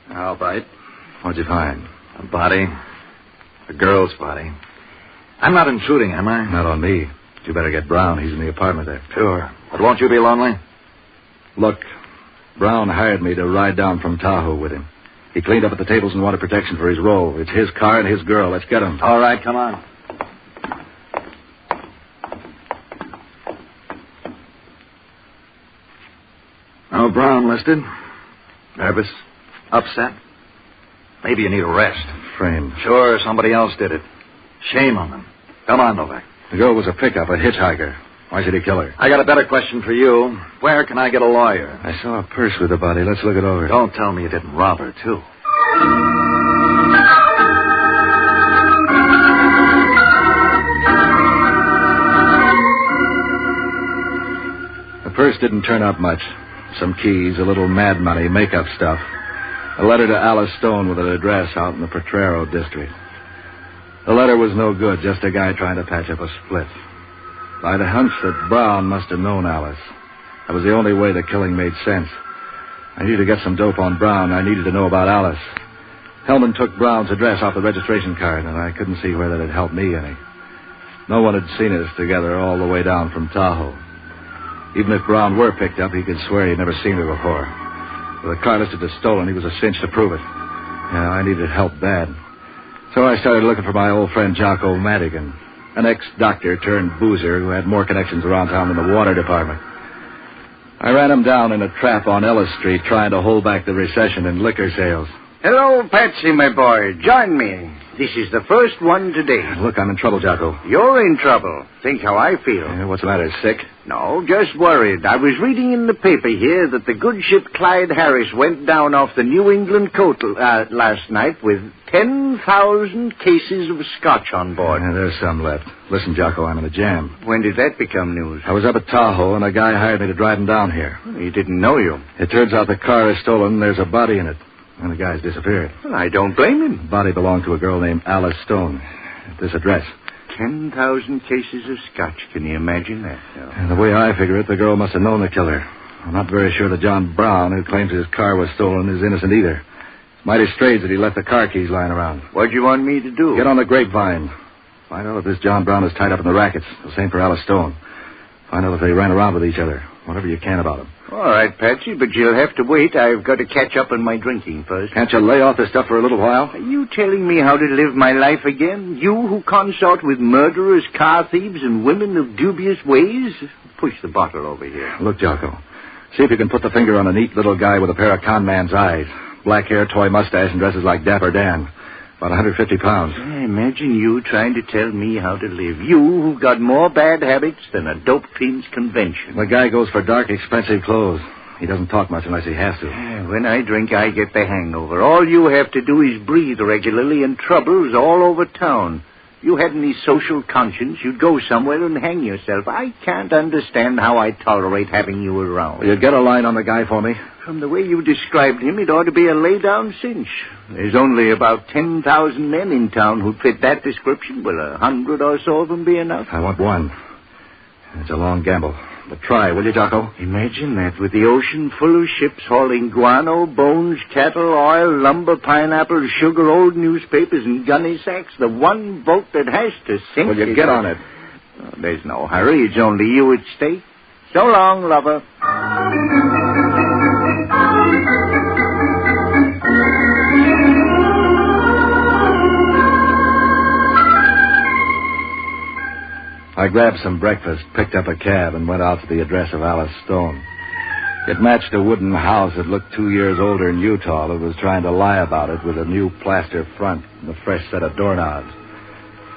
I'll bite. What'd you find? A body. A girl's body. I'm not intruding, am I? Not on me. You better get Brown. He's in the apartment there. Sure. But won't you be lonely? Look, Brown hired me to ride down from Tahoe with him. He cleaned up at the tables and wanted protection for his role. It's his car and his girl. Let's get him. All right, come on. Oh, Brown listed. Nervous? Upset? Maybe you need a rest. Framed. Sure, somebody else did it. Shame on them. Come on, Novak. The girl was a pickup, a hitchhiker. Why should he kill her? I got a better question for you. Where can I get a lawyer? I saw a purse with the body. Let's look it over. Don't tell me you didn't rob her, too. The purse didn't turn up much. Some keys, a little mad money, makeup stuff. A letter to Alice Stone with an address out in the Potrero district. The letter was no good, just a guy trying to patch up a split. I had a hunch that Brown must have known Alice. That was the only way the killing made sense. I needed to get some dope on Brown. I needed to know about Alice. Hellman took Brown's address off the registration card, and I couldn't see where that had helped me any. No one had seen us together all the way down from Tahoe. Even if Brown were picked up, he could swear he'd never seen her before. With a car listed as stolen, he was a cinch to prove it. Yeah, I needed help bad. So I started looking for my old friend Jocko Madigan, an ex-doctor turned boozer who had more connections around town than the water department. I ran him down in a trap on Ellis Street trying to hold back the recession in liquor sales. Hello, Patsy, my boy. Join me. This is the first one today. Look, I'm in trouble, Jocko. You're in trouble. Think how I feel. What's the matter, sick? No, just worried. I was reading in the paper here that the good ship Clyde Harris went down off the New England coast last night with 10,000 cases of scotch on board. Yeah, there's some left. Listen, Jocko, I'm in a jam. When did that become news? I was up at Tahoe, and a guy hired me to drive him down here. He didn't know you. It turns out the car is stolen, and there's a body in it. And the guy's disappeared. Well, I don't blame him. The body belonged to a girl named Alice Stone at this address. 10,000 cases of scotch. Can you imagine that? No. And the way I figure it, the girl must have known the killer. I'm not very sure that John Brown, who claims his car was stolen, is innocent either. It's mighty strange that he left the car keys lying around. What do you want me to do? Get on the grapevine. Find out if this John Brown is tied up in the rackets. The same for Alice Stone. Find out if they ran around with each other. Whatever you can about them. All right, Patsy, but you'll have to wait. I've got to catch up on my drinking first. Can't you lay off this stuff for a little while? Are you telling me how to live my life again? You who consort with murderers, car thieves, and women of dubious ways? Push the bottle over here. Look, Jocko. See if you can put the finger on a neat little guy with a pair of con man's eyes. Black hair, toy mustache, and dresses like Dapper Dan. About 150 pounds. Imagine you trying to tell me how to live. You who've got more bad habits than a dope fiend's convention. The guy goes for dark, expensive clothes. He doesn't talk much unless he has to. When I drink, I get the hangover. All you have to do is breathe regularly, and trouble's all over town. If you had any social conscience, you'd go somewhere and hang yourself. I can't understand how I tolerate having you around. Will you get a line on the guy for me? From the way you described him, it ought to be a lay-down cinch. There's only about 10,000 men in town who'd fit that description. Will 100 or so of them be enough? I want one. It's a long gamble. But try, will you, Jocko? Imagine that, with the ocean full of ships hauling guano, bones, cattle, oil, lumber, pineapples, sugar, old newspapers, and gunny sacks. The one boat that has to sink... Will you get on it? Oh, there's no hurry. It's only you at stake. So long, lover. I grabbed some breakfast, picked up a cab, and went out to the address of Alice Stone. It matched a wooden house that looked 2 years older in Utah that was trying to lie about it with a new plaster front and a fresh set of doorknobs.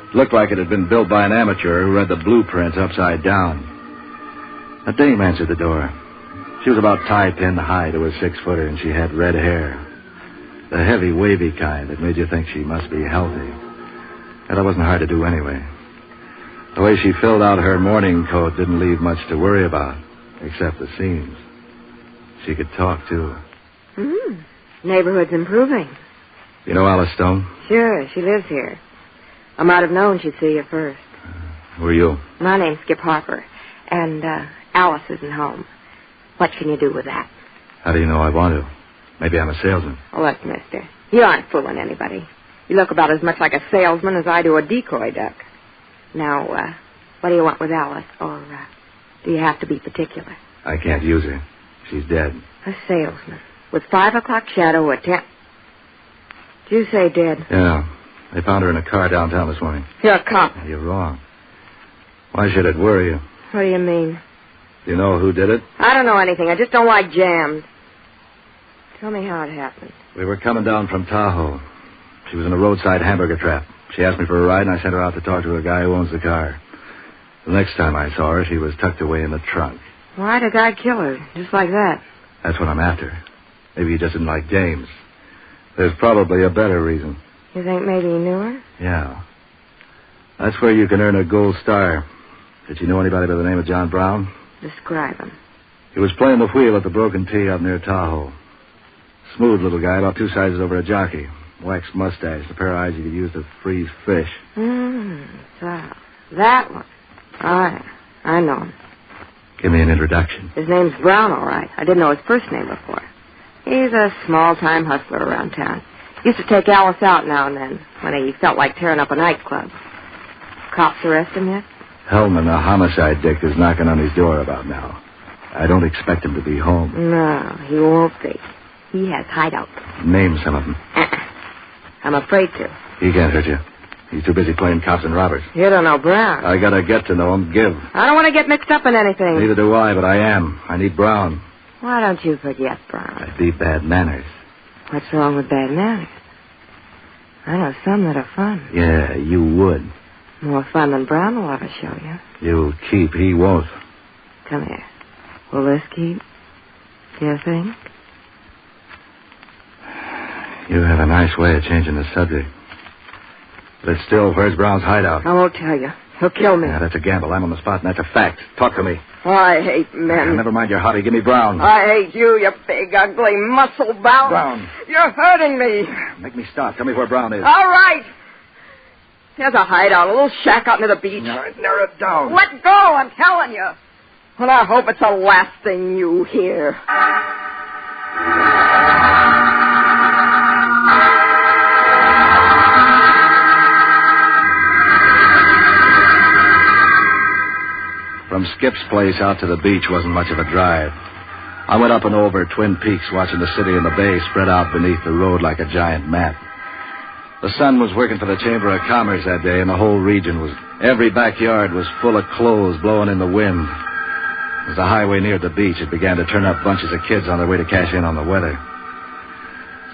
It looked like it had been built by an amateur who read the blueprints upside down. A dame answered the door. She was about tie-pin high to a 6-footer, and she had red hair. The heavy, wavy kind that made you think she must be healthy. And that wasn't hard to do anyway. The way she filled out her morning coat didn't leave much to worry about, except the seams. She could talk, too. Neighborhood's improving. You know Alice Stone? Sure, she lives here. I might have known she'd see you first. Who are you? My name's Skip Harper, and Alice isn't home. What can you do with that? How do you know I want to? Maybe I'm a salesman. Oh, look, mister, you aren't fooling anybody. You look about as much like a salesman as I do a decoy duck. Now, what do you want with Alice? Or do you have to be particular? I can't use her. She's dead. A salesman. With 5 o'clock shadow at 10... Did you say dead? Yeah. They found her in a car downtown this morning. You're a cop. You're wrong. Why should it worry you? What do you mean? Do you know who did it? I don't know anything. I just don't like jams. Tell me how it happened. We were coming down from Tahoe. She was in a roadside hamburger trap. She asked me for a ride, and I sent her out to talk to a guy who owns the car. The next time I saw her, she was tucked away in the trunk. Why'd a guy kill her, just like that? That's what I'm after. Maybe he just didn't like James. There's probably a better reason. You think maybe he knew her? Yeah. That's where you can earn a gold star. Did you know anybody by the name of John Brown? Describe him. He was playing the wheel at the Broken T up near Tahoe. Smooth little guy, about 2 sizes over a jockey. Waxed mustache, a pair of eyes you could use to freeze fish. So, that one. Oh, yeah. I know him. Give me an introduction. His name's Brown, all right. I didn't know his first name before. He's a small-time hustler around town. Used to take Alice out now and then when he felt like tearing up a nightclub. Cops arrest him yet? Hellman, a homicide dick, is knocking on his door about now. I don't expect him to be home. No, he won't be. He has hideouts. Name some of them. I'm afraid to. He can't hurt you. He's too busy playing cops and robbers. You don't know Brown. I gotta get to know him. Give. I don't want to get mixed up in anything. Neither do I, but I am. I need Brown. Why don't you forget Brown? I'd be bad manners. What's wrong with bad manners? I know some that are fun. Yeah, you would. More fun than Brown will ever show you. You'll keep. He won't. Come here. Will this keep? Do you think? You have a nice way of changing the subject. But still, where's Brown's hideout? I won't tell you. He'll kill me. Yeah, that's a gamble. I'm on the spot, and that's a fact. Talk to me. I hate men. Never mind your hobby. Give me Brown. I hate you, you big, ugly, muscle-bound. Brown. You're hurting me. Make me stop. Tell me where Brown is. All right. There's a hideout, a little shack out near the beach. Narrow it down. Let go, I'm telling you. And I hope it's the last thing you hear. From Skip's place out to the beach wasn't much of a drive. I went up and over Twin Peaks, watching the city and the bay spread out beneath the road like a giant map. The sun was working for the Chamber of Commerce that day, and the whole region was... Every backyard was full of clothes blowing in the wind. As the highway neared the beach, it began to turn up bunches of kids on their way to cash in on the weather.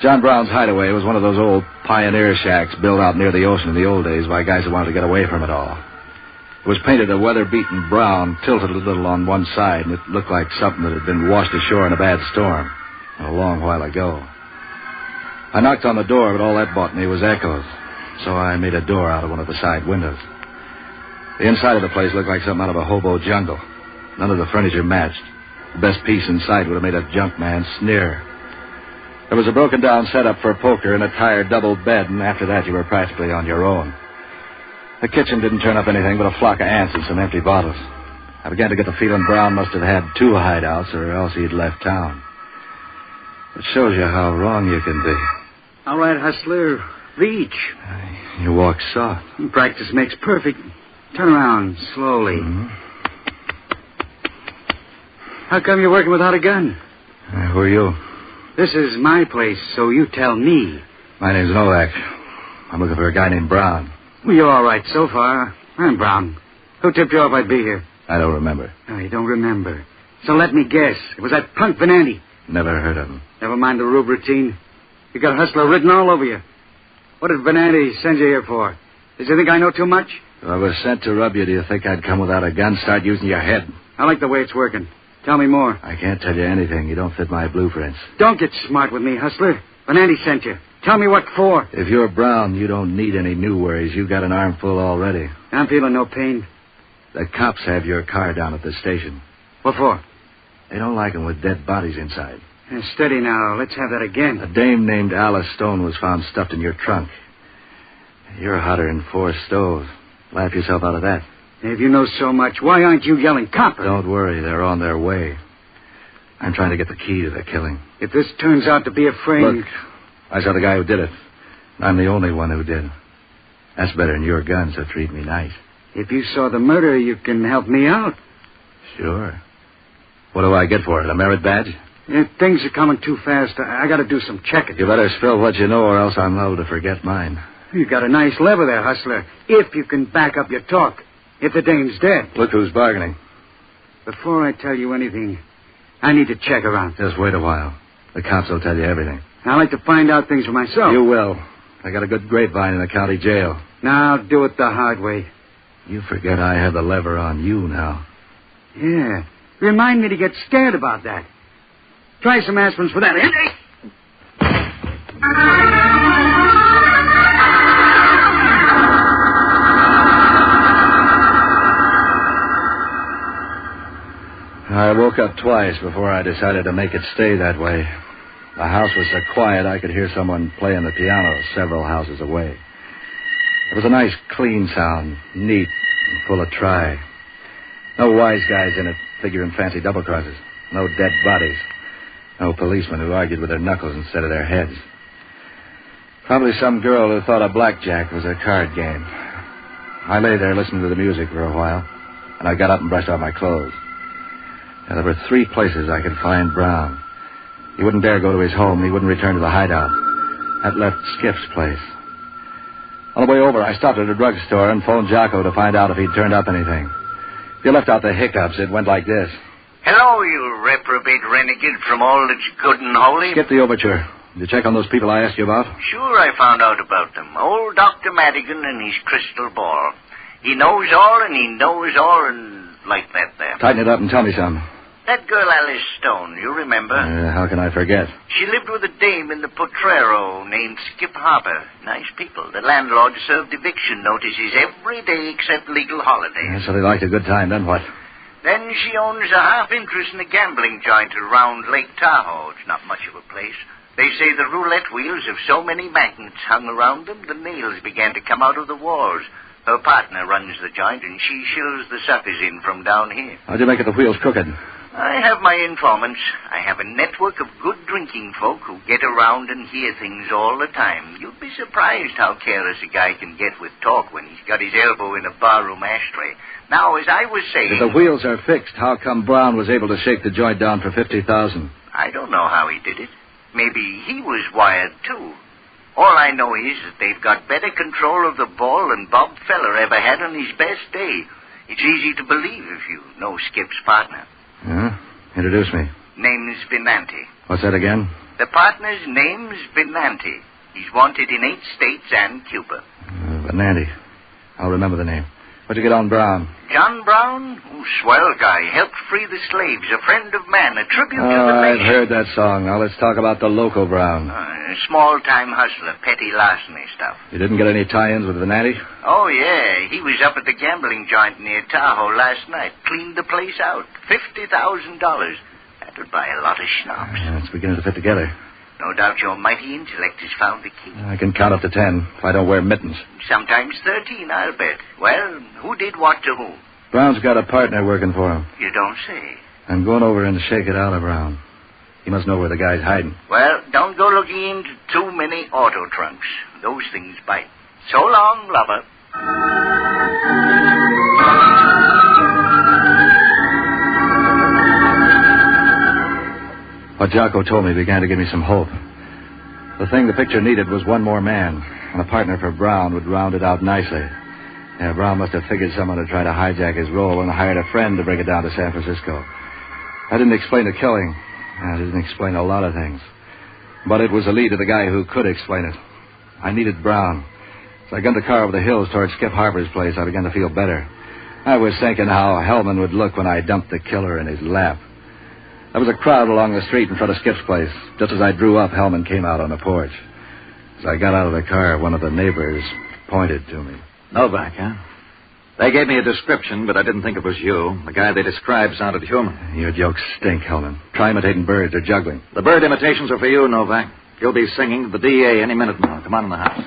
John Brown's hideaway was one of those old pioneer shacks built out near the ocean in the old days by guys who wanted to get away from it all. It was painted a weather-beaten brown, tilted a little on one side, and it looked like something that had been washed ashore in a bad storm a long while ago. I knocked on the door, but all that bought me was echoes, so I made a door out of one of the side windows. The inside of the place looked like something out of a hobo jungle. None of the furniture matched. The best piece in sight would have made a junk man sneer. There was a broken-down setup for poker and a tired double bed, and after that you were practically on your own. The kitchen didn't turn up anything but a flock of ants and some empty bottles. I began to get the feeling Brown must have had 2 hideouts, or else he'd left town. It shows you how wrong you can be. All right, hustler. Reach. You walk soft. Practice makes perfect. Turn around slowly. Mm-hmm. How come you're working without a gun? Who are you? This is my place, so you tell me. My name's Novak. I'm looking for a guy named Brown. Well, you're all right so far. I'm Brown. Who tipped you off I'd be here? I don't remember. Oh, you don't remember. So let me guess. It was that punk Venanti. Never heard of him. Never mind the rube routine. You got hustler written all over you. What did Venanti send you here for? Did you think I know too much? If I was sent to rub you, do you think I'd come without a gun? Start using your head. I like the way it's working. Tell me more. I can't tell you anything. You don't fit my blueprints. Don't get smart with me, hustler. Venanti sent you. Tell me what for. If you're Brown, you don't need any new worries. You've got an armful already. I'm feeling no pain. The cops have your car down at the station. What for? They don't like them with dead bodies inside. Steady now. Let's have that again. A dame named Alice Stone was found stuffed in your trunk. You're hotter than 4 stoves. Laugh yourself out of that. If you know so much, why aren't you yelling copper? Don't worry. They're on their way. I'm trying to get the key to the killing. If this turns out to be a frame... Look, I saw the guy who did it. I'm the only one who did. That's better than your gun, so treat me nice. If you saw the murder, you can help me out. Sure. What do I get for it, a merit badge? Things are coming too fast. I got to do some checking. You better spill what you know, or else I'm liable to forget mine. You got a nice lever there, hustler. If you can back up your talk. If the dame's dead. Look who's bargaining. Before I tell you anything, I need to check around. Just wait a while. The cops will tell you everything. I like to find out things for myself. You will. I got a good grapevine in the county jail. Now do it the hard way. You forget I have the lever on you now. Yeah. Remind me to get scared about that. Try some aspirins for that. I woke up twice before I decided to make it stay that way. The house was so quiet I could hear someone playing the piano several houses away. It was a nice, clean sound, neat and full of try. No wise guys in it, figuring fancy double crosses. No dead bodies. No policemen who argued with their knuckles instead of their heads. Probably some girl who thought a blackjack was a card game. I lay there listening to the music for a while, and I got up and brushed off my clothes. Now, there were 3 places I could find Brown. He wouldn't dare go to his home. He wouldn't return to the hideout. That left Skip's place. On the way over, I stopped at a drugstore and phoned Jocko to find out if he'd turned up anything. If you left out the hiccups, it went like this. Hello, you reprobate renegade from all that's good and holy. Skip the overture. Did you check on those people I asked you about? Sure, I found out about them. Old Dr. Madigan and his crystal ball. He knows all and he knows all and like that there. Tighten it up and tell me something. That girl Alice Stone, you remember? How can I forget? She lived with a dame in the Potrero named Skip Harper. Nice people. The landlord served eviction notices every day except legal holidays. So they liked a good time, then what? Then she owns a half interest in a gambling joint around Lake Tahoe. It's not much of a place. They say the roulette wheels have so many magnets hung around them, the nails began to come out of the walls. Her partner runs the joint, and she shills the suckers in from down here. How'd you make it the wheels crooked? I have my informants. I have a network of good drinking folk who get around and hear things all the time. You'd be surprised how careless a guy can get with talk when he's got his elbow in a barroom ashtray. Now, as I was saying... If the wheels are fixed, how come Brown was able to shake the joint down for $50,000? I don't know how he did it. Maybe he was wired, too. All I know is that they've got better control of the ball than Bob Feller ever had on his best day. It's easy to believe if you know Skip's partner. Introduce me. Name's Venanti. What's that again? The partner's name's Venanti. He's wanted in 8 states and Cuba. Venanti. I'll remember the name. What'd you get on Brown? John Brown? Swell guy. Helped free the slaves. A friend of man. A tribute to the I've nation. heard that song. Now let's talk about the local Brown. Small-time hustler. Petty larceny stuff. You didn't get any tie-ins with Venanti? Oh, yeah. He was up at the gambling joint near Tahoe last night. Cleaned the place out. $50,000. That would buy a lot of schnapps. It's beginning to fit together. No doubt your mighty intellect has found the key. I can count up to 10 if I don't wear mittens. Sometimes 13, I'll bet. Well, who did what to who? Brown's got a partner working for him. You don't say. I'm going over and shake it out of Brown. He must know where the guy's hiding. Well, don't go looking into too many auto trunks. Those things bite. So long, lover. What Jocko told me began to give me some hope. The thing the picture needed was one more man, and a partner for Brown would round it out nicely. Yeah, Brown must have figured someone to try to hijack his role and hired a friend to bring it down to San Francisco. I didn't explain the killing. I didn't explain a lot of things. But it was a lead to the guy who could explain it. I needed Brown. So I gunned the car over the hills towards Skip Harper's place. I began to feel better. I was thinking how Hellman would look when I dumped the killer in his lap. There was a crowd along the street in front of Skip's place. Just as I drew up, Hellman came out on the porch. As I got out of the car, one of the neighbors pointed to me. Novak, huh? They gave me a description, but I didn't think it was you. The guy they described sounded human. Your jokes stink, Hellman. Try imitating birds or juggling. The bird imitations are for you, Novak. You'll be singing to the DA any minute now. Come on in the house.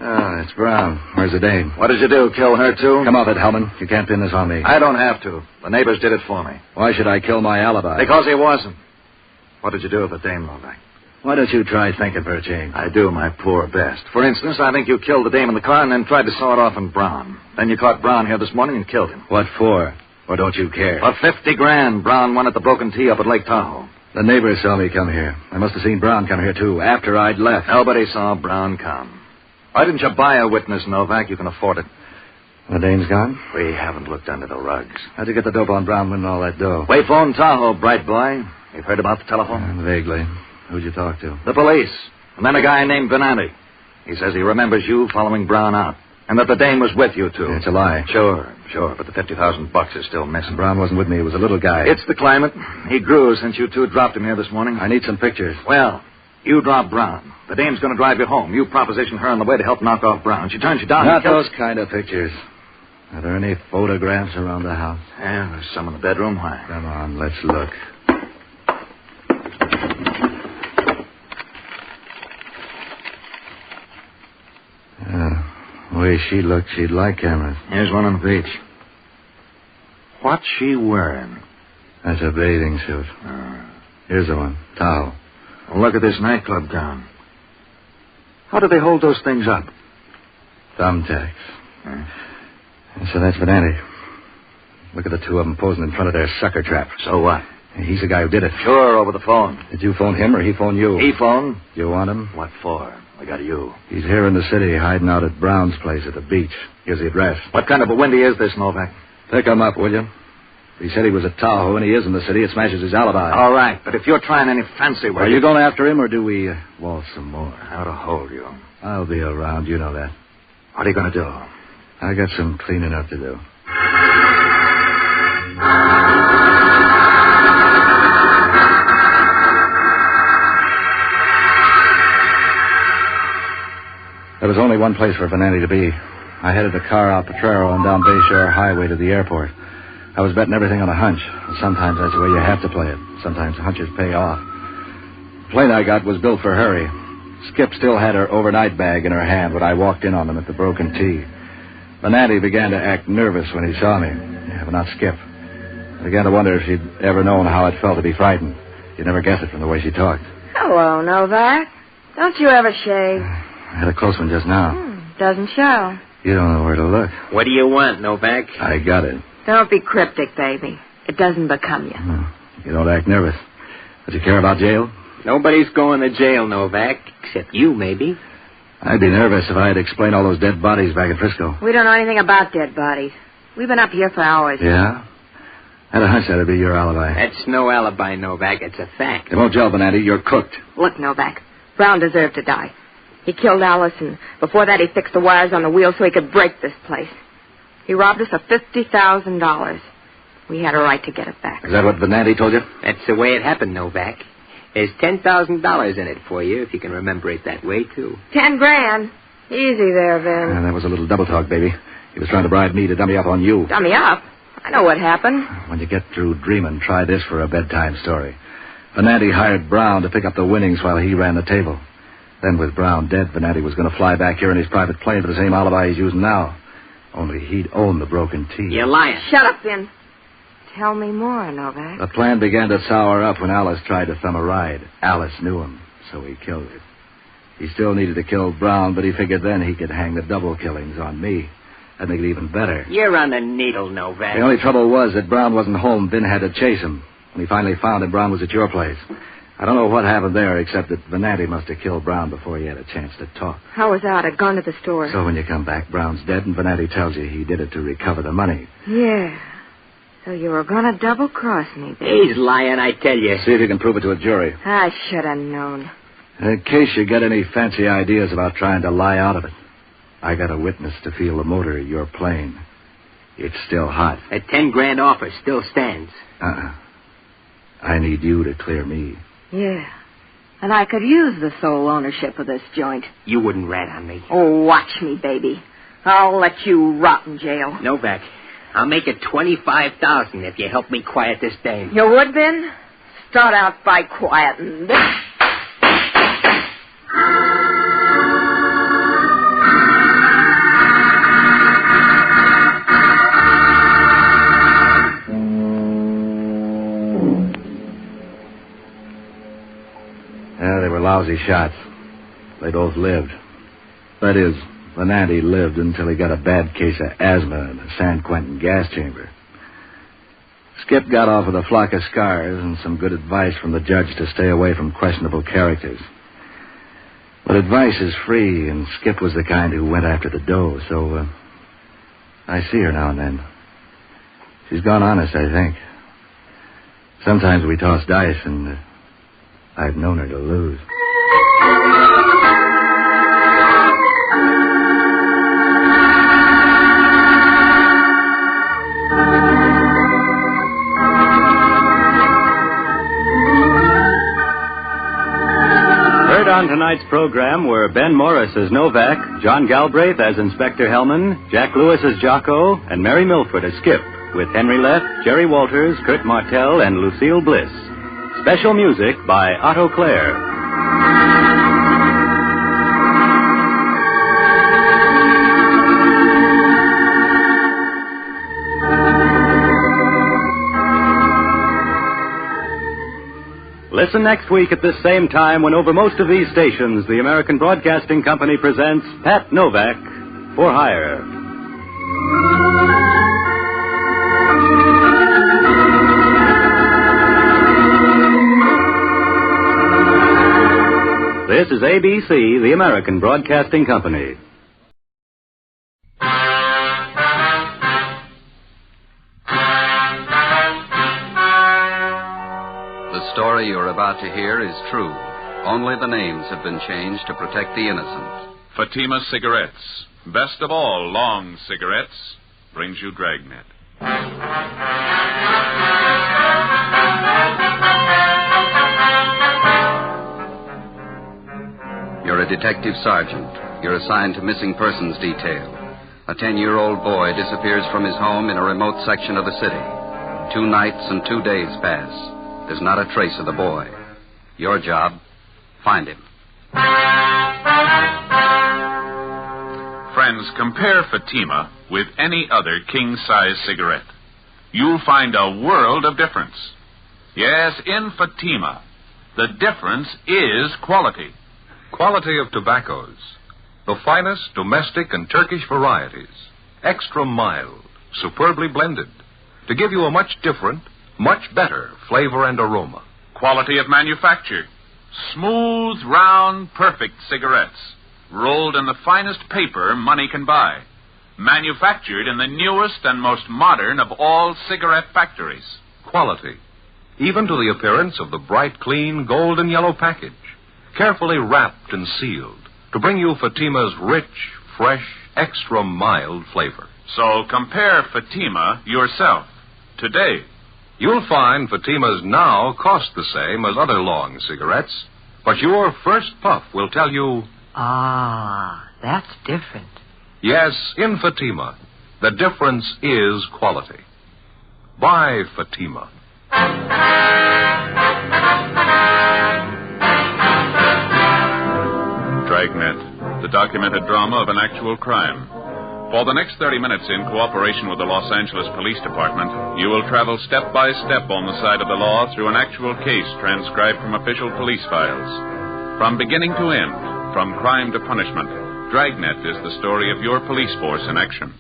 Ah, it's Brown. Where's the dame? What did you do, kill her, too? Come off it, Hellman. You can't pin this on me. I don't have to. The neighbors did it for me. Why should I kill my alibi? Because he wasn't. What did you do with the dame, Novak? Why don't you try thinking for a change? I do my poor best. For instance, I think you killed the dame in the car and then tried to saw it off on Brown. Then you caught Brown here this morning and killed him. What for? Or don't you care? For $50,000, Brown won at the Broken Tee up at Lake Tahoe. The neighbors saw me come here. I must have seen Brown come here, too, after I'd left. Nobody saw Brown come. Why didn't you buy a witness, Novak? You can afford it. The dame's gone? We haven't looked under the rugs. How'd you get the dope on Brown winning all that dough? Wayphone Tahoe, bright boy. You've heard about the telephone? Vaguely. Who'd you talk to? The police. And then a guy named Venanti. He says he remembers you following Brown out. And that the dame was with you, too. It's a lie. Sure. But the $50,000 is still missing. Brown wasn't with me. He was a little guy. It's the climate. He grew since you two dropped him here this morning. I need some pictures. Well, you drop Brown. The dame's going to drive you home. You proposition her on the way to help knock off Brown. She turns you down. Not those kind of pictures. Are there any photographs around the house? Yeah, there's some in the bedroom. Why? Come on, let's look. way she looked, she'd like cameras. Here's one on the beach. What's she wearing? That's a bathing suit. Here's the one. Towel. Well, look at this nightclub gown. How do they hold those things up? Thumbtacks. And so that's Venanti. Look at the two of them posing in front of their sucker trap. So what? He's the guy who did it. Sure, over the phone. Did you phone him or he phone you? He phoned. You want him? What for? I got you. He's here in the city, hiding out at Brown's place at the beach. Here's the address. What kind of a windy is this, Novak? Pick him up, will you? He said he was at Tahoe, and he is in the city. It smashes his alibi. All right, but if you're trying any fancy work... Are you going after him, or do we waltz some more? How to hold you? I'll be around. You know that. What are you going to do? I got some cleaning up to do. There was only one place for Venanti to be. I headed the car out Potrero and down Bayshore Highway to the airport. I was betting everything on a hunch. Sometimes that's the way you have to play it. Sometimes hunches pay off. The plane I got was built for hurry. Skip still had her overnight bag in her hand when I walked in on them at the Broken T. Venanti began to act nervous when he saw me. Yeah, but not Skip. I began to wonder if she'd ever known how it felt to be frightened. You'd never guess it from the way she talked. Hello, Novak. Don't you ever shave? I had a close one just now. Doesn't show. You don't know where to look. What do you want, Novak? I got it. Don't be cryptic, baby. It doesn't become you. You don't act nervous. Does you care about jail? Nobody's going to jail, Novak, except you, maybe. I'd be nervous if I had to explain all those dead bodies back in Frisco. We don't know anything about dead bodies. We've been up here for hours. Yeah? I had a hunch that'd be your alibi. That's no alibi, Novak. It's a fact. It won't gel, Venanti. You're cooked. Look, Novak. Brown deserved to die. He killed Alice, and before that he fixed the wires on the wheel so he could break this place. He robbed us of $50,000. We had a right to get it back. Is that what Venanti told you? That's the way it happened, Novak. There's $10,000 in it for you, if you can remember it that way, too. $10,000. Easy there, Vin. That was a little double talk, baby. He was trying to bribe me to dummy up on you. Dummy up? I know what happened. When you get through dreaming, try this for a bedtime story. Venanti hired Brown to pick up the winnings while he ran the table. Then with Brown dead, Venanti was going to fly back here in his private plane for the same alibi he's using now. Only he'd own the Broken T. You're lying. Shut up, Vin. Tell me more, Novak. The plan began to sour up when Alice tried to thumb a ride. Alice knew him, so he killed her. He still needed to kill Brown, but he figured then he could hang the double killings on me. That'd make it even better. You're on the needle, Novak. The only trouble was that Brown wasn't home. Ben had to chase him. When he finally found him, Brown was at your place. I don't know what happened there, except that Venanti must have killed Brown before he had a chance to talk. I was out. I'd gone to the store. So when you come back, Brown's dead, and Venanti tells you he did it to recover the money. Yeah. So you were going to double-cross me, baby. He's lying, I tell you. See if you can prove it to a jury. I should have known. In case you get any fancy ideas about trying to lie out of it, I got a witness to feel the motor of your plane. It's still hot. That $10,000 offer still stands. I need you to clear me. Yeah. And I could use the sole ownership of this joint. You wouldn't rat on me. Oh, watch me, baby. I'll let you rot in jail. Novak, I'll make it $25,000 if you help me quiet this dame. You would, Ben? Start out by quieting this. Yeah, they were lousy shots. They both lived. That is, Venanti lived until he got a bad case of asthma in the San Quentin gas chamber. Skip got off with a flock of scars and some good advice from the judge to stay away from questionable characters. But advice is free, and Skip was the kind who went after the dough, so I see her now and then. She's gone honest, I think. Sometimes we toss dice, and I've known her to lose. Heard on tonight's program were Ben Morris as Novak, John Galbraith as Inspector Hellman, Jack Lewis as Jocko, and Mary Milford as Skip, with Henry Leff, Jerry Walters, Kurt Martell, and Lucille Bliss. Special music by Otto Clare. listen next week at this same time when over most of these stations, the American Broadcasting Company presents Pat Novak for Hire. This is ABC, the American Broadcasting Company. The story you're about to hear is true. Only the names have been changed to protect the innocent. Fatima Cigarettes, best of all long cigarettes, brings you Dragnet. You're a detective sergeant. You're assigned to missing persons detail. A 10-year-old boy disappears from his home in a remote section of the city. 2 nights and 2 days pass. There's not a trace of the boy. Your job, find him. Friends, compare Fatima with any other king-size cigarette. You'll find a world of difference. Yes, in Fatima, the difference is quality. Quality of tobaccos. The finest domestic and Turkish varieties. Extra mild, superbly blended. To give you a much different, much better flavor and aroma. Quality of manufacture. Smooth, round, perfect cigarettes. Rolled in the finest paper money can buy. Manufactured in the newest and most modern of all cigarette factories. Quality. Even to the appearance of the bright, clean, gold and yellow package. Carefully wrapped and sealed to bring you Fatima's rich, fresh, extra mild flavor. So compare Fatima yourself today. You'll find Fatima's now cost the same as other long cigarettes, but your first puff will tell you, ah, that's different. Yes, in Fatima, the difference is quality. Buy Fatima. Dragnet, the documented drama of an actual crime. For the next 30 minutes, in cooperation with the Los Angeles Police Department, you will travel step by step on the side of the law through an actual case transcribed from official police files. From beginning to end, from crime to punishment, Dragnet is the story of your police force in action.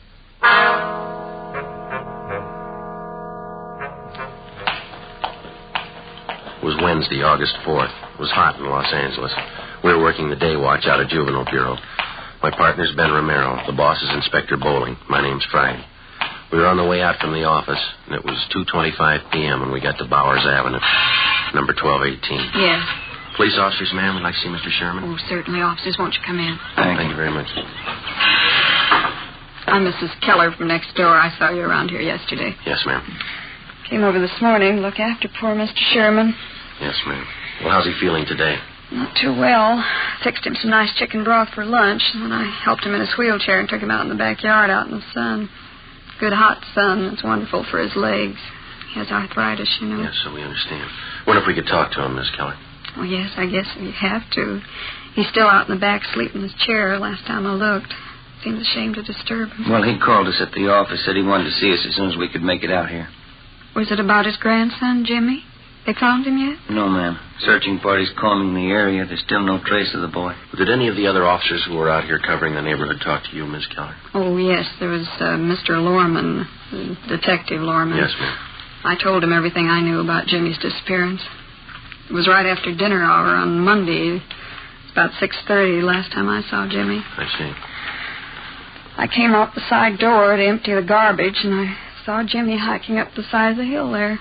It was Wednesday, August 4th. It was hot in Los Angeles. We were working the day watch out of Juvenile Bureau. My partner's Ben Romero. The boss is Inspector Bowling. My name's Friday. We were on the way out from the office, and it was 2:25 p.m. when we got to Bowers Avenue, number 1218. Yes. Police officers, ma'am, we'd like to see Mr. Sherman. Oh, certainly, officers. Won't you come in? Thank you very much. I'm Mrs. Keller from next door. I saw you around here yesterday. Yes, ma'am. Came over this morning to look after poor Mr. Sherman. Yes, ma'am. Well, how's he feeling today? Not too well. Fixed him some nice chicken broth for lunch, and then I helped him in his wheelchair and took him out in the backyard out in the sun. Good hot sun. It's wonderful for his legs. He has arthritis, you know. Yes, so we understand. Wonder if we could talk to him, Miss Keller. Well, yes, I guess you have to. He's still out in the back sleeping in his chair last time I looked. Seemed ashamed to disturb him. Well, he called us at the office, said he wanted to see us as soon as we could make it out here. Was it about his grandson, Jimmy? They found him yet? No, ma'am. Searching party's combing the area. There's still no trace of the boy. Did any of the other officers who were out here covering the neighborhood talk to you, Miss Keller? Oh, yes. There was Mr. Lorman, Detective Lorman. Yes, ma'am. I told him everything I knew about Jimmy's disappearance. It was right after dinner hour on Monday. About 6:30 last time I saw Jimmy. I see. I came out the side door to empty the garbage, and I saw Jimmy hiking up the side of the hill there.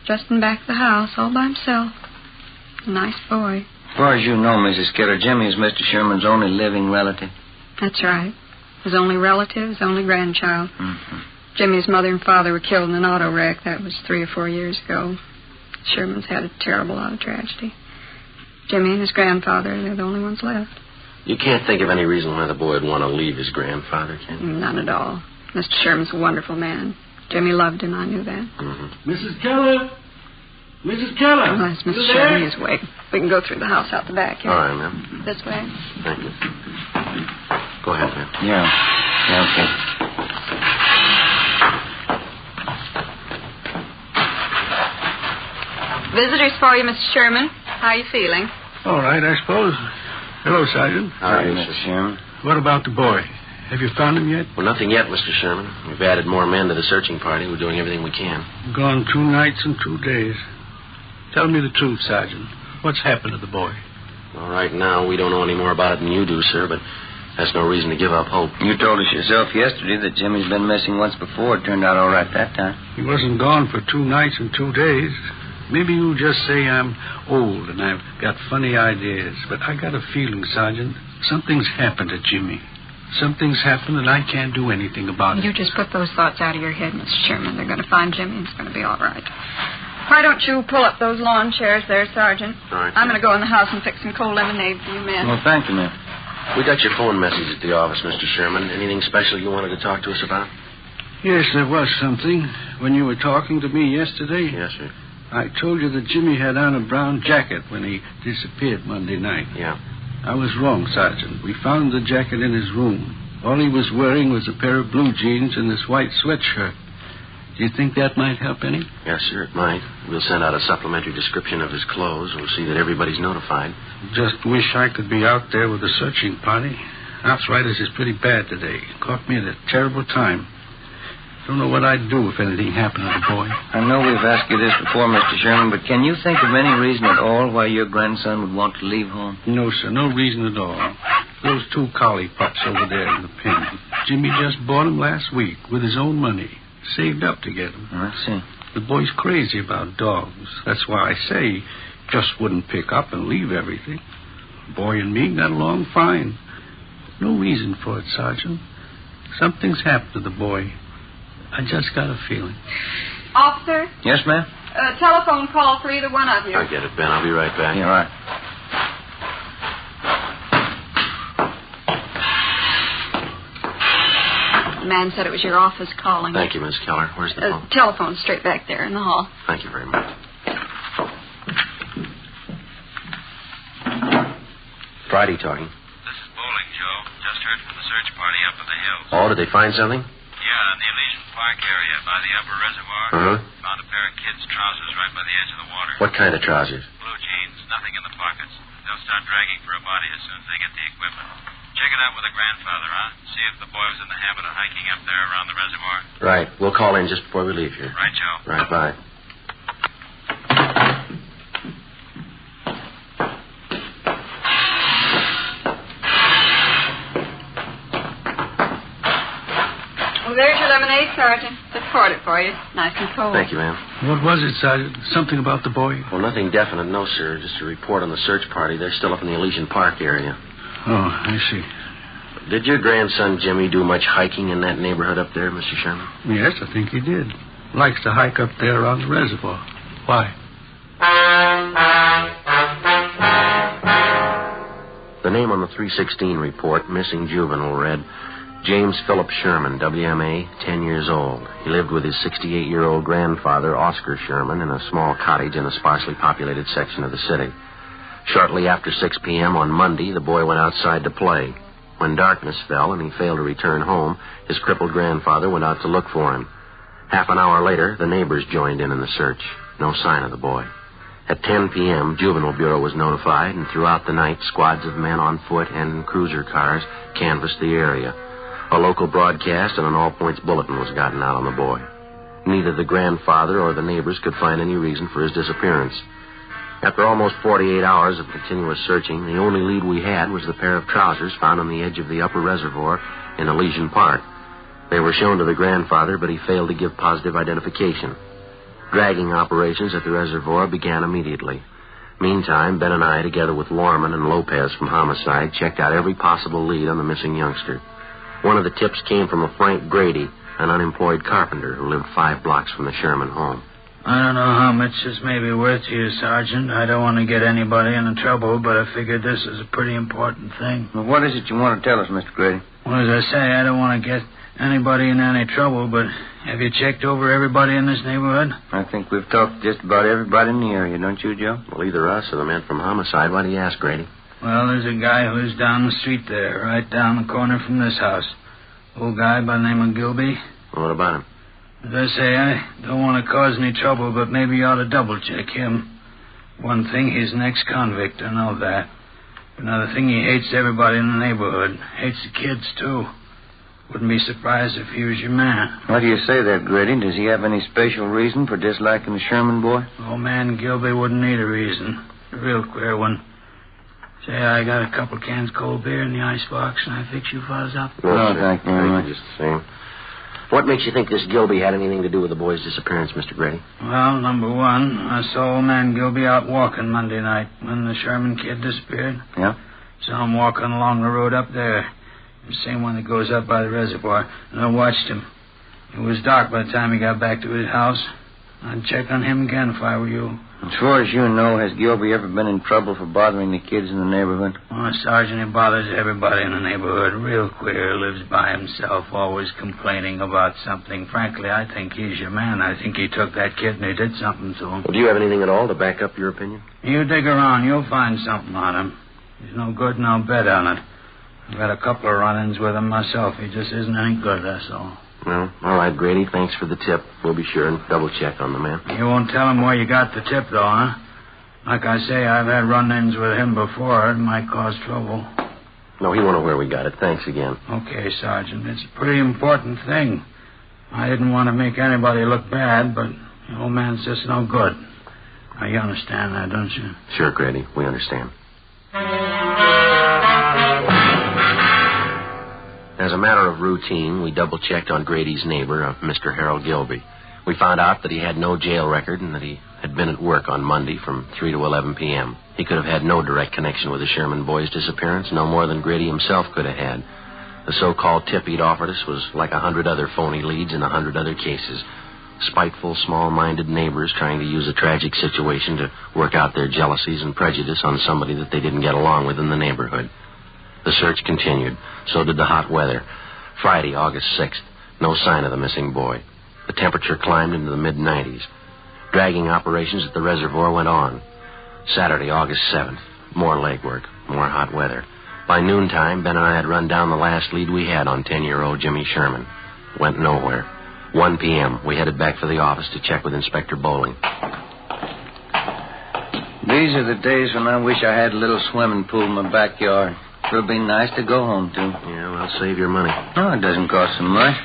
Just in back of the house, all by himself. A nice boy. As far as you know, Mrs. Keller, Jimmy is Mr. Sherman's only living relative. That's right. His only relative, his only grandchild. Mm-hmm. Jimmy's mother and father were killed in an auto wreck. That was 3 or 4 years ago. Sherman's had a terrible lot of tragedy. Jimmy and his grandfather, they're the only ones left. You can't think of any reason why the boy would want to leave his grandfather, can you? None at all. Mr. Sherman's a wonderful man. Jimmy loved him, I knew that. Mm-hmm. Mrs. Keller! Mrs. Keller! Oh, that's Mr. Sherman. He's awake. We can go through the house out the back here. All right, ma'am. This way. Thank you. Go ahead, ma'am. Yeah, okay. Visitors for you, Mr. Sherman. How are you feeling? All right, I suppose. Hello, Sergeant. Hi, Mr. Sherman. What about the boy? Have you found him yet? Well, nothing yet, Mr. Sherman. We've added more men to the searching party. We're doing everything we can. Gone 2 nights and 2 days. Tell me the truth, Sergeant. What's happened to the boy? Well, right now, we don't know any more about it than you do, sir, but that's no reason to give up hope. You told us yourself yesterday that Jimmy's been missing once before. It turned out all right that time. He wasn't gone for 2 nights and 2 days. Maybe you just say I'm old and I've got funny ideas, but I got a feeling, Sergeant, something's happened to Jimmy. Something's happened and I can't do anything about it. You just put those thoughts out of your head, Mr. Sherman. They're going to find Jimmy and it's going to be all right. Why don't you pull up those lawn chairs there, Sergeant? All right. I'm going to go in the house and fix some cold lemonade for you men. Well, thank you, ma'am. We got your phone message at the office, Mr. Sherman. Anything special you wanted to talk to us about? Yes, there was something. When you were talking to me yesterday... Yes, sir. I told you that Jimmy had on a brown jacket when he disappeared Monday night. Yeah. I was wrong, Sergeant. We found the jacket in his room. All he was wearing was a pair of blue jeans and this white sweatshirt. Do you think that might help any? Yes, sir, it might. We'll send out a supplementary description of his clothes. We'll see that everybody's notified. Just wish I could be out there with the searching party. Arthritis is pretty bad today. Caught me at a terrible time. Don't know what I'd do if anything happened to the boy. I know we've asked you this before, Mr. Sherman, but can you think of any reason at all why your grandson would want to leave home? No, sir, no reason at all. Those 2 collie pups over there in the pen. Jimmy just bought them last week with his own money. Saved up to get them. I see. The boy's crazy about dogs. That's why I say he just wouldn't pick up and leave everything. The boy and me got along fine. No reason for it, Sergeant. Something's happened to the boy. I just got a feeling. Officer? Yes, ma'am? Telephone call for either one of you. I get it, Ben. I'll be right back. Yeah, all right. The man said it was your office calling. Thank you, Miss Keller. Where's the phone? Telephone straight back there in the hall. Thank you very much. Friday talking. This is Bowling, Joe. Just heard from the search party up in the hills. Oh, did they find something? Yeah, in the Elysian Park area by the upper reservoir. Uh-huh. Found a pair of kids' trousers right by the edge of the water. What kind of trousers? Blue jeans, nothing in the pockets. They'll start dragging for a body as soon as they get the equipment. Check it out with the grandfather, huh? See if the boy was in the habit of hiking up there around the reservoir. Right. We'll call in just before we leave here. Right, Joe. Right, bye. Well, there's your lemonade, Sergeant. Just poured it for you. Nice and cold. Thank you, ma'am. What was it, Sergeant? Something about the boy? Well, nothing definite, no, sir. Just a report on the search party. They're still up in the Elysian Park area. Oh, I see. Did your grandson Jimmy do much hiking in that neighborhood up there, Mr. Sherman? Yes, I think he did. Likes to hike up there around the reservoir. Why? The name on the 316 report, missing juvenile, read James Philip Sherman, WMA, 10 years old. He lived with his 68-year-old grandfather, Oscar Sherman, in a small cottage in a sparsely populated section of the city. Shortly after 6 p.m. on Monday, the boy went outside to play. When darkness fell and he failed to return home, his crippled grandfather went out to look for him. Half an hour later, the neighbors joined in the search. No sign of the boy. At 10 p.m., Juvenile Bureau was notified, and throughout the night, squads of men on foot and in cruiser cars canvassed the area. A local broadcast and an all-points bulletin was gotten out on the boy. Neither the grandfather or the neighbors could find any reason for his disappearance. After almost 48 hours of continuous searching, the only lead we had was the pair of trousers found on the edge of the upper reservoir in Elysian Park. They were shown to the grandfather, but he failed to give positive identification. Dragging operations at the reservoir began immediately. Meantime, Ben and I, together with Lorman and Lopez from Homicide, checked out every possible lead on the missing youngster. One of the tips came from a Frank Grady, an unemployed carpenter who lived 5 blocks from the Sherman home. I don't know how much this may be worth to you, Sergeant. I don't want to get anybody into trouble, but I figured this is a pretty important thing. Well, what is it you want to tell us, Mr. Grady? Well, as I say, I don't want to get anybody in any trouble, but have you checked over everybody in this neighborhood? I think we've talked to just about everybody in the area, don't you, Joe? Well, either us or the men from Homicide. Why do you ask, Grady? Well, there's a guy who lives down the street there, right down the corner from this house. Old guy by the name of Gilby. Well, what about him? As I say, I don't want to cause any trouble, but maybe you ought to double-check him. One thing, he's an ex-convict, I know that. Another thing, he hates everybody in the neighborhood. Hates the kids, too. Wouldn't be surprised if he was your man. Why do you say that, Grady? Does he have any special reason for disliking the Sherman boy? Old man Gilby wouldn't need a reason. A real queer one. Say, I got a couple cans of cold beer in the icebox, and I fix you fellas up. No, thank you very much. Just the same. What makes you think this Gilby had anything to do with the boy's disappearance, Mr. Grady? Well, number one, I saw old man Gilby out walking Monday night when the Sherman kid disappeared. Yeah? Saw him walking along the road up there. The same one that goes up by the reservoir. And I watched him. It was dark by the time he got back to his house. I'd check on him again if I were you. As far as you know, has Gilby ever been in trouble for bothering the kids in the neighborhood? Oh, Sergeant, he bothers everybody in the neighborhood. Real queer. Lives by himself, always complaining about something. Frankly, I think he's your man. I think he took that kid and he did something to him. Well, do you have anything at all to back up your opinion? You dig around. You'll find something on him. He's no good, and I'll bet on it. I've had a couple of run-ins with him myself. He just isn't any good, that's all. Well, all right, Grady. Thanks for the tip. We'll be sure and double-check on the man. You won't tell him where you got the tip, though, huh? Like I say, I've had run-ins with him before. It might cause trouble. No, he won't know where we got it. Thanks again. Okay, Sergeant. It's a pretty important thing. I didn't want to make anybody look bad, but the old man's just no good. Now, you understand that, don't you? Sure, Grady. We understand. As a matter of routine, we double-checked on Grady's neighbor, Mr. Harold Gilby. We found out that he had no jail record and that he had been at work on Monday from 3 to 11 p.m. He could have had no direct connection with the Sherman boy's disappearance, no more than Grady himself could have had. The so-called tip he'd offered us was like 100 other phony leads in 100 other cases. Spiteful, small-minded neighbors trying to use a tragic situation to work out their jealousies and prejudice on somebody that they didn't get along with in the neighborhood. The search continued. So did the hot weather. Friday, August 6th. No sign of the missing boy. The temperature climbed into the mid-90s. Dragging operations at the reservoir went on. Saturday, August 7th. More legwork. More hot weather. By noontime, Ben and I had run down the last lead we had on 10-year-old Jimmy Sherman. Went nowhere. 1 p.m., we headed back for the office to check with Inspector Bowling. These are the days when I wish I had a little swimming pool in my backyard. It'll be nice to go home to. Yeah, well, save your money. No, it doesn't cost so much.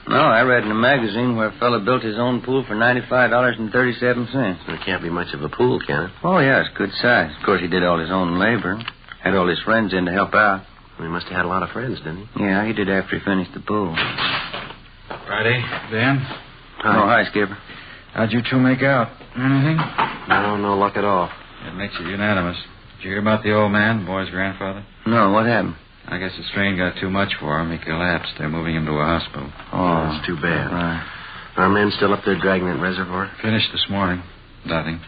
No, I read in a magazine where a fellow built his own pool for $95.37. It can't be much of a pool, can it? Oh, yeah, it's good size. Of course, he did all his own labor. Had all his friends in to help out. Well, he must have had a lot of friends, didn't he? Yeah, he did after he finished the pool. Friday, Ben? Hi. Oh, hi, Skipper. How'd you two make out? Anything? No luck at all. It makes it unanimous. Did you hear about the old man, the boy's grandfather? No, what happened? I guess the strain got too much for him. He collapsed. They're moving him to a hospital. Oh, that's too bad. Right. Our men still up there dragging that reservoir? Finished this morning. Nothing.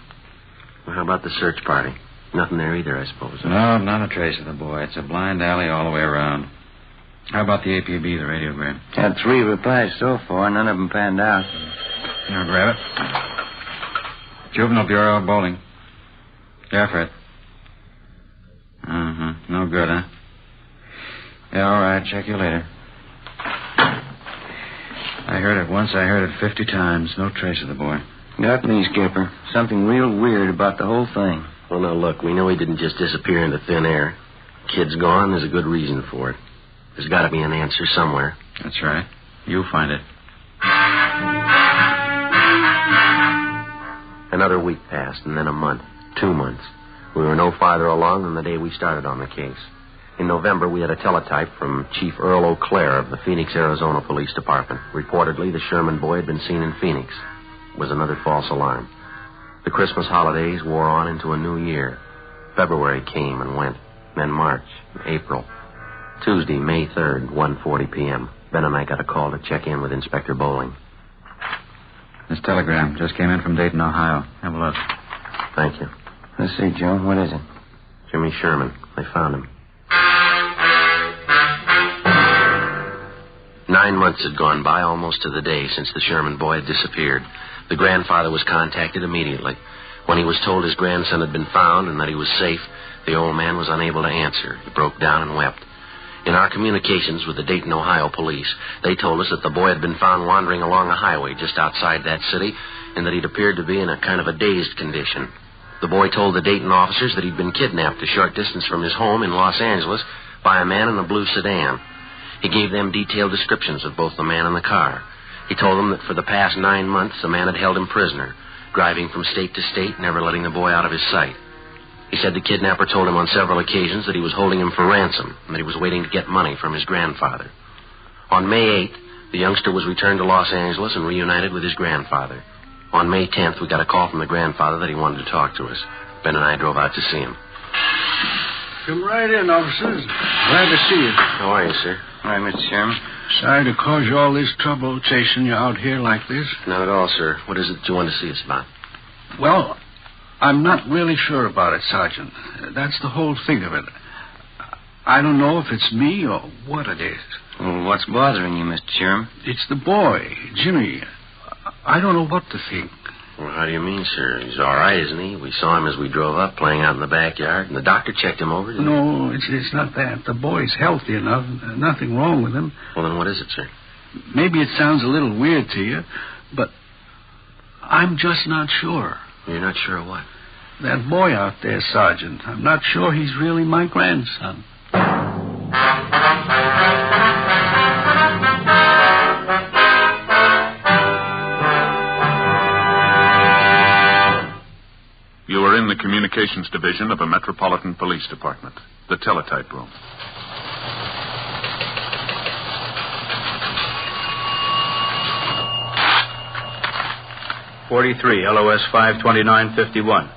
Well, how about the search party? Nothing there either, I suppose. No, not a trace of the boy. It's a blind alley all the way around. How about the APB, the radiogram? Had 3 replies so far. None of them panned out. Here, grab it. Juvenile Bureau, Bowling. Yeah, Fred. No good, huh? Yeah, all right. Check you later. I heard it once. I heard it 50 times. No trace of the boy. Got me, Skipper. Something real weird about the whole thing. Well, now, look, we know he didn't just disappear into thin air. Kid's gone. There's a good reason for it. There's got to be an answer somewhere. That's right. You'll find it. Another week passed, and then a month. 2 months. We were no farther along than the day we started on the case. In November, we had a teletype from Chief Earl O'Clair of the Phoenix, Arizona Police Department. Reportedly, the Sherman boy had been seen in Phoenix. It was another false alarm. The Christmas holidays wore on into a new year. February came and went, then March, and April. Tuesday, May 3rd, 1:40 p.m. Ben and I got a call to check in with Inspector Bowling. This telegram just came in from Dayton, Ohio. Have a look. Thank you. Let's see, Joe. What is it? Jimmy Sherman. They found him. 9 months had gone by, almost to the day, since the Sherman boy had disappeared. The grandfather was contacted immediately. When he was told his grandson had been found and that he was safe, the old man was unable to answer. He broke down and wept. In our communications with the Dayton, Ohio police, they told us that the boy had been found wandering along a highway just outside that city and that he'd appeared to be in a kind of a dazed condition. The boy told the Dayton officers that he'd been kidnapped a short distance from his home in Los Angeles by a man in a blue sedan. He gave them detailed descriptions of both the man and the car. He told them that for the past 9 months, the man had held him prisoner, driving from state to state, never letting the boy out of his sight. He said the kidnapper told him on several occasions that he was holding him for ransom and that he was waiting to get money from his grandfather. On May 8th, the youngster was returned to Los Angeles and reunited with his grandfather. On May 10th, we got a call from the grandfather that he wanted to talk to us. Ben and I drove out to see him. Come right in, officers. Glad to see you. How are you, sir? Hi, Mr. Sherman. Sorry to cause you all this trouble chasing you out here like this. Not at all, sir. What is it you want to see us about? Well, I'm not really sure about it, Sergeant. That's the whole thing of it. I don't know if it's me or what it is. Well, what's bothering you, Mr. Sherman? It's the boy, Jimmy. I don't know what to think. Well, how do you mean, sir? He's all right, isn't he? We saw him as we drove up, playing out in the backyard, and the doctor checked him over, didn't he? No, it's not that. The boy's healthy enough. Nothing wrong with him. Well, then what is it, sir? Maybe it sounds a little weird to you, but I'm just not sure. You're not sure of what? That boy out there, Sergeant. I'm not sure he's really my grandson. You are in the Communications Division of a Metropolitan Police Department, the teletype room. .43 LOS 52951,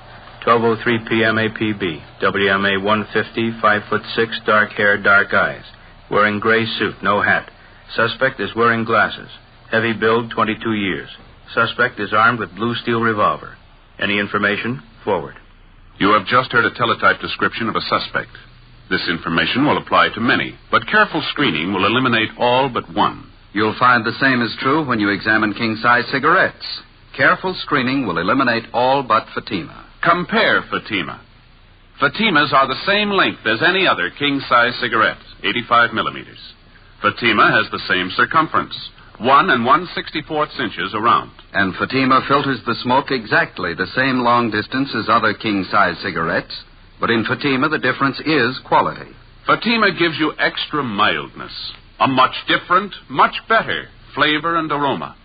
12:03 p.m. APB, WMA 150, 5'6", dark hair, dark eyes, wearing gray suit, no hat. Suspect is wearing glasses. Heavy build, 22 years. Suspect is armed with blue steel revolver. Any information? Forward. You have just heard a teletype description of a suspect. This information will apply to many, but careful screening will eliminate all but one. You'll find the same is true when you examine king-size cigarettes. Careful screening will eliminate all but Fatima. Compare Fatima. Fatimas are the same length as any other king-size cigarette, 85 millimeters. Fatima has the same circumference, 1 1/64 inches around. And Fatima filters the smoke exactly the same long distance as other king-size cigarettes. But in Fatima, the difference is quality. Fatima gives you extra mildness, a much different, much better flavor and aroma.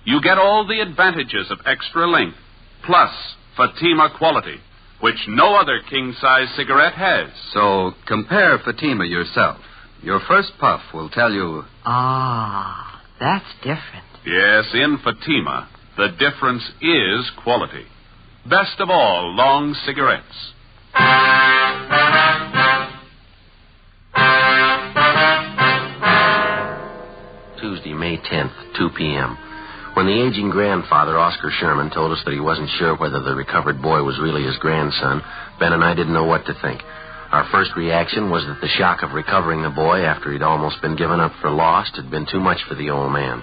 You get all the advantages of extra length, plus Fatima quality, which no other king-size cigarette has. So compare Fatima yourself. Your first puff will tell you... Ah, that's different. Yes, in Fatima, the difference is quality. Best of all, long cigarettes. Tuesday, May 10th, 2 p.m. When the aging grandfather, Oscar Sherman, told us that he wasn't sure whether the recovered boy was really his grandson, Ben and I didn't know what to think. Our first reaction was that the shock of recovering the boy after he'd almost been given up for lost had been too much for the old man.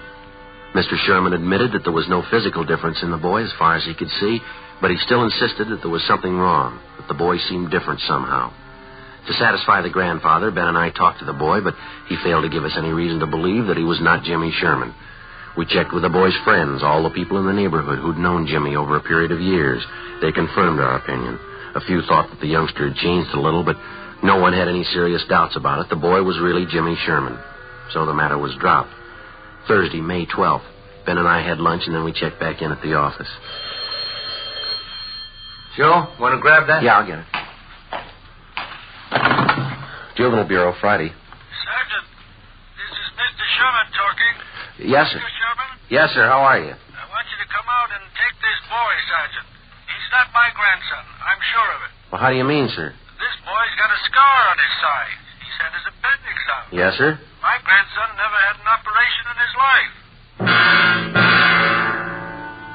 Mr. Sherman admitted that there was no physical difference in the boy as far as he could see, but he still insisted that there was something wrong, that the boy seemed different somehow. To satisfy the grandfather, Ben and I talked to the boy, but he failed to give us any reason to believe that he was not Jimmy Sherman. We checked with the boy's friends, all the people in the neighborhood who'd known Jimmy over a period of years. They confirmed our opinion. A few thought that the youngster had changed a little, but no one had any serious doubts about it. The boy was really Jimmy Sherman. So the matter was dropped. Thursday, May 12th. Ben and I had lunch, and then we checked back in at the office. Joe, want to grab that? Yeah, I'll get it. Juvenile Bureau, Friday. Sergeant, this is Mr. Sherman talking. Yes, sir. Mr. Sherman? Yes, sir. How are you? I want you to come out and take this boy, Sergeant. He's not my grandson. I'm sure of it. Well, how do you mean, sir? This boy's got a scar on his side. He's had his appendix out. Yes, sir. My grandson never had an operation in his life.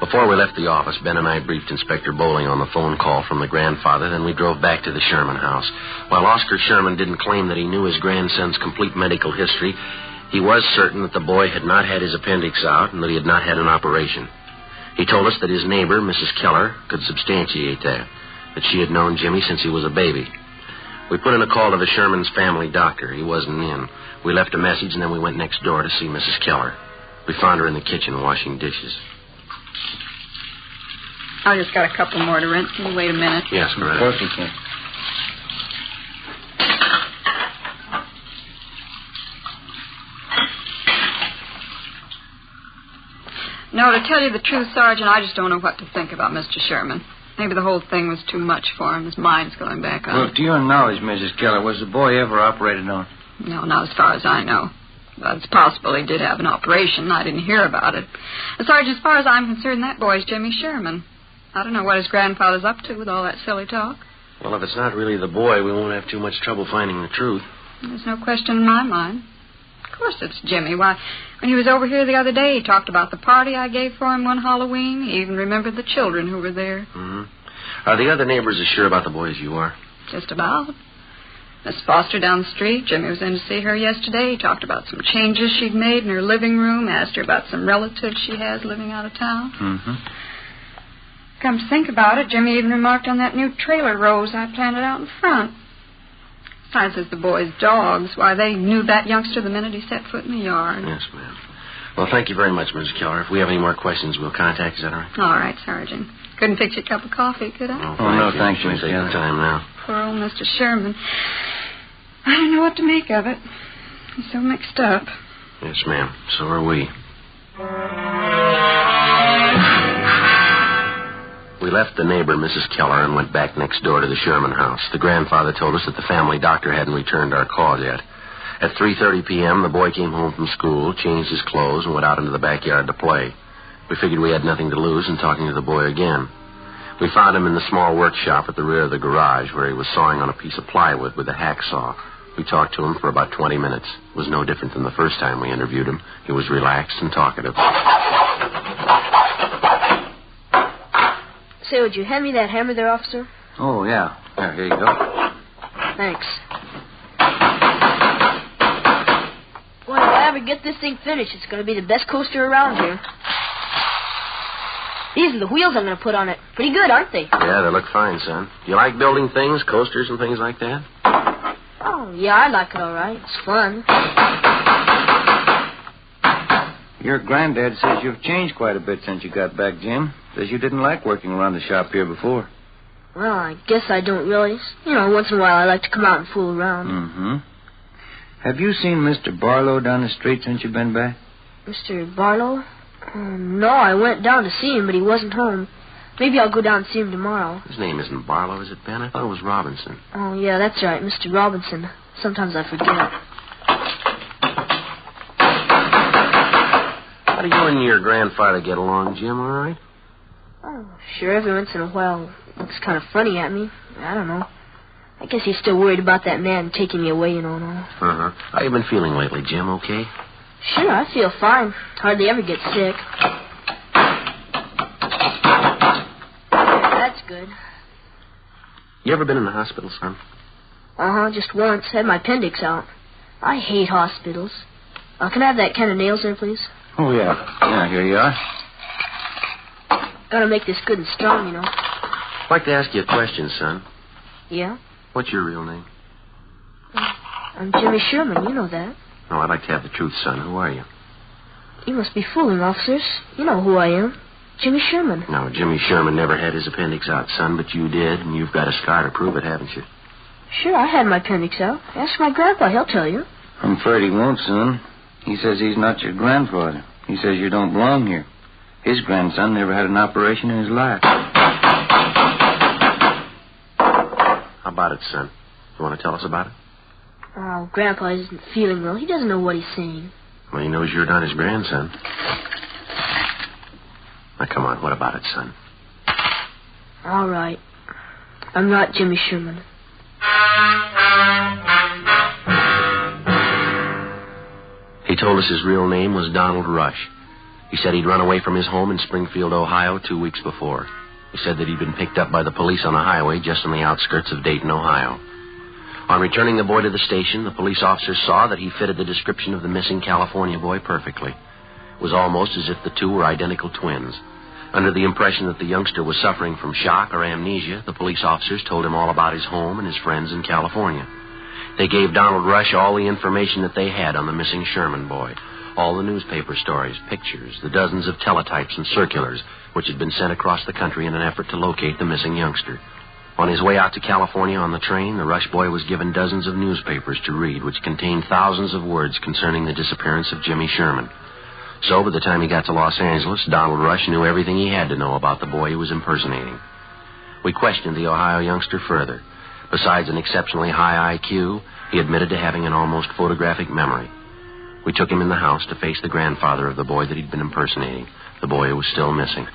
Before we left the office, Ben and I briefed Inspector Bowling on the phone call from the grandfather, then we drove back to the Sherman house. While Oscar Sherman didn't claim that he knew his grandson's complete medical history, he was certain that the boy had not had his appendix out and that he had not had an operation. He told us that his neighbor, Mrs. Keller, could substantiate that she had known Jimmy since he was a baby. We put in a call to the Sherman's family doctor. He wasn't in. We left a message, and then we went next door to see Mrs. Keller. We found her in the kitchen washing dishes. I just got a couple more to rent. Can you wait a minute? Yes, Of course you can. No, to tell you the truth, Sergeant, I just don't know what to think about Mr. Sherman. Maybe the whole thing was too much for him. His mind's going back on. Well, to your knowledge, Mrs. Keller, was the boy ever operated on? No, not as far as I know. But it's possible he did have an operation. I didn't hear about it. Sergeant, as far as I'm concerned, that boy's Jimmy Sherman. I don't know what his grandfather's up to with all that silly talk. Well, if it's not really the boy, we won't have too much trouble finding the truth. There's no question in my mind. Of course it's Jimmy. Why, when he was over here the other day, he talked about the party I gave for him one Halloween. He even remembered the children who were there. Mm-hmm. Are the other neighbors as sure about the boy as you are? Just about. Miss Foster down the street, Jimmy was in to see her yesterday. He talked about some changes she'd made in her living room, asked her about some relatives she has living out of town. Mm-hmm. Come to think about it, Jimmy even remarked on that new trailer rose I planted out in front. Besides, as the boys' dogs, why, they knew that youngster the minute he set foot in the yard. Yes, ma'am. Well, thank you very much, Mrs. Keller. If we have any more questions, we'll contact you. Is that all right? All right, Sergeant. Couldn't fix you a cup of coffee, could I? No, thanks, Mrs. Keller. Take the time now. Poor old Mr. Sherman. I don't know what to make of it. He's so mixed up. Yes, ma'am. So are we. We left the neighbor, Mrs. Keller, and went back next door to the Sherman house. The grandfather told us that the family doctor hadn't returned our call yet. At 3:30 p.m., the boy came home from school, changed his clothes, and went out into the backyard to play. We figured we had nothing to lose in talking to the boy again. We found him in the small workshop at the rear of the garage where he was sawing on a piece of plywood with a hacksaw. We talked to him for about 20 minutes. It was no different than the first time we interviewed him. He was relaxed and talkative. Say, would you hand me that hammer there, officer? Oh, yeah. Here you go. Thanks. Boy, if I ever get this thing finished, it's going to be the best coaster around here. These are the wheels I'm going to put on it. Pretty good, aren't they? Yeah, they look fine, son. Do you like building things, coasters and things like that? Oh, yeah, I like it all right. It's fun. Your granddad says you've changed quite a bit since you got back, Jim. Says you didn't like working around the shop here before. Well, I guess I don't really. You know, once in a while I like to come out and fool around. Mm-hmm. Have you seen Mr. Barlow down the street since you've been back? Mr. Barlow? No, I went down to see him, but he wasn't home. Maybe I'll go down and see him tomorrow. His name isn't Barlow, is it, Ben? I thought it was Robinson. Oh, yeah, that's right, Mr. Robinson. Sometimes I forget. How do you and your grandfather get along, Jim, all right? Oh, sure, every once in a while looks kind of funny at me. I don't know. I guess he's still worried about that man taking me away, you know, and all. Uh-huh. How you been feeling lately, Jim, okay? Sure, I feel fine. Hardly ever get sick. That's good. You ever been in the hospital, son? Uh-huh, just once. Had my appendix out. I hate hospitals. Can I have that can of nails there, please? Oh, yeah. Yeah, here you are. Gotta make this good and strong, you know. I'd like to ask you a question, son. Yeah? What's your real name? I'm Jimmy Sherman. You know that. No, I'd like to have the truth, son. Who are you? You must be fooling, officers. You know who I am. Jimmy Sherman. No, Jimmy Sherman never had his appendix out, son, but you did, and you've got a scar to prove it, haven't you? Sure, I had my appendix out. Ask my grandpa. He'll tell you. I'm afraid he won't, son. He says he's not your grandfather. He says you don't belong here. His grandson never had an operation in his life. How about it, son? You want to tell us about it? Oh, Grandpa isn't feeling well. He doesn't know what he's saying. Well, he knows you're not his grandson. Now, come on. What about it, son? All right. I'm not Jimmy Sherman. He told us his real name was Donald Rush. He said he'd run away from his home in Springfield, Ohio, 2 weeks before. He said that he'd been picked up by the police on a highway just on the outskirts of Dayton, Ohio. On returning the boy to the station, the police officers saw that he fitted the description of the missing California boy perfectly. It was almost as if the two were identical twins. Under the impression that the youngster was suffering from shock or amnesia, the police officers told him all about his home and his friends in California. They gave Donald Rush all the information that they had on the missing Sherman boy. all the newspaper stories, pictures, the dozens of teletypes and circulars which had been sent across the country in an effort to locate the missing youngster. On his way out to California on the train, the Rush boy was given dozens of newspapers to read, which contained thousands of words concerning the disappearance of Jimmy Sherman. So, by the time he got to Los Angeles, Donald Rush knew everything he had to know about the boy he was impersonating. We questioned the Ohio youngster further. Besides an exceptionally high IQ, he admitted to having an almost photographic memory. We took him in the house to face the grandfather of the boy that he'd been impersonating, the boy who was still missing.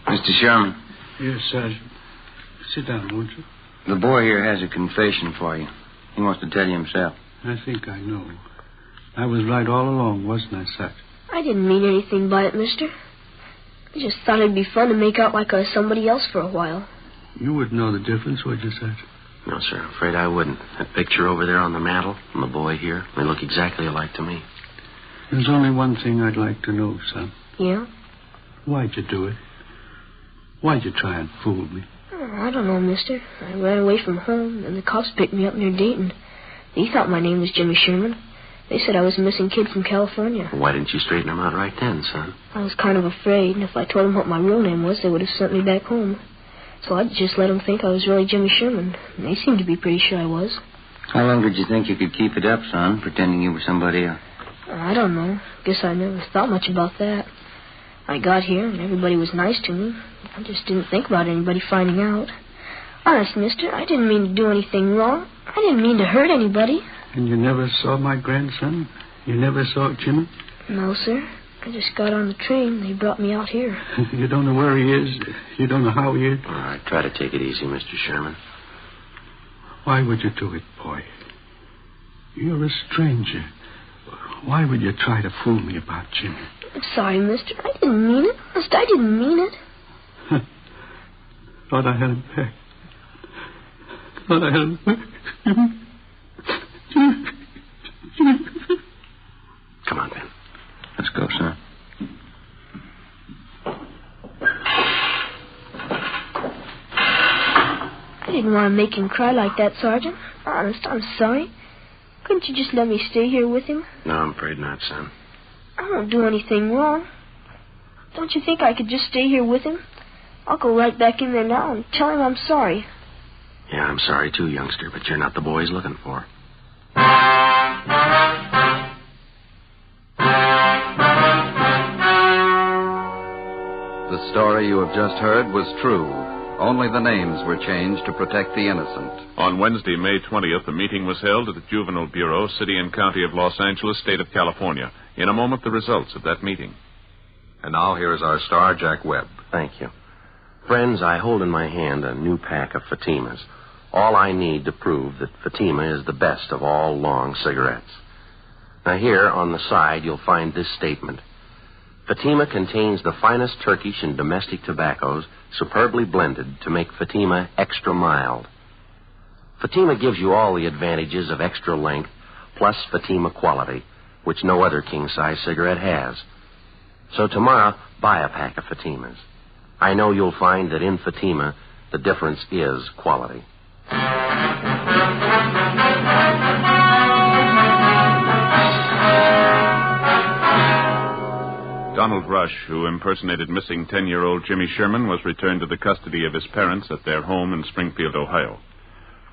Mr. Sherman. Yes, Sergeant. Sit down, won't you? The boy here has a confession for you. He wants to tell you himself. I think I know. I was right all along, wasn't I, Sergeant? I didn't mean anything by it, mister. I just thought it'd be fun to make out like I was somebody else for a while. You wouldn't know the difference, would you, Sergeant? No, sir. I'm afraid I wouldn't. That picture over there on the mantel and the boy here, they look exactly alike to me. There's only one thing I'd like to know, son. Yeah? Why'd you do it? Why'd you try and fool me? Oh, I don't know, mister. I ran away from home, and the cops picked me up near Dayton. They thought my name was Jimmy Sherman. They said I was a missing kid from California. Why didn't you straighten them out right then, son? I was kind of afraid, and if I told them what my real name was, they would have sent me back home. So I just let them think I was really Jimmy Sherman. And they seemed to be pretty sure I was. How long did you think you could keep it up, son, pretending you were somebody else? I don't know. Guess I never thought much about that. I got here, and everybody was nice to me. I just didn't think about anybody finding out. Honest, mister, I didn't mean to do anything wrong. I didn't mean to hurt anybody. And you never saw my grandson? You never saw Jimmy? No, sir. I just got on the train. They brought me out here. You don't know where he is? You don't know how he is? All right, try to take it easy, Mr. Sherman. Why would you do it, boy? You're a stranger. Why would you try to fool me about Jimmy? I'm sorry, mister. I didn't mean it. Honest, I didn't mean it. Thought I had him back. Thought I had him back. Come on, Ben. Let's go, son. I didn't want to make him cry like that, Sergeant. Honest, I'm sorry. Couldn't you just let me stay here with him? No, I'm afraid not, son. I won't do anything wrong. Don't you think I could just stay here with him? I'll go right back in there now and tell him I'm sorry. Yeah, I'm sorry too, youngster, but you're not the boy he's looking for. The story you have just heard was true. Only the names were changed to protect the innocent. On Wednesday, May 20th, a meeting was held at the Juvenile Bureau, City and County of Los Angeles, State of California. In a moment, the results of that meeting. And now here is our star, Jack Webb. Thank you. Friends, I hold in my hand a new pack of Fatimas. All I need to prove that Fatima is the best of all long cigarettes. Now here, on the side, you'll find this statement. Fatima contains the finest Turkish and domestic tobaccos, superbly blended to make Fatima extra mild. Fatima gives you all the advantages of extra length, plus Fatima quality, which no other king-size cigarette has. So tomorrow, buy a pack of Fatimas. I know you'll find that in Fatima, the difference is quality. Donald Rush, who impersonated missing 10-year-old Jimmy Sherman, was returned to the custody of his parents at their home in Springfield, Ohio.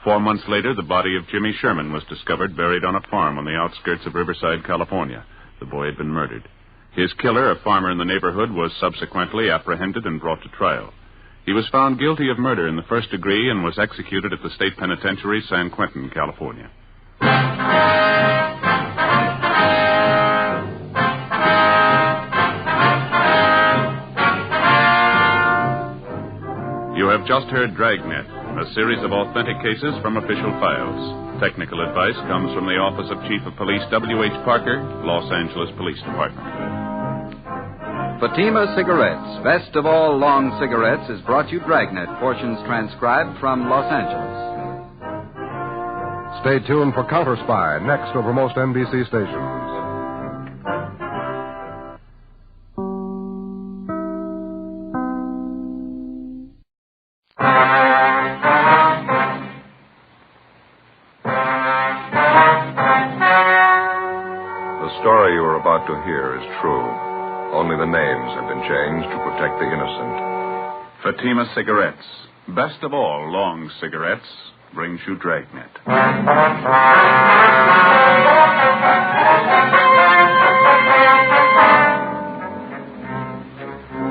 4 months later, the body of Jimmy Sherman was discovered buried on a farm on the outskirts of Riverside, California. The boy had been murdered. His killer, a farmer in the neighborhood, was subsequently apprehended and brought to trial. He was found guilty of murder in the first degree and was executed at the state penitentiary, San Quentin, California. You have just heard Dragnet, a series of authentic cases from official files. Technical advice comes from the Office of Chief of Police W.H. Parker, Los Angeles Police Department. Fatima Cigarettes, best of all long cigarettes, is brought you Dragnet, portions transcribed from Los Angeles. Stay tuned for Counter Spy, next over most NBC stations. about to hear is true. Only the names have been changed to protect the innocent. Fatima Cigarettes. Best of all long cigarettes brings you Dragnet.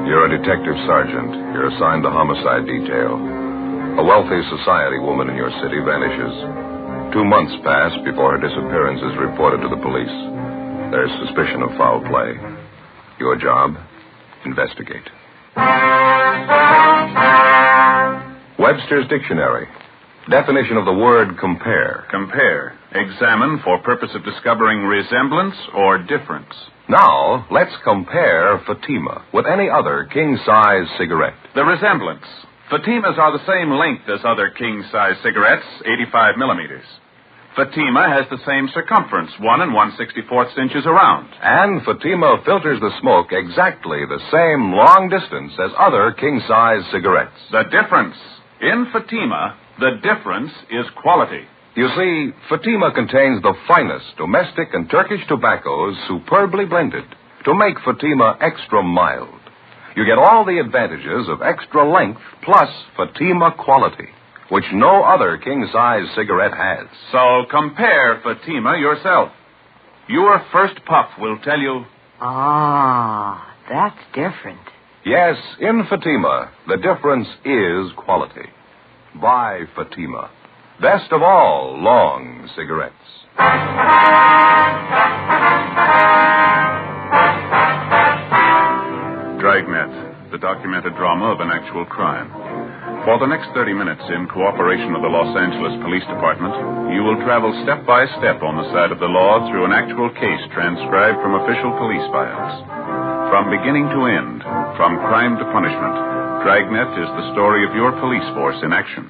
You're a detective sergeant. You're assigned the homicide detail. A wealthy society woman in your city vanishes. 2 months pass before her disappearance is reported to the police. There's suspicion of foul play. Your job? Investigate. Webster's Dictionary. Definition of the word compare. Compare. Examine for purpose of discovering resemblance or difference. Now, let's compare Fatima with any other king-size cigarette. The resemblance. Fatimas are the same length as other king-size cigarettes, 85 millimeters. Fatima has the same circumference, 1 1/64 inches around. And Fatima filters the smoke exactly the same long distance as other king-size cigarettes. The difference. In Fatima, the difference is quality. You see, Fatima contains the finest domestic and Turkish tobaccos superbly blended to make Fatima extra mild. You get all the advantages of extra length plus Fatima quality, which no other king-size cigarette has. So compare Fatima yourself. Your first puff will tell you... Ah, that's different. Yes, in Fatima, the difference is quality. Buy Fatima. Best of all long cigarettes. Dragnet, the documented drama of an actual crime. For the next 30 minutes, in cooperation with the Los Angeles Police Department, you will travel step by step on the side of the law through an actual case transcribed from official police files. From beginning to end, from crime to punishment, Dragnet is the story of your police force in action.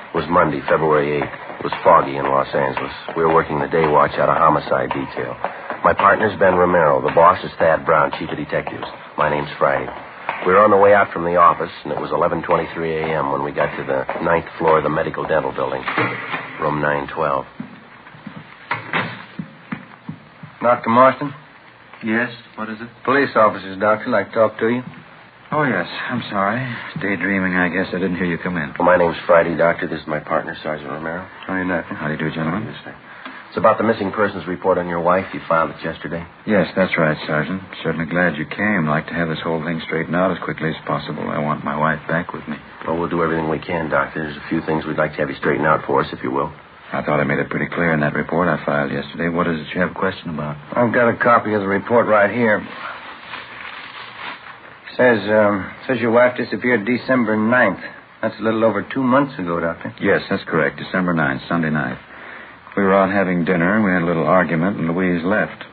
It was Monday, February 8th. It was foggy in Los Angeles. We were working the day watch out of homicide detail. My partner's Ben Romero. The boss is Thad Brown, chief of detectives. My name's Friday. We were on the way out from the office, and it was 11:23 a.m. when we got to the 9th floor of the medical dental building, room 912. Dr. Marston? Yes, what is it? Police officers, doctor. Like to talk to you. Oh, yes. I'm sorry. Daydreaming, I guess. I didn't hear you come in. Well, my name's Friday, doctor. This is my partner, Sergeant Romero. How do you do? How do you do, gentlemen? It's about the missing persons report on your wife. You filed it yesterday. Yes, that's right, Sergeant. Certainly glad you came. I'd like to have this whole thing straightened out as quickly as possible. I want my wife back with me. Well, we'll do everything we can, doctor. There's a few things we'd like to have you straighten out for us, if you will. I thought I made it pretty clear in that report I filed yesterday. What is it you have a question about? I've got a copy of the report right here. Says your wife disappeared December 9th. That's a little over 2 months ago, Doctor. Yes, that's correct. December 9th, Sunday night. We were out having dinner, and we had a little argument, and Louise left.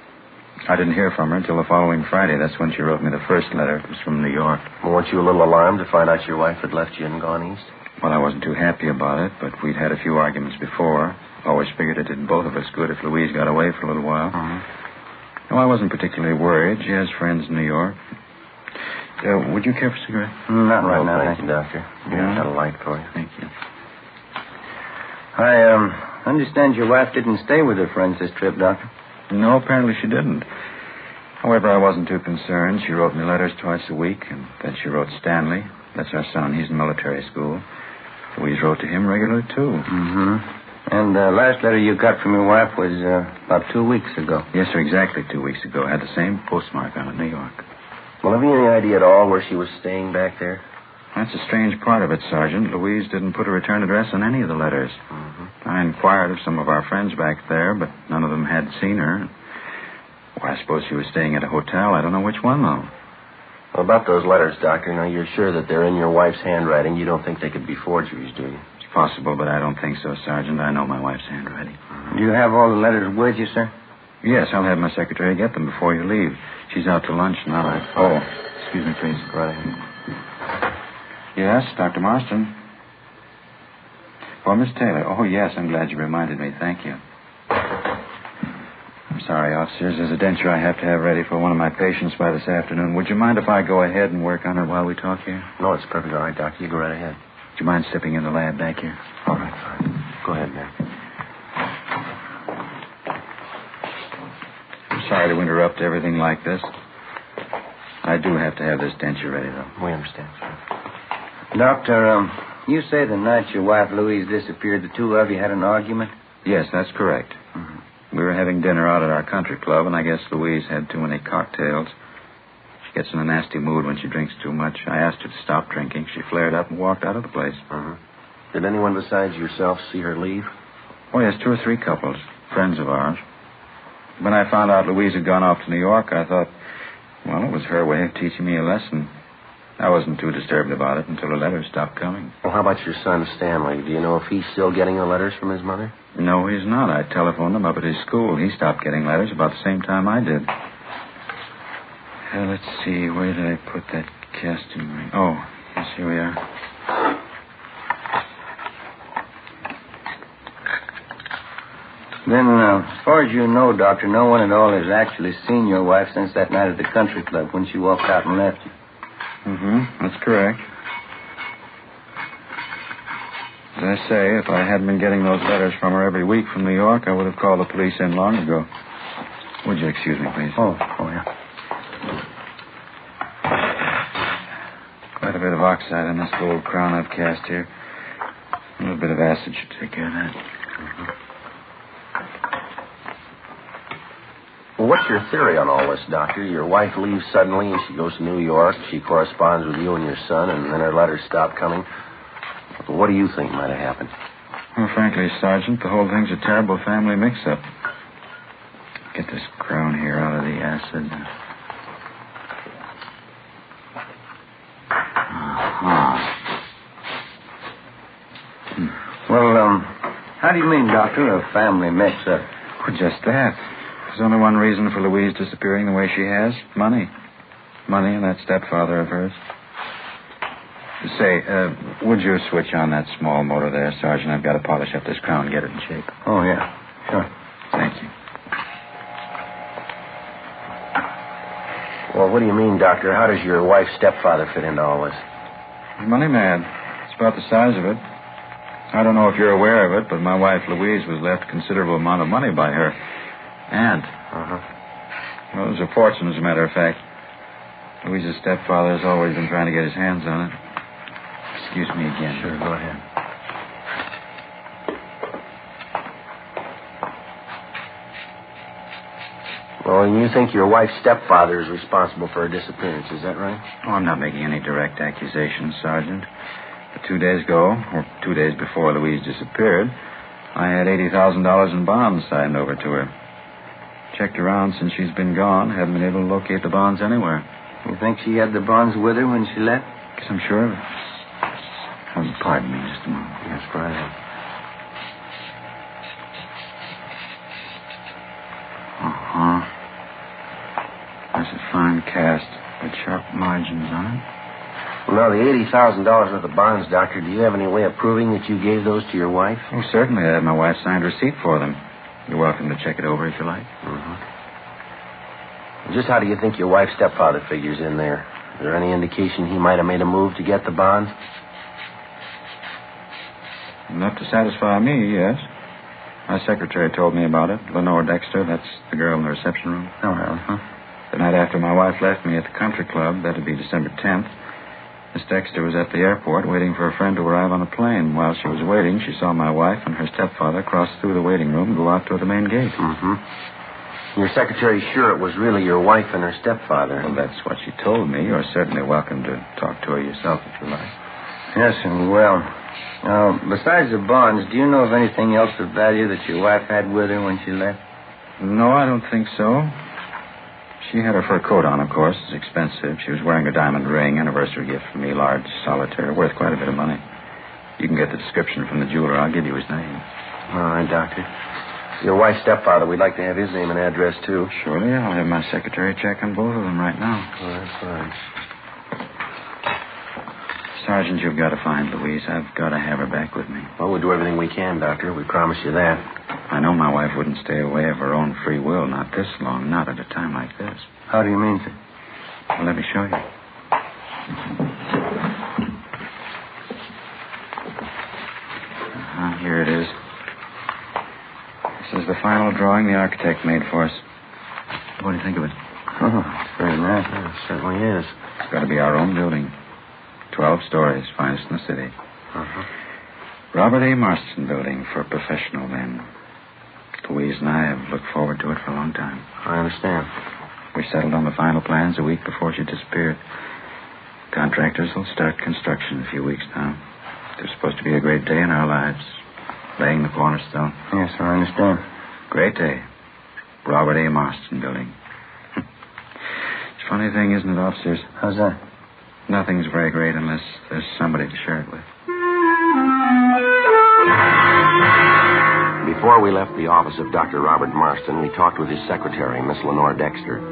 I didn't hear from her until the following Friday. That's when she wrote me the first letter. It was from New York. Well, weren't you a little alarmed to find out your wife had left you and gone east? Well, I wasn't too happy about it, but we'd had a few arguments before. Always figured it did both of us good if Louise got away for a little while. No, I wasn't particularly worried. She has friends in New York. Would you care for a cigarette? Not right now, thank you, Doctor. Yeah? Got a light for you. Thank you. I understand your wife didn't stay with her friends this trip, Doctor. No, apparently she didn't. However, I wasn't too concerned. She wrote me letters twice a week, and then she wrote Stanley. That's our son. He's in military school. Louise wrote to him regularly, too. Mm-hmm. And the last letter you got from your wife was about 2 weeks ago. Yes, sir, exactly 2 weeks ago. Had the same postmark on it, New York. Well, have you any idea at all where she was staying back there? That's a strange part of it, Sergeant. Louise didn't put a return address on any of the letters. I inquired of some of our friends back there, but none of them had seen her. Well, I suppose she was staying at a hotel. I don't know which one, though. Well, about those letters, Doctor, now you're sure that they're in your wife's handwriting. You don't think they could be forgeries, do you? It's possible, but I don't think so, Sergeant. I know my wife's handwriting. Do you have all the letters with you, sir? Yes, I'll have my secretary get them before you leave. She's out to lunch now. Oh, excuse me, please. Right ahead. Yes, Dr. Marston. Oh, Miss Taylor. Oh, yes, I'm glad you reminded me. Thank you. I'm sorry, officers. There's a denture I have to have ready for one of my patients by this afternoon. Would you mind if I go ahead and work on it while we talk here? No, it's perfectly all right, Doctor. You go right ahead. Would you mind stepping in the lab back here? All right, fine. Go ahead, man. sorry to interrupt everything like this. I do have to have this denture ready, though. We understand, sir. Doctor, you say the night your wife Louise disappeared, the two of you had an argument? Yes, that's correct. Mm-hmm. We were having dinner out at our country club, and I guess Louise had too many cocktails. She gets in a nasty mood when she drinks too much. I asked her to stop drinking. She flared up and walked out of the place. Uh-huh. Did anyone besides yourself see her leave? Oh, yes, 2 or 3 couples, friends of ours. When I found out Louise had gone off to New York, I thought, well, it was her way of teaching me a lesson. I wasn't too disturbed about it until the letters stopped coming. Well, how about your son, Stanley? Do you know if he's still getting the letters from his mother? No, he's not. I telephoned him up at his school. He stopped getting letters about the same time I did. Let's see, where did I put that casting ring? Oh, yes, here we are. Then, as far as you know, Doctor, no one at all has actually seen your wife since that night at the country club when she walked out and left you. Mm-hmm, that's correct. As I say, if I hadn't been getting those letters from her every week from New York, I would have called the police in long ago. Would you excuse me, please? Oh, yeah. Quite a bit of oxide in this gold crown I've cast here. A little bit of acid should take care of that. Mm-hmm. Well, what's your theory on all this, Doctor? Your wife leaves suddenly and she goes to New York. She corresponds with you and your son, and then her letters stop coming. What do you think might have happened? Well, frankly, Sergeant, the whole thing's a terrible family mix-up. Get this crown here out of the acid. Well, how do you mean, Doctor, a family mix-up? Well, just that. There's only one reason for Louise disappearing the way she has. Money. Money and that stepfather of hers. Say, would you switch on that small motor there, Sergeant? I've got to polish up this crown and get it in shape. Oh, yeah. Sure. Thank you. Well, what do you mean, Doctor? How does your wife's stepfather fit into all this? He's money mad. It's about the size of it. I don't know if you're aware of it, but my wife, Louise, was left a considerable amount of money by her aunt. Uh-huh. Well, it was a fortune, as a matter of fact. Louise's stepfather has always been trying to get his hands on it. Excuse me again. Sure, go ahead. Well, and you think your wife's stepfather is responsible for her disappearance, is that right? Oh, I'm not making any direct accusations, Sergeant. But 2 days ago, or 2 days before Louise disappeared, I had $80,000 in bonds signed over to her. Checked around since she's been gone. Haven't been able to locate the bonds anywhere. You think she had the bonds with her when she left? Guess I'm sure of it. Pardon me just a moment. Yes, go ahead. Uh-huh. There's a fine cast with sharp margins on it. Well, now, the $80,000 worth of bonds, Doctor, do you have any way of proving that you gave those to your wife? Oh, certainly. I had my wife signed a receipt for them. You're welcome to check it over if you like. Mm-hmm. Just how do you think your wife's stepfather figures in there? Is there any indication he might have made a move to get the bonds? Enough to satisfy me, yes. My secretary told me about it. Lenore Dexter, that's the girl in the reception room. Oh, well. Huh? The night after my wife left me at the country club, that'd be December 10th, Miss Dexter was at the airport waiting for a friend to arrive on a plane. While she was waiting, she saw my wife and her stepfather cross through the waiting room and go out toward the main gate. Mm-hmm. Your secretary's sure it was really your wife and her stepfather. Well, that's what she told me. You're certainly welcome to talk to her yourself if you like. Yes, and well, besides the bonds, do you know of anything else of value that your wife had with her when she left? No, I don't think so. She had her fur coat on, of course. It's expensive. She was wearing a diamond ring, anniversary gift from me, large solitaire, worth quite a bit of money. You can get the description from the jeweler. I'll give you his name. All right, Doctor. Your wife's stepfather, we'd like to have his name and address, too. Surely. I'll have my secretary check on both of them right now. All right, fine. Sergeant, you've got to find Louise. I've got to have her back with me. Well, we'll do everything we can, Doctor. We promise you that. I know my wife wouldn't stay away of her own free will, not this long, not at a time like this. How do you mean, sir? Well, let me show you. Here it is. This is the final drawing the architect made for us. What do you think of it? Oh, it's very nice. Yeah, it certainly is. It's got to be our own building. 12 stories, finest in the city. Uh-huh. Robert A. Marston building for professional men. Louise and I have looked forward to it for a long time. I understand. We settled on the final plans a week before she disappeared. Contractors will start construction in a few weeks now. There's supposed to be a great day in our lives. Laying the cornerstone. Yes, sir, I understand. Great day. Robert A. Marston building. It's a funny thing, isn't it, officers? How's that? Nothing's very great unless there's somebody to share it with. Before we left the office of Dr. Robert Marston, we talked with his secretary, Miss Lenore Dexter.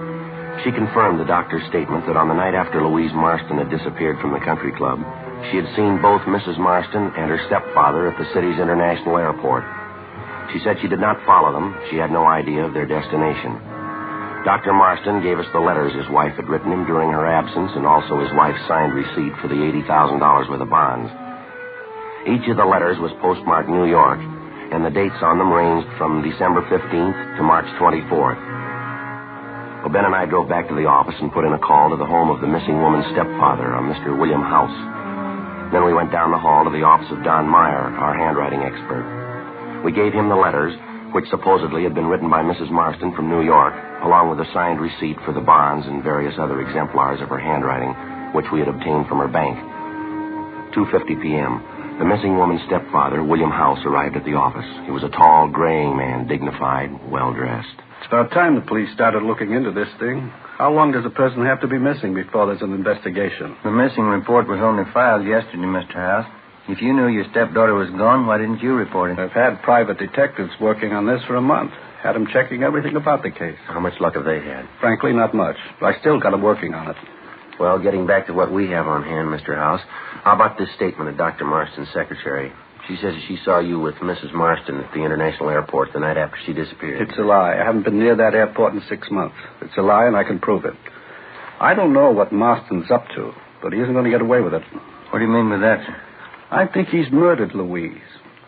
She confirmed the doctor's statement that on the night after Louise Marston had disappeared from the country club, she had seen both Mrs. Marston and her stepfather at the city's international airport. She said she did not follow them. She had no idea of their destination. Dr. Marston gave us the letters his wife had written him during her absence and also his wife's signed receipt for the $80,000 worth of bonds. Each of the letters was postmarked New York, and the dates on them ranged from December 15th to March 24th. Well, Ben and I drove back to the office and put in a call to the home of the missing woman's stepfather, a Mr. William House. Then we went down the hall to the office of Don Meyer, our handwriting expert. We gave him the letters, which supposedly had been written by Mrs. Marston from New York, along with a signed receipt for the bonds and various other exemplars of her handwriting, which we had obtained from her bank. 2:50 p.m., the missing woman's stepfather, William House, arrived at the office. He was a tall, graying man, dignified, well-dressed. It's about time the police started looking into this thing. How long does a person have to be missing before there's an investigation? The missing report was only filed yesterday, Mr. House. If you knew your stepdaughter was gone, why didn't you report it? I've had private detectives working on this for a month. Had them checking everything about the case. How much luck have they had? Frankly, not much. But I still got them working on it. Well, getting back to what we have on hand, Mr. House, how about this statement of Dr. Marston's secretary? She says she saw you with Mrs. Marston at the international airport the night after she disappeared. It's a lie. I haven't been near that airport in 6 months. It's a lie, and I can prove it. I don't know what Marston's up to, but he isn't going to get away with it. What do you mean by that, sir? I think he's murdered Louise.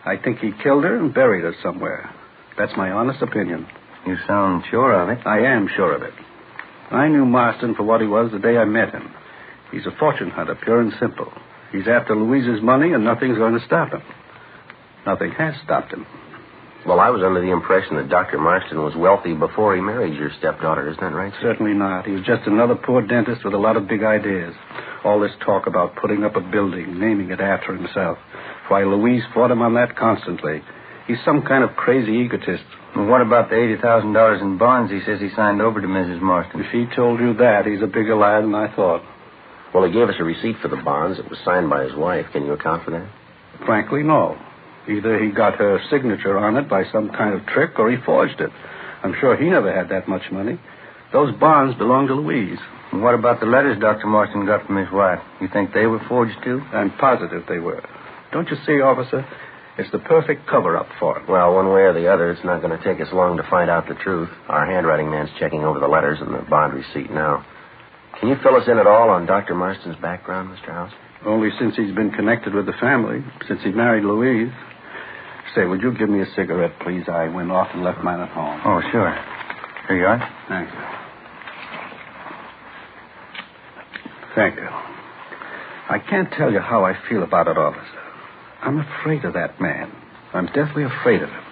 I think he killed her and buried her somewhere. That's my honest opinion. You sound sure of it. I am sure of it. I knew Marston for what he was the day I met him. He's a fortune hunter, pure and simple. He's after Louise's money, and nothing's going to stop him. Nothing has stopped him. Well, I was under the impression that Dr. Marston was wealthy before he married your stepdaughter. Isn't that right, sir? Certainly not. He was just another poor dentist with a lot of big ideas. All this talk about putting up a building, naming it after himself. Why, Louise fought him on that constantly. He's some kind of crazy egotist. Well, what about the $80,000 in bonds he says he signed over to Mrs. Marston? If he told you that, he's a bigger liar than I thought. Well, he gave us a receipt for the bonds. It was signed by his wife. Can you account for that? Frankly, no. Either he got her signature on it by some kind of trick, or he forged it. I'm sure he never had that much money. Those bonds belong to Louise. And what about the letters Dr. Marston got from his wife? You think they were forged, too? I'm positive they were. Don't you see, officer? It's the perfect cover-up for him. Well, one way or the other, it's not going to take us long to find out the truth. Our handwriting man's checking over the letters and the bond receipt now. Can you fill us in at all on Dr. Marston's background, Mr. House? Only since he's been connected with the family, since he married Louise. Say, would you give me a cigarette, please? I went off and left mine at home. Oh, sure. Here you are. Thank you. Thank you. I can't tell you how I feel about it, officer. I'm afraid of that man. I'm deathly afraid of him.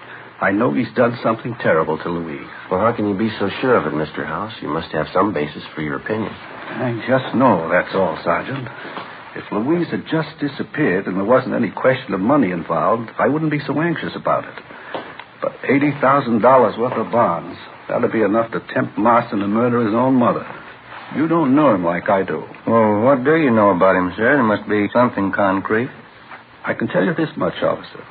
I know he's done something terrible to Louise. Well, how can you be so sure of it, Mr. House? You must have some basis for your opinion. I just know, that's all, Sergeant. If Louise had just disappeared and there wasn't any question of money involved, I wouldn't be so anxious about it. But $80,000 worth of bonds, that'd be enough to tempt Marston to murder his own mother. You don't know him like I do. Well, what do you know about him, sir? There must be something concrete. I can tell you this much, officer.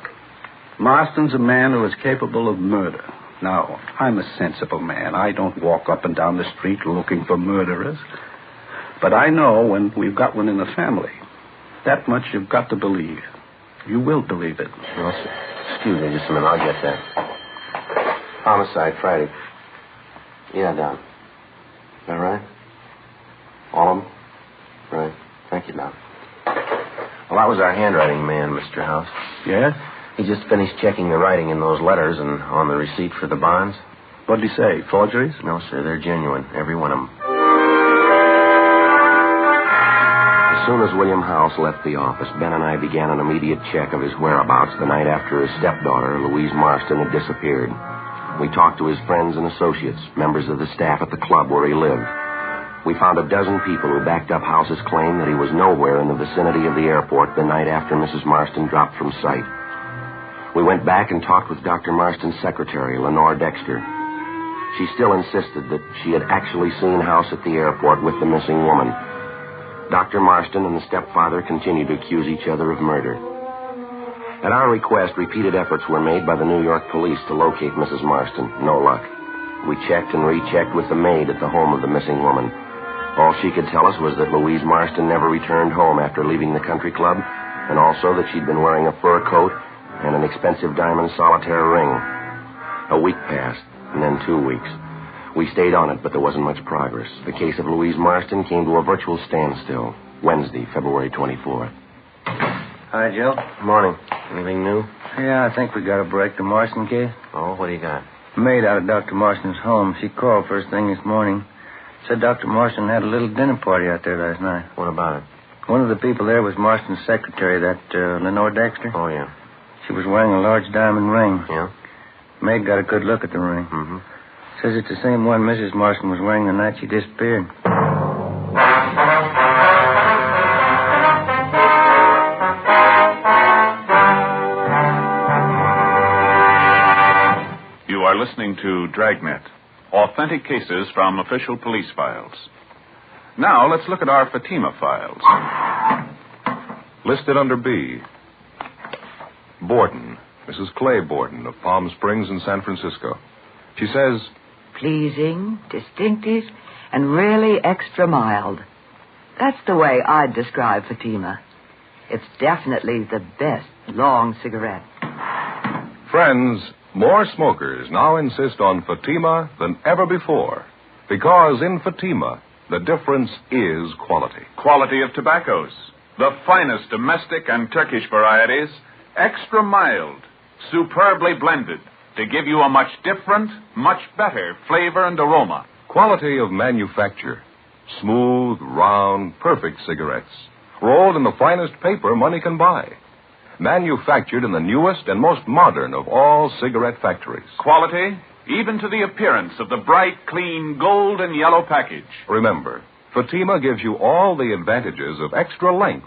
Marston's a man who is capable of murder. Now, I'm a sensible man. I don't walk up and down the street looking for murderers. But I know when we've got one in the family. That much you've got to believe. You will believe it. Well, excuse me just a minute. I'll get that. Homicide, Friday. Yeah, Don. Is that right? All of them? Right. Thank you, Don. Well, that was our handwriting man, Mr. House. Yes? He just finished checking the writing in those letters and on the receipt for the bonds. What did he say? Forgeries? No, sir. They're genuine. Every one of them. As soon as William House left the office, Ben and I began an immediate check of his whereabouts the night after his stepdaughter, Louise Marston, had disappeared. We talked to his friends and associates, members of the staff at the club where he lived. We found a dozen people who backed up House's claim that he was nowhere in the vicinity of the airport the night after Mrs. Marston dropped from sight. We went back and talked with Dr. Marston's secretary, Lenore Dexter. She still insisted that she had actually seen House at the airport with the missing woman. Dr. Marston and the stepfather continued to accuse each other of murder. At our request, repeated efforts were made by the New York police to locate Mrs. Marston. No luck. We checked and rechecked with the maid at the home of the missing woman. All she could tell us was that Louise Marston never returned home after leaving the country club, and also that she'd been wearing a fur coat and an expensive diamond solitaire ring. A week passed, and then 2 weeks. We stayed on it, but there wasn't much progress. The case of Louise Marston came to a virtual standstill Wednesday, February 24th. Hi, Joe. Morning. Anything new? Yeah, I think we got a break. The Marston case. Oh, what do you got? Maid out of Dr. Marston's home. She called first thing this morning. Said Dr. Marston had a little dinner party out there last night. What about it? One of the people there was Marston's secretary, that Lenore Dexter. Oh, yeah. She was wearing a large diamond ring. Yeah? Maid got a good look at the ring. Mm-hmm. Says it's the same one Mrs. Marston was wearing the night she disappeared. You are listening to Dragnet, authentic cases from official police files. Now, let's look at our Fatima files. Listed under B. Borden, Mrs. Clay Borden of Palm Springs in San Francisco. She says, pleasing, distinctive, and really extra mild. That's the way I'd describe Fatima. It's definitely the best long cigarette. friends, more smokers now insist on Fatima than ever before. Because in Fatima, the difference is quality. Quality of tobaccos. The finest domestic and Turkish varieties, extra mild, superbly blended, to give you a much different, much better flavor and aroma. Quality of manufacture. Smooth, round, perfect cigarettes. Rolled in the finest paper money can buy. Manufactured in the newest and most modern of all cigarette factories. Quality, even to the appearance of the bright, clean gold and yellow package. Remember, Fatima gives you all the advantages of extra length,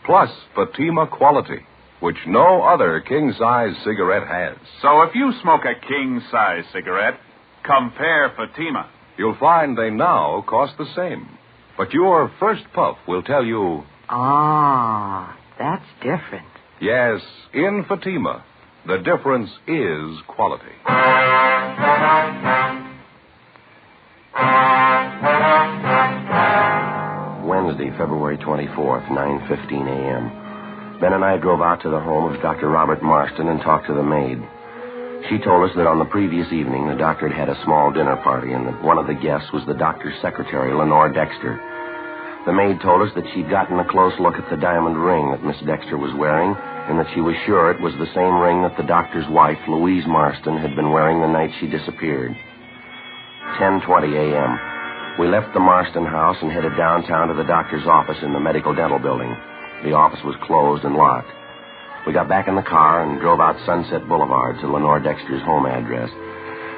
plus Fatima quality, which no other king-size cigarette has. So if you smoke a king-size cigarette, compare Fatima. You'll find they now cost the same. But your first puff will tell you... Ah, that's different. Yes, in Fatima, the difference is quality. Wednesday, February 24th, 9:15 a.m. Ben and I drove out to the home of Dr. Robert Marston and talked to the maid. She told us that on the previous evening, the doctor had had a small dinner party and that one of the guests was the doctor's secretary, Lenore Dexter. The maid told us that she'd gotten a close look at the diamond ring that Miss Dexter was wearing and that she was sure it was the same ring that the doctor's wife, Louise Marston, had been wearing the night she disappeared. 10:20 a.m. We left the Marston house and headed downtown to the doctor's office in the medical dental building. The office was closed and locked. We got back in the car and drove out Sunset Boulevard to Lenore Dexter's home address.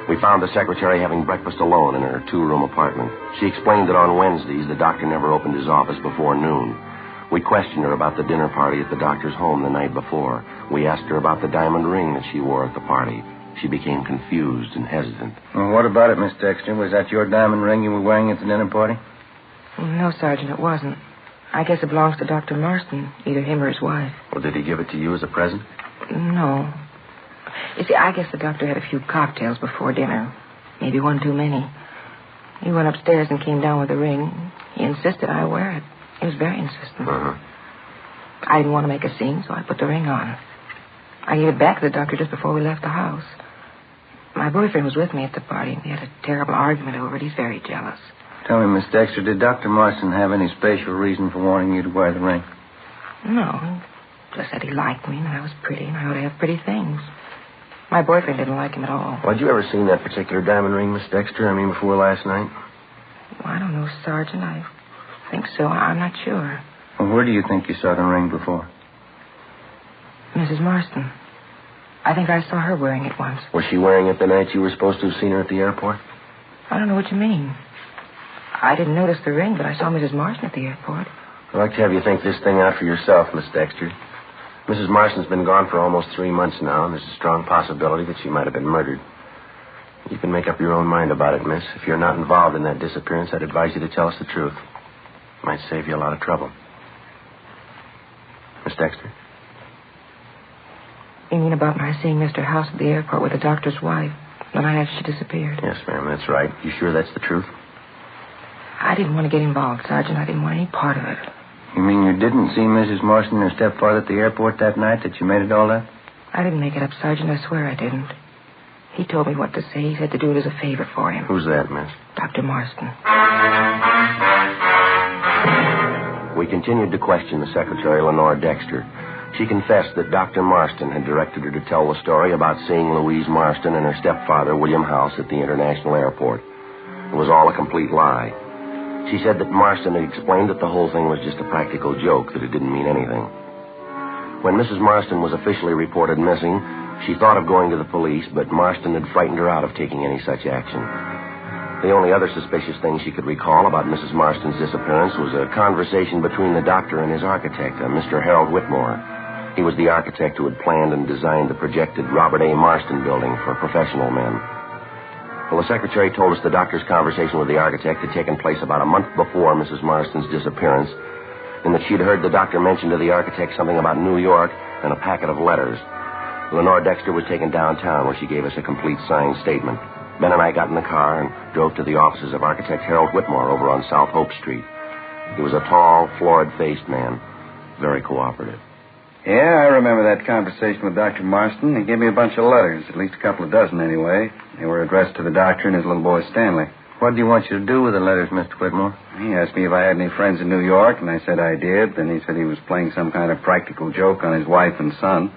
We found the secretary having breakfast alone in her 2-room apartment. She explained that on Wednesdays, the doctor never opened his office before noon. We questioned her about the dinner party at the doctor's home the night before. We asked her about the diamond ring that she wore at the party. She became confused and hesitant. Well, what about it, Miss Dexter? Was that your diamond ring you were wearing at the dinner party? No, Sergeant, it wasn't. I guess it belongs to Dr. Marston, either him or his wife. Well, did he give it to you as a present? No. You see, I guess the doctor had a few cocktails before dinner. Maybe one too many. He went upstairs and came down with the ring. He insisted I wear it. He was very insistent. Uh-huh. I didn't want to make a scene, so I put the ring on. I gave it back to the doctor just before we left the house. My boyfriend was with me at the party. We had a terrible argument over it. He's very jealous. Tell me, Miss Dexter, did Dr. Marston have any special reason for wanting you to wear the ring? No. He just said he liked me and I was pretty and I ought to have pretty things. My boyfriend didn't like him at all. Well, had you ever seen that particular diamond ring, Miss Dexter? I mean, before last night? Well, I don't know, Sergeant. I think so. I'm not sure. Well, where do you think you saw the ring before? Mrs. Marston. I think I saw her wearing it once. Was she wearing it the night you were supposed to have seen her at the airport? I don't know what you mean. I didn't notice the ring, but I saw Mrs. Marston at the airport. I'd like to have you think this thing out for yourself, Miss Dexter. Mrs. Marston's been gone for almost 3 months now, and there's a strong possibility that she might have been murdered. You can make up your own mind about it, miss. If you're not involved in that disappearance, I'd advise you to tell us the truth. It might save you a lot of trouble. Miss Dexter? You mean about my seeing Mr. House at the airport with the doctor's wife the night after she disappeared? Yes, ma'am, that's right. You sure that's the truth? I didn't want to get involved, Sergeant. I didn't want any part of it. You mean you didn't see Mrs. Marston and her stepfather at the airport that night that you made it all up? I didn't make it up, Sergeant. I swear I didn't. He told me what to say. He said to do it as a favor for him. Who's that, miss? Dr. Marston. We continued to question the secretary, Lenore Dexter. She confessed that Dr. Marston had directed her to tell the story about seeing Louise Marston and her stepfather, William House, at the international airport. It was all a complete lie. She said that Marston had explained that the whole thing was just a practical joke, that it didn't mean anything. When Mrs. Marston was officially reported missing, she thought of going to the police, but Marston had frightened her out of taking any such action. The only other suspicious thing she could recall about Mrs. Marston's disappearance was a conversation between the doctor and his architect, Mr. Harold Whitmore. He was the architect who had planned and designed the projected Robert A. Marston building for professional men. Well, the secretary told us the doctor's conversation with the architect had taken place about a month before Mrs. Marston's disappearance, and that she'd heard the doctor mention to the architect something about New York and a packet of letters. Lenore Dexter was taken downtown, where she gave us a complete signed statement. Ben and I got in the car and drove to the offices of architect Harold Whitmore over on South Hope Street. He was a tall, florid-faced man, very cooperative. Yeah, I remember that conversation with Dr. Marston. He gave me a bunch of letters, at least a couple of dozen anyway. They were addressed to the doctor and his little boy Stanley. What do you want you to do with the letters, Mr. Whitmore? He asked me if I had any friends in New York, and I said I did. Then he said he was playing some kind of practical joke on his wife and son.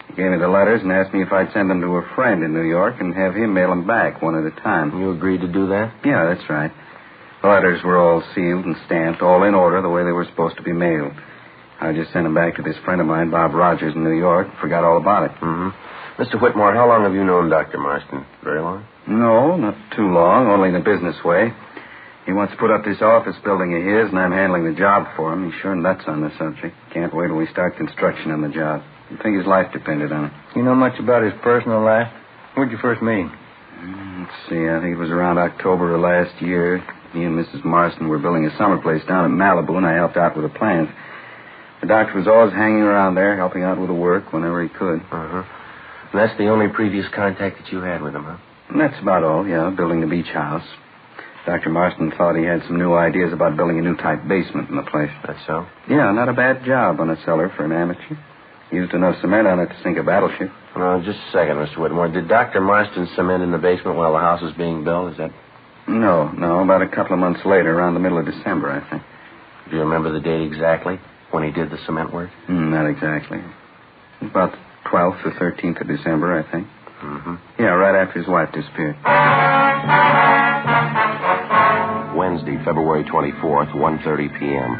He gave me the letters and asked me if I'd send them to a friend in New York and have him mail them back one at a time. You agreed to do that? Yeah, that's right. The letters were all sealed and stamped, all in order the way they were supposed to be mailed. I just sent them back to this friend of mine, Bob Rogers, in New York. Forgot all about it. Mm-hmm. Mr. Whitmore, how long have you known Dr. Marston? Very long? No, not too long, only in a business way. He wants to put up this office building of his, and I'm handling the job for him. He's sure nuts on the subject. Can't wait till we start construction on the job. You'd think his life depended on it. You know much about his personal life? Where'd you first meet? Let's see, I think it was around October of last year. He and Mrs. Marston were building a summer place down at Malibu, and I helped out with the plans. The doctor was always hanging around there, helping out with the work whenever he could. Uh-huh. And that's the only previous contact that you had with him, huh? And that's about all, yeah, building the beach house. Dr. Marston thought he had some new ideas about building a new type basement in the place. That's so? Yeah, not a bad job on a cellar for an amateur. Used enough cement on it to sink a battleship. No, just a second, Mr. Whitmore. Did Dr. Marston cement in the basement while the house was being built? Is that... No, about a couple of months later, around the middle of December, I think. Do you remember the date exactly when he did the cement work? Not exactly. About the 12th or 13th of December, I think. Mm-hmm. Yeah, right after his wife disappeared. Wednesday, February 24th, 1:30 p.m.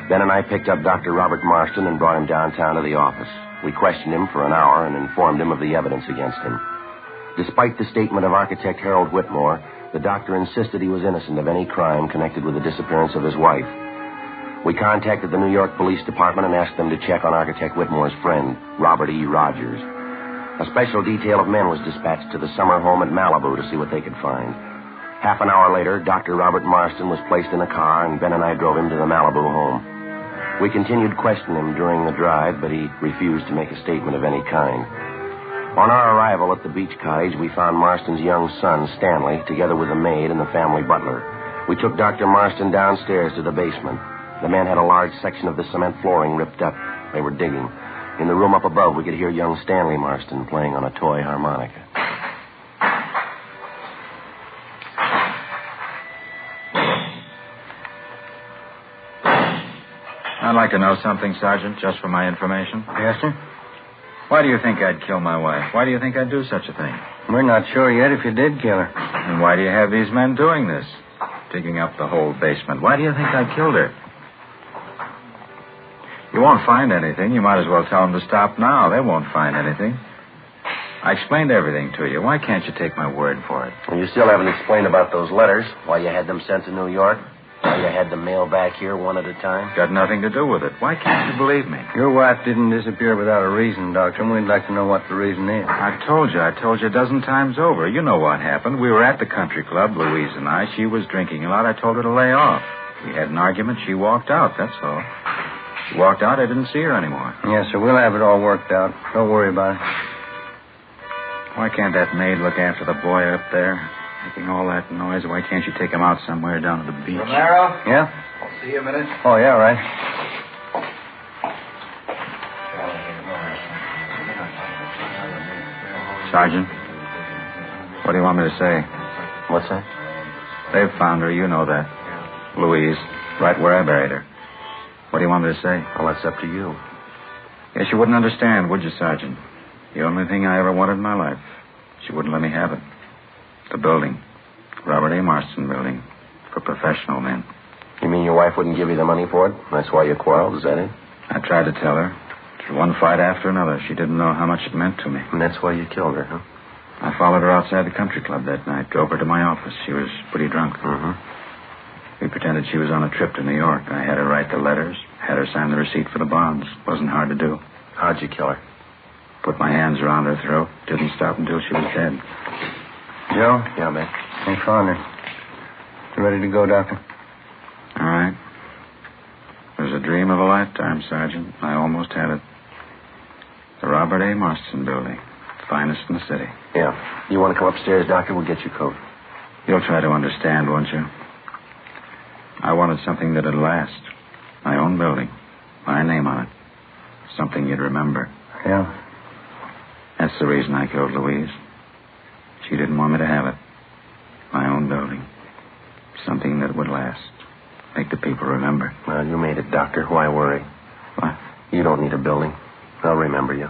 Ben and I picked up Dr. Robert Marston and brought him downtown to the office. We questioned him for an hour and informed him of the evidence against him. Despite the statement of architect Harold Whitmore, the doctor insisted he was innocent of any crime connected with the disappearance of his wife. We contacted the New York Police Department and asked them to check on architect Whitmore's friend, Robert E. Rogers. A special detail of men was dispatched to the summer home at Malibu to see what they could find. Half an hour later, Dr. Robert Marston was placed in a car, and Ben and I drove him to the Malibu home. We continued questioning him during the drive, but he refused to make a statement of any kind. On our arrival at the beach cottage, we found Marston's young son, Stanley, together with a maid and the family butler. We took Dr. Marston downstairs to the basement. The men had a large section of the cement flooring ripped up. They were digging. In the room up above, we could hear young Stanley Marston playing on a toy harmonica. I'd like to know something, Sergeant, just for my information. Yes, sir? Why do you think I'd kill my wife? Why do you think I'd do such a thing? We're not sure yet if you did kill her. And why do you have these men doing this? Digging up the whole basement. Why do you think I killed her? You won't find anything. You might as well tell them to stop now. They won't find anything. I explained everything to you. Why can't you take my word for it? And you still haven't explained about those letters, why you had them sent to New York, why you had them mailed back here one at a time. Got nothing to do with it. Why can't you believe me? Your wife didn't disappear without a reason, Doctor, and we'd like to know what the reason is. I told you a dozen times over. You know what happened. We were at the country club, Louise and I. She was drinking a lot. I told her to lay off. We had an argument. She walked out, that's all. She walked out. I didn't see her anymore. Yes, sir. We'll have it all worked out. Don't worry about it. Why can't that maid look after the boy up there? Making all that noise. Why can't you take him out somewhere down at the beach? Romero? Yeah? I'll see you a minute. Oh, yeah, right. Sergeant, what do you want me to say? What's that? They've found her. You know that. Louise, right where I buried her. What do you want me to say? Well, that's up to you. Guess you wouldn't understand, would you, Sergeant? The only thing I ever wanted in my life. She wouldn't let me have it. The building. Robert A. Marston building. For professional men. You mean your wife wouldn't give you the money for it? That's why you quarreled, is that it? I tried to tell her. Through one fight after another. She didn't know how much it meant to me. And that's why you killed her, huh? I followed her outside the country club that night. Drove her to my office. She was pretty drunk. Mm-hmm. We pretended she was on a trip to New York. I had her write the letters. Had her sign the receipt for the bonds. Wasn't hard to do. How'd you kill her? Put my hands around her throat. Didn't stop until she was dead. Joe? Yeah, man. I found her. You ready to go, Doctor? All right. It was a dream of a lifetime, Sergeant. I almost had it. The Robert A. Marston building. Finest in the city. Yeah. You want to come upstairs, Doctor? We'll get your coat. You'll try to understand, won't you? I wanted something that'd last. My own building. My name on it. Something you'd remember. Yeah. That's the reason I killed Louise. She didn't want me to have it. My own building. Something that would last. Make the people remember. Well, you made it, Doctor. Why worry? What? You don't need a building. They'll remember you.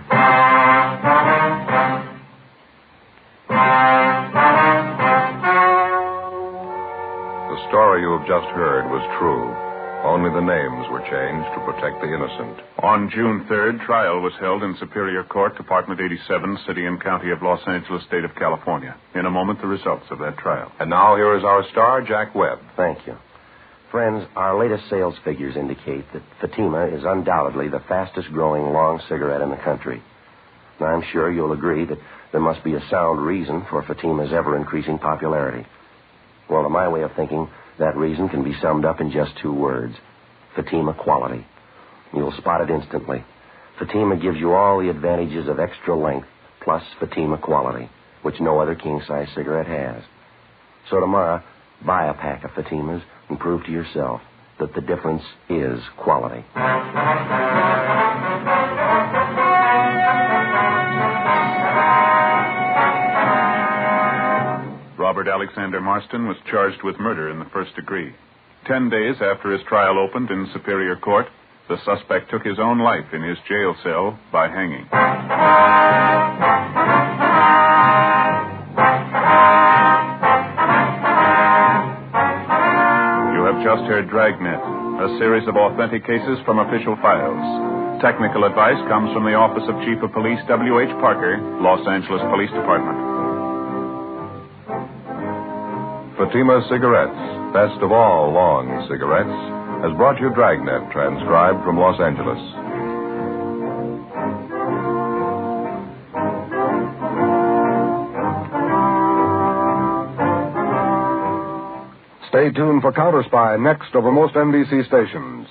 The story you have just heard was true. Only the names were changed to protect the innocent. On June 3rd, trial was held in Superior Court, Department 87, City and County of Los Angeles, State of California. In a moment, the results of that trial. And now here is our star, Jack Webb. Thank you. Friends, our latest sales figures indicate that Fatima is undoubtedly the fastest-growing long cigarette in the country. And I'm sure you'll agree that there must be a sound reason for Fatima's ever-increasing popularity. Well, to my way of thinking, that reason can be summed up in just two words: Fatima quality. You'll spot it instantly. Fatima gives you all the advantages of extra length, plus Fatima quality, which no other king-size cigarette has. So tomorrow, buy a pack of Fatimas and prove to yourself that the difference is quality. Robert Alexander Marston was charged with murder in the first degree. 10 days after his trial opened in Superior Court, the suspect took his own life in his jail cell by hanging. You have just heard Dragnet, a series of authentic cases from official files. Technical advice comes from the Office of Chief of Police W.H. Parker, Los Angeles Police Department. Fatima Cigarettes, best of all long cigarettes, has brought you Dragnet, transcribed from Los Angeles. Stay tuned for Counter Spy next over most NBC stations.